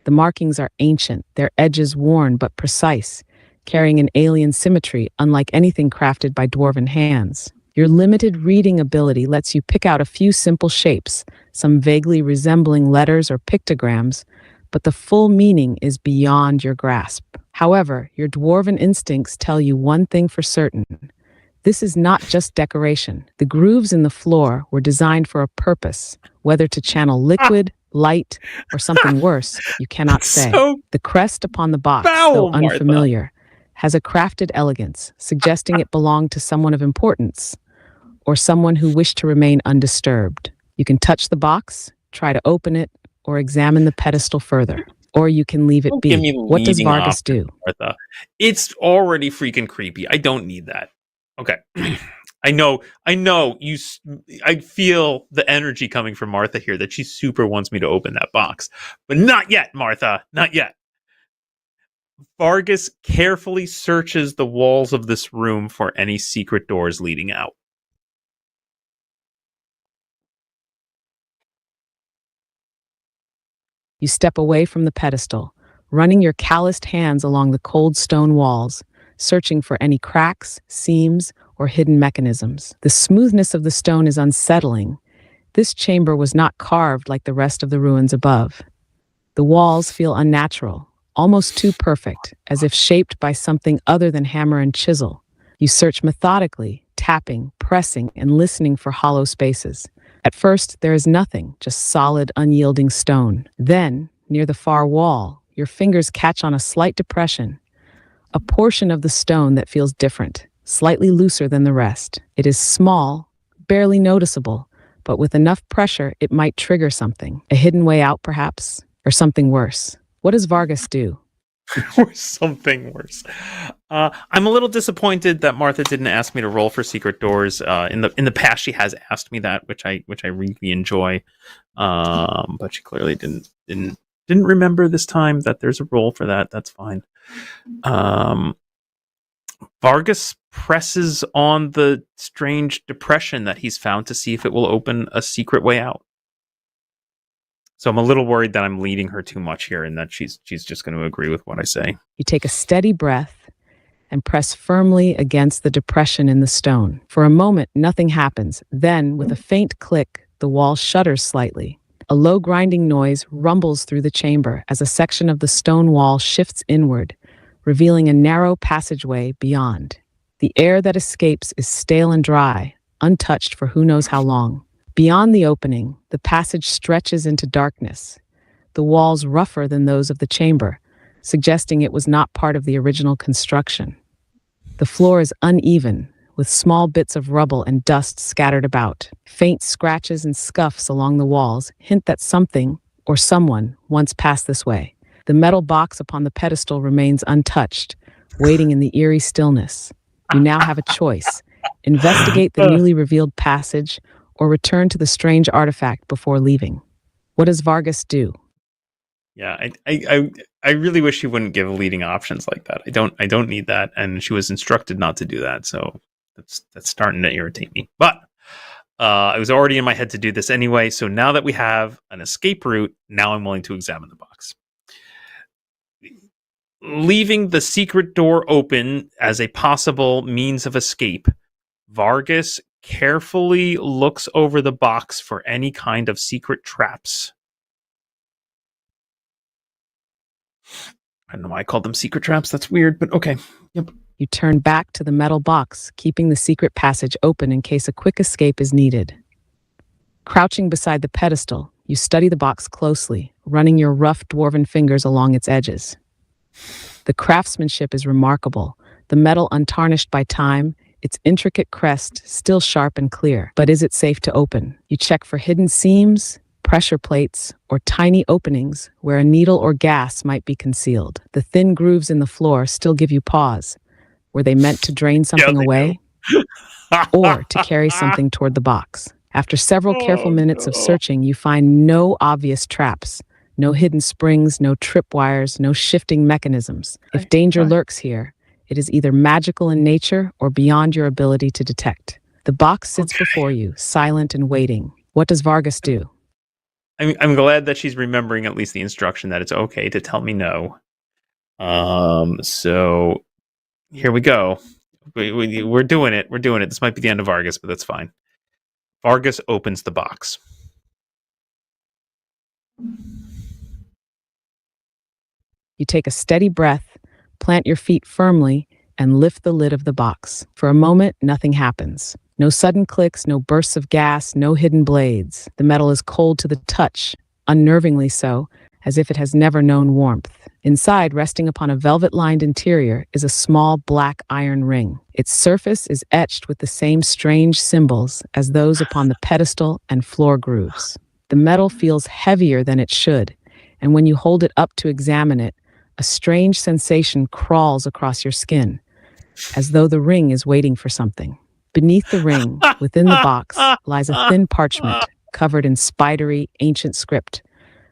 S3: The markings are ancient, their edges worn but precise, carrying an alien symmetry unlike anything crafted by dwarven hands. Your limited reading ability lets you pick out a few simple shapes, some vaguely resembling letters or pictograms, but the full meaning is beyond your grasp. However, your dwarven instincts tell you one thing for certain. This is not just decoration. The grooves in the floor were designed for a purpose, whether to channel liquid, light, or something worse, you cannot say. The crest upon the box, though unfamiliar, has a crafted elegance, suggesting it belonged to someone of importance, or someone who wished to remain undisturbed. You can touch the box, try to open it, or examine the pedestal further. Or you can leave it be. What does Vargas do?
S1: Martha. It's already freaking creepy. I don't need that. Okay. I know you. I feel the energy coming from Martha here that she super wants me to open that box, but not yet, Martha. Not yet. Vargas carefully searches the walls of this room for any secret doors leading out.
S3: You step away from the pedestal, running your calloused hands along the cold stone walls, searching for any cracks, seams, or hidden mechanisms. The smoothness of the stone is unsettling. This chamber was not carved like the rest of the ruins above. The walls feel unnatural, almost too perfect, as if shaped by something other than hammer and chisel. You search methodically, tapping, pressing, and listening for hollow spaces. At first, there is nothing, just solid, unyielding stone. Then, near the far wall, your fingers catch on a slight depression. a portion of the stone that feels different, slightly looser than the rest. It is small, barely noticeable, but with enough pressure, it might trigger something. A hidden way out, perhaps? Or something worse? What does Vargas do?
S1: Or something worse. I'm a little disappointed that Martha didn't ask me to roll for secret doors. In the past, she has asked me that, which I really enjoy. But she clearly didn't remember this time that there's a roll for that. That's fine. Vargas presses on the strange depression that he's found to see if it will open a secret way out. So I'm a little worried that I'm leading her too much here and that she's just going to agree with what I say.
S3: You take a steady breath and press firmly against the depression in the stone. For a moment, nothing happens. Then, with a faint click, the wall shudders slightly. A low grinding noise rumbles through the chamber as a section of the stone wall shifts inward, revealing a narrow passageway beyond. The air that escapes is stale and dry, untouched for who knows how long. Beyond the opening, the passage stretches into darkness, the walls rougher than those of the chamber, suggesting it was not part of the original construction. The floor is uneven, with small bits of rubble and dust scattered about. Faint scratches and scuffs along the walls hint that something or someone once passed this way. The metal box upon the pedestal remains untouched, waiting in the eerie stillness. You now have a choice: investigate the newly revealed passage or return to the strange artifact before leaving. What does Vargas do?
S1: Yeah, I really wish she wouldn't give leading options like that. I don't need that, and she was instructed not to do that, so that's starting to irritate me. But I was already in my head to do this anyway, so now that we have an escape route, now I'm willing to examine the box. Leaving the secret door open as a possible means of escape, Vargas carefully looks over the box for any kind of secret traps. I don't know why I called them secret traps. That's weird, but okay. Yep.
S3: You turn back to the metal box, keeping the secret passage open in case a quick escape is needed. Crouching beside the pedestal, you study the box closely, running your rough dwarven fingers along its edges. The craftsmanship is remarkable, the metal untarnished by time, its intricate crest still sharp and clear. But is it safe to open? You check for hidden seams, pressure plates, or tiny openings where a needle or gas might be concealed. The thin grooves in the floor still give you pause. Were they meant to drain something away? Or to carry something toward the box? After several careful minutes of searching, you find no obvious traps, no hidden springs, no tripwires, no shifting mechanisms. If danger lurks here, it is either magical in nature or beyond your ability to detect. The box sits before you, silent and waiting. What does Vargas do?
S1: I'm glad that she's remembering at least the instruction that it's okay to tell me no. So here we go. We're doing it. We're doing it. This might be the end of Vargas, but that's fine. Vargas opens the box.
S3: You take a steady breath, plant your feet firmly, and lift the lid of the box. For a moment, nothing happens. No sudden clicks, no bursts of gas, no hidden blades. The metal is cold to the touch, unnervingly so, as if it has never known warmth. Inside, resting upon a velvet-lined interior, is a small black iron ring. Its surface is etched with the same strange symbols as those upon the pedestal and floor grooves. The metal feels heavier than it should, and when you hold it up to examine it, a strange sensation crawls across your skin, as though the ring is waiting for something. Beneath the ring, within the box, lies a thin parchment covered in spidery, ancient script.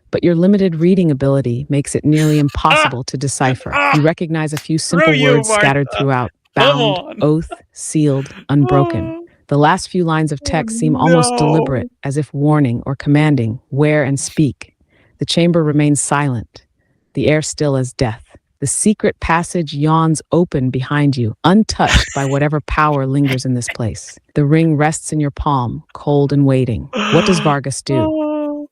S3: But your limited reading ability makes it nearly impossible to decipher. You recognize a few simple words scattered throughout: bound, oath, sealed, unbroken. The last few lines of text seem almost deliberate, as if warning or commanding, wear and speak. The chamber remains silent, the air still as death. The secret passage yawns open behind you, untouched by whatever power lingers in this place. The ring rests in your palm, cold and waiting. What does Vargas do?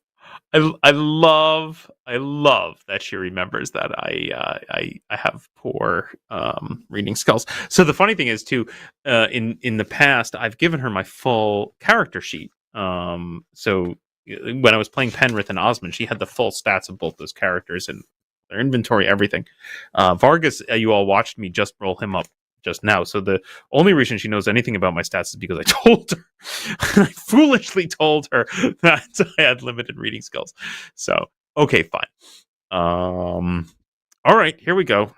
S1: I love that she remembers that I have poor reading skills. So the funny thing is too, in the past I've given her my full character sheet. So when I was playing Penrith and Osmond, she had the full stats of both those characters, and their inventory, everything. Vargas, you all watched me just roll him up just now. So the only reason she knows anything about my stats is because I told her. I foolishly told her that I had limited reading skills. So, okay, fine. All right, here we go.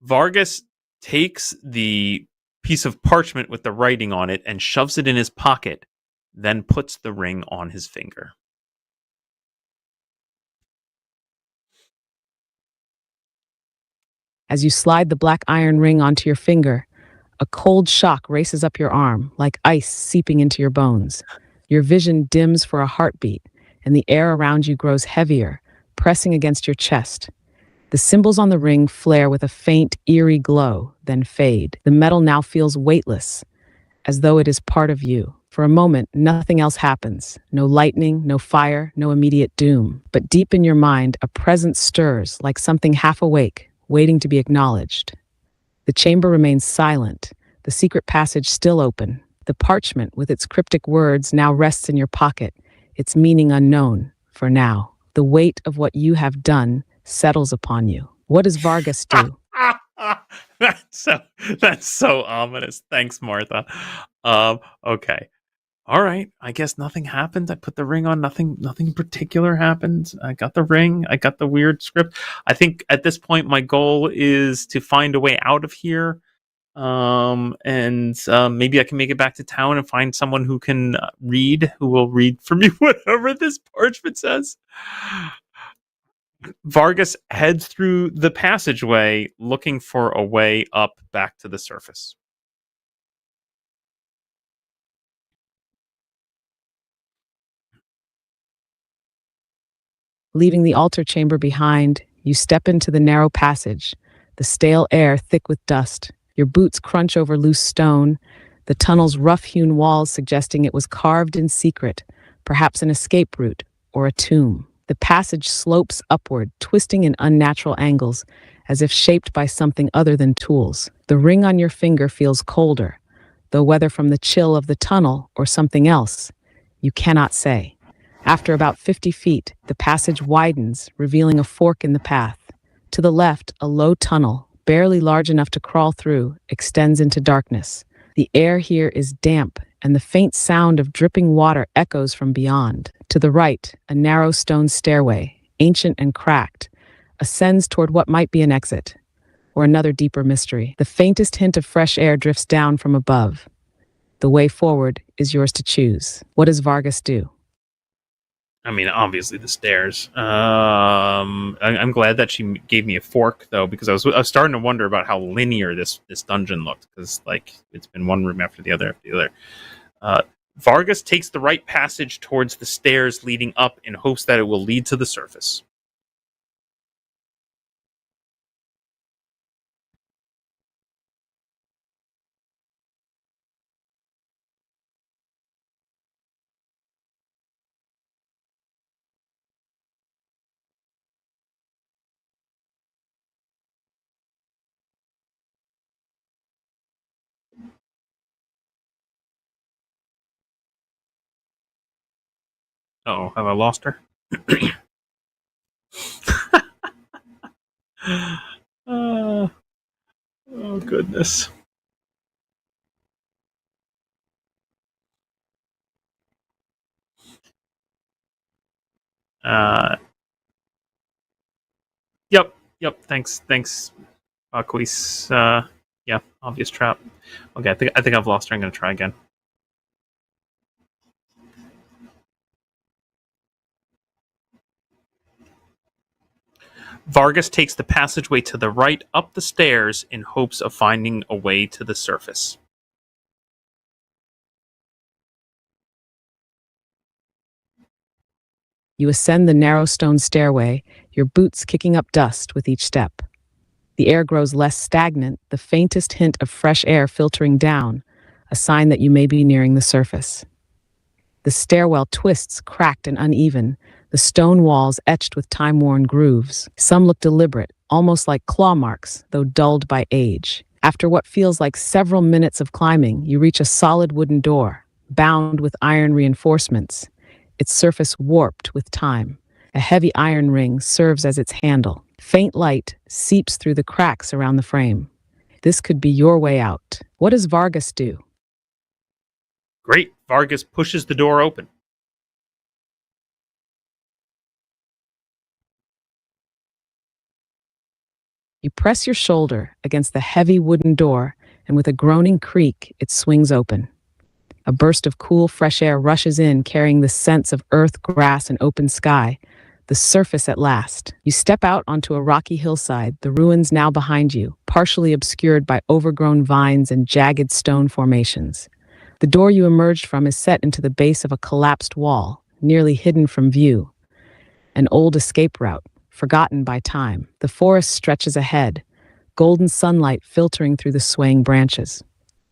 S1: Vargas takes the piece of parchment with the writing on it and shoves it in his pocket, then puts the ring on his finger.
S3: As you slide the black iron ring onto your finger, a cold shock races up your arm, like ice seeping into your bones. Your vision dims for a heartbeat, and the air around you grows heavier, pressing against your chest. The symbols on the ring flare with a faint, eerie glow, then fade. The metal now feels weightless, as though it is part of you. For a moment, nothing else happens. No lightning, no fire, no immediate doom. But deep in your mind, a presence stirs, like something half awake, waiting to be acknowledged. The chamber remains silent, the secret passage still open. The parchment, with its cryptic words, now rests in your pocket, its meaning unknown, for now. The weight of what you have done settles upon you. What does Vargas do?
S1: That's so ominous. Thanks, Martha. Okay. All right. I guess nothing happened. I put the ring on. Nothing in particular happened. I got the ring. I got the weird script. I think at this point my goal is to find a way out of here. And maybe I can make it back to town and find someone who can read, who will read for me whatever this parchment says. Vargas heads through the passageway looking for a way up back to the surface.
S3: Leaving the altar chamber behind, you step into the narrow passage, the stale air thick with dust. Your boots crunch over loose stone, the tunnel's rough-hewn walls suggesting it was carved in secret, perhaps an escape route or a tomb. The passage slopes upward, twisting in unnatural angles, as if shaped by something other than tools. The ring on your finger feels colder, though whether from the chill of the tunnel or something else, you cannot say. After about 50 feet, the passage widens, revealing a fork in the path. To the left, a low tunnel, barely large enough to crawl through, extends into darkness. The air here is damp, and the faint sound of dripping water echoes from beyond. To the right, a narrow stone stairway, ancient and cracked, ascends toward what might be an exit, or another deeper mystery. The faintest hint of fresh air drifts down from above. The way forward is yours to choose. What does Vargas do?
S1: I mean, obviously the stairs. I'm glad that she gave me a fork though, because I was starting to wonder about how linear this dungeon looked, because like it's been one room after the other. Vargas takes the right passage towards the stairs leading up in hopes that it will lead to the surface. Oh, have I lost her? Oh goodness. Uh, yep. Thanks, Aquis. Yeah, obvious trap. Okay, I think I've lost her. I'm gonna try again. Vargas takes the passageway to the right up the stairs in hopes of finding a way to the surface.
S3: You ascend the narrow stone stairway, your boots kicking up dust with each step. The air grows less stagnant, the faintest hint of fresh air filtering down, a sign that you may be nearing the surface. The stairwell twists, cracked and uneven, the stone walls etched with time-worn grooves. Some look deliberate, almost like claw marks, though dulled by age. After what feels like several minutes of climbing, you reach a solid wooden door, bound with iron reinforcements, its surface warped with time. A heavy iron ring serves as its handle. Faint light seeps through the cracks around the frame. This could be your way out. What does Vargas do?
S1: Great. Vargas pushes the door open.
S3: You press your shoulder against the heavy wooden door, and with a groaning creak, it swings open. A burst of cool, fresh air rushes in, carrying the scents of earth, grass, and open sky. The surface at last. You step out onto a rocky hillside, the ruins now behind you, partially obscured by overgrown vines and jagged stone formations. The door you emerged from is set into the base of a collapsed wall, nearly hidden from view. An old escape route, forgotten by time. The forest stretches ahead, golden sunlight filtering through the swaying branches.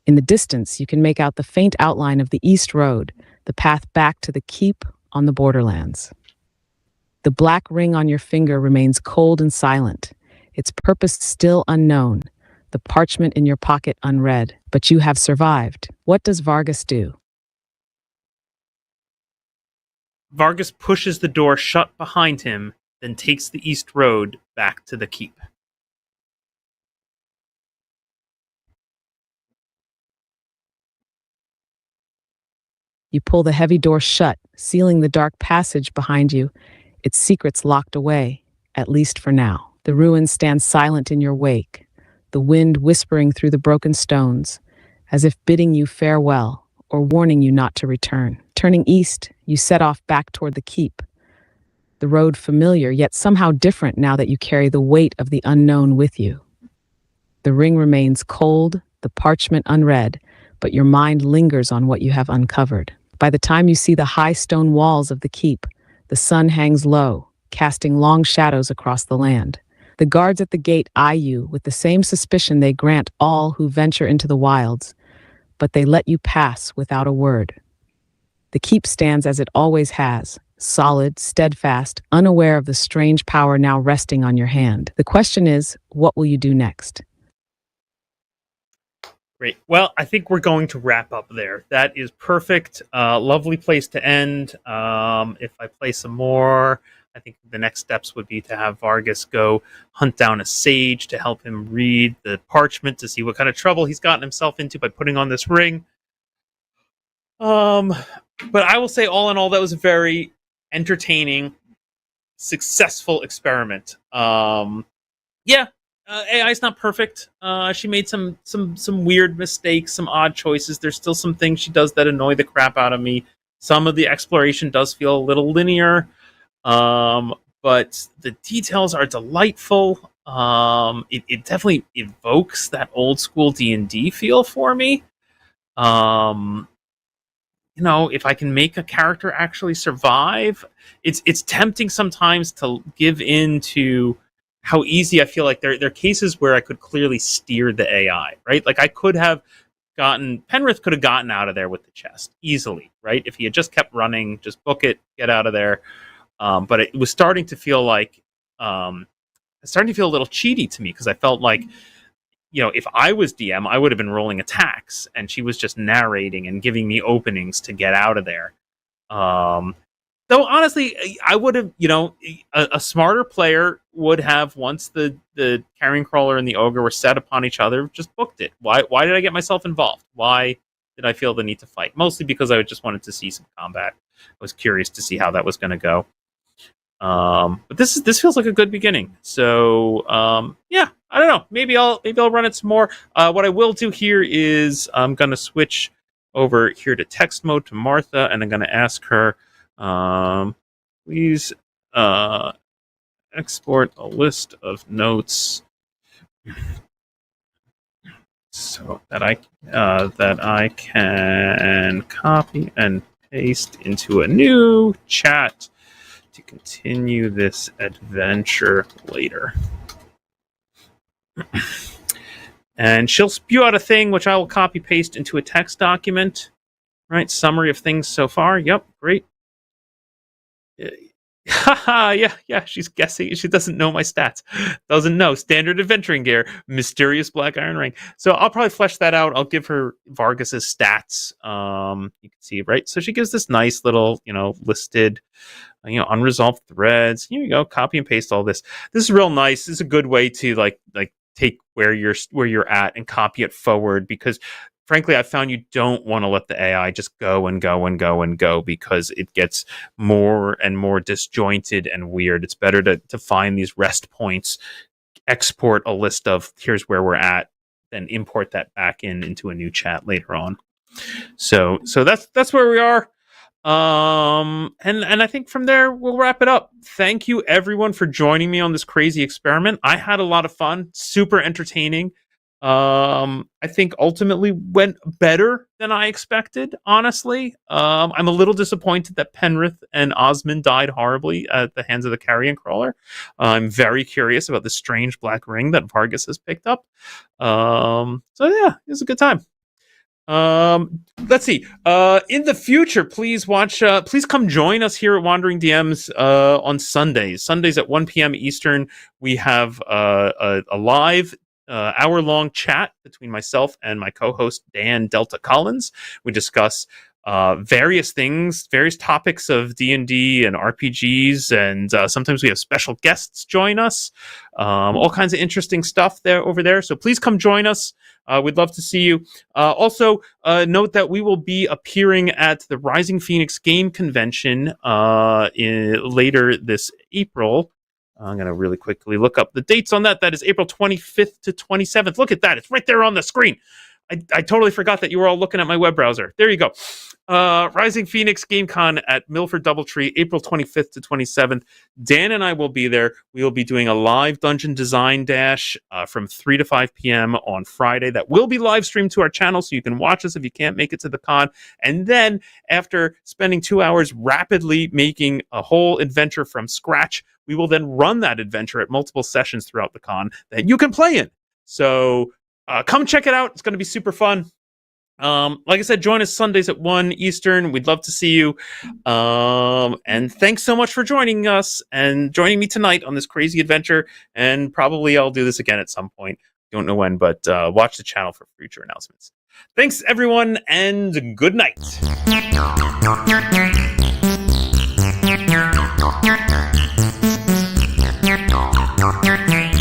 S3: In the distance, you can make out the faint outline of the East Road, the path back to the keep on the borderlands. The black ring on your finger remains cold and silent, its purpose still unknown, the parchment in your pocket unread. But you have survived. What does Vargas do?
S1: Vargas pushes the door shut behind him, then takes the East Road back to the keep.
S3: You pull the heavy door shut, sealing the dark passage behind you, its secrets locked away, at least for now. The ruins stand silent in your wake, the wind whispering through the broken stones, as if bidding you farewell or warning you not to return. Turning east, you set off back toward the keep. The road familiar, yet somehow different now that you carry the weight of the unknown with you. The ring remains cold, the parchment unread, but your mind lingers on what you have uncovered. By the time you see the high stone walls of the keep, the sun hangs low, casting long shadows across the land. The guards at the gate eye you with the same suspicion they grant all who venture into the wilds, but they let you pass without a word. The keep stands as it always has, solid, steadfast, unaware of the strange power now resting on your hand. The question is, what will you do next?
S1: Great. Well, I think we're going to wrap up there. That is perfect. Lovely place to end. If I play some more, I think the next steps would be to have Vargas go hunt down a sage to help him read the parchment to see what kind of trouble he's gotten himself into by putting on this ring. But I will say, all in all, that was a very entertaining, successful experiment. Yeah. AI's not perfect. She made some weird mistakes, some odd choices. There's still some things she does that annoy the crap out of me. Some of the exploration does feel a little linear, but the details are delightful. It definitely evokes that old school D&D feel for me. If I can make a character actually survive, it's tempting sometimes to give in to how easy I feel like there are cases where I could clearly steer the AI, right? Like Penrith could have gotten out of there with the chest easily, right? If he had just kept running, just book it, get out of there. But it was starting to feel like, it's starting to feel a little cheaty to me, because I felt like, if I was DM, I would have been rolling attacks, and she was just narrating and giving me openings to get out of there. Though honestly, I would have, a smarter player would have, once the carrion crawler and the ogre were set upon each other, just booked it. Why did I get myself involved? Why did I feel the need to fight? Mostly because I just wanted to see some combat. I was curious to see how that was going to go. But this feels like a good beginning. So yeah, I don't know. Maybe I'll run it some more. What I will do here is I'm going to switch over here to text mode to Martha, and I'm going to ask her, please export a list of notes so that I can copy and paste into a new chat to continue this adventure later. And she'll spew out a thing which I will copy paste into a text document. Right, summary of things so far. Yep, great. Haha, yeah, she's guessing. She doesn't know my stats. Doesn't know. Standard adventuring gear, mysterious black iron ring. So I'll probably flesh that out. I'll give her Vargas's stats. You can see, right? So she gives this nice little, listed unresolved threads. Here you go, copy and paste all this. This is real nice. This is a good way to like take where you're at and copy it forward, because frankly, I found you don't want to let the AI just go and go and go and go, because it gets more and more disjointed and weird. It's better to find these rest points, export a list of here's where we're at, then import that back into a new chat later on. So that's where we are. And I think from there we'll wrap it up. Thank you everyone for joining me on this crazy experiment. I had a lot of fun, super entertaining. I think ultimately went better than I expected, honestly. I'm a little disappointed that Penrith and Osmond died horribly at the hands of the carrion crawler. I'm very curious about the strange black ring that Vargas has picked up. So yeah, it was a good time. Let's see. In the future, please come join us here at Wandering DMs on Sundays. Sundays at 1 p.m. Eastern, we have a live hour-long chat between myself and my co-host Dan Delta Collins. We discuss various things, various topics of D&D and RPGs, and sometimes we have special guests join us. All kinds of interesting stuff over there. So please come join us. We'd love to see you. Also, note that we will be appearing at the Rising Phoenix Game Convention later this April. I'm going to really quickly look up the dates on that. That is April 25th to 27th. Look at that. It's right there on the screen. I totally forgot that you were all looking at my web browser. There you go. Rising Phoenix GameCon at Milford Doubletree, April 25th to 27th. Dan and I will be there. We will be doing a live Dungeon Design Dash from 3 to 5 p.m. on Friday. That will be live streamed to our channel, so you can watch us if you can't make it to the con. And then, after spending 2 hours rapidly making a whole adventure from scratch, we will then run that adventure at multiple sessions throughout the con that you can play in. So come check it out. It's going to be super fun. Like I said, join us Sundays at 1 Eastern. We'd love to see you. And thanks so much for joining us and joining me tonight on this crazy adventure. And probably I'll do this again at some point. Don't know when, but watch the channel for future announcements. Thanks, everyone, and good night.
S2: Thank you.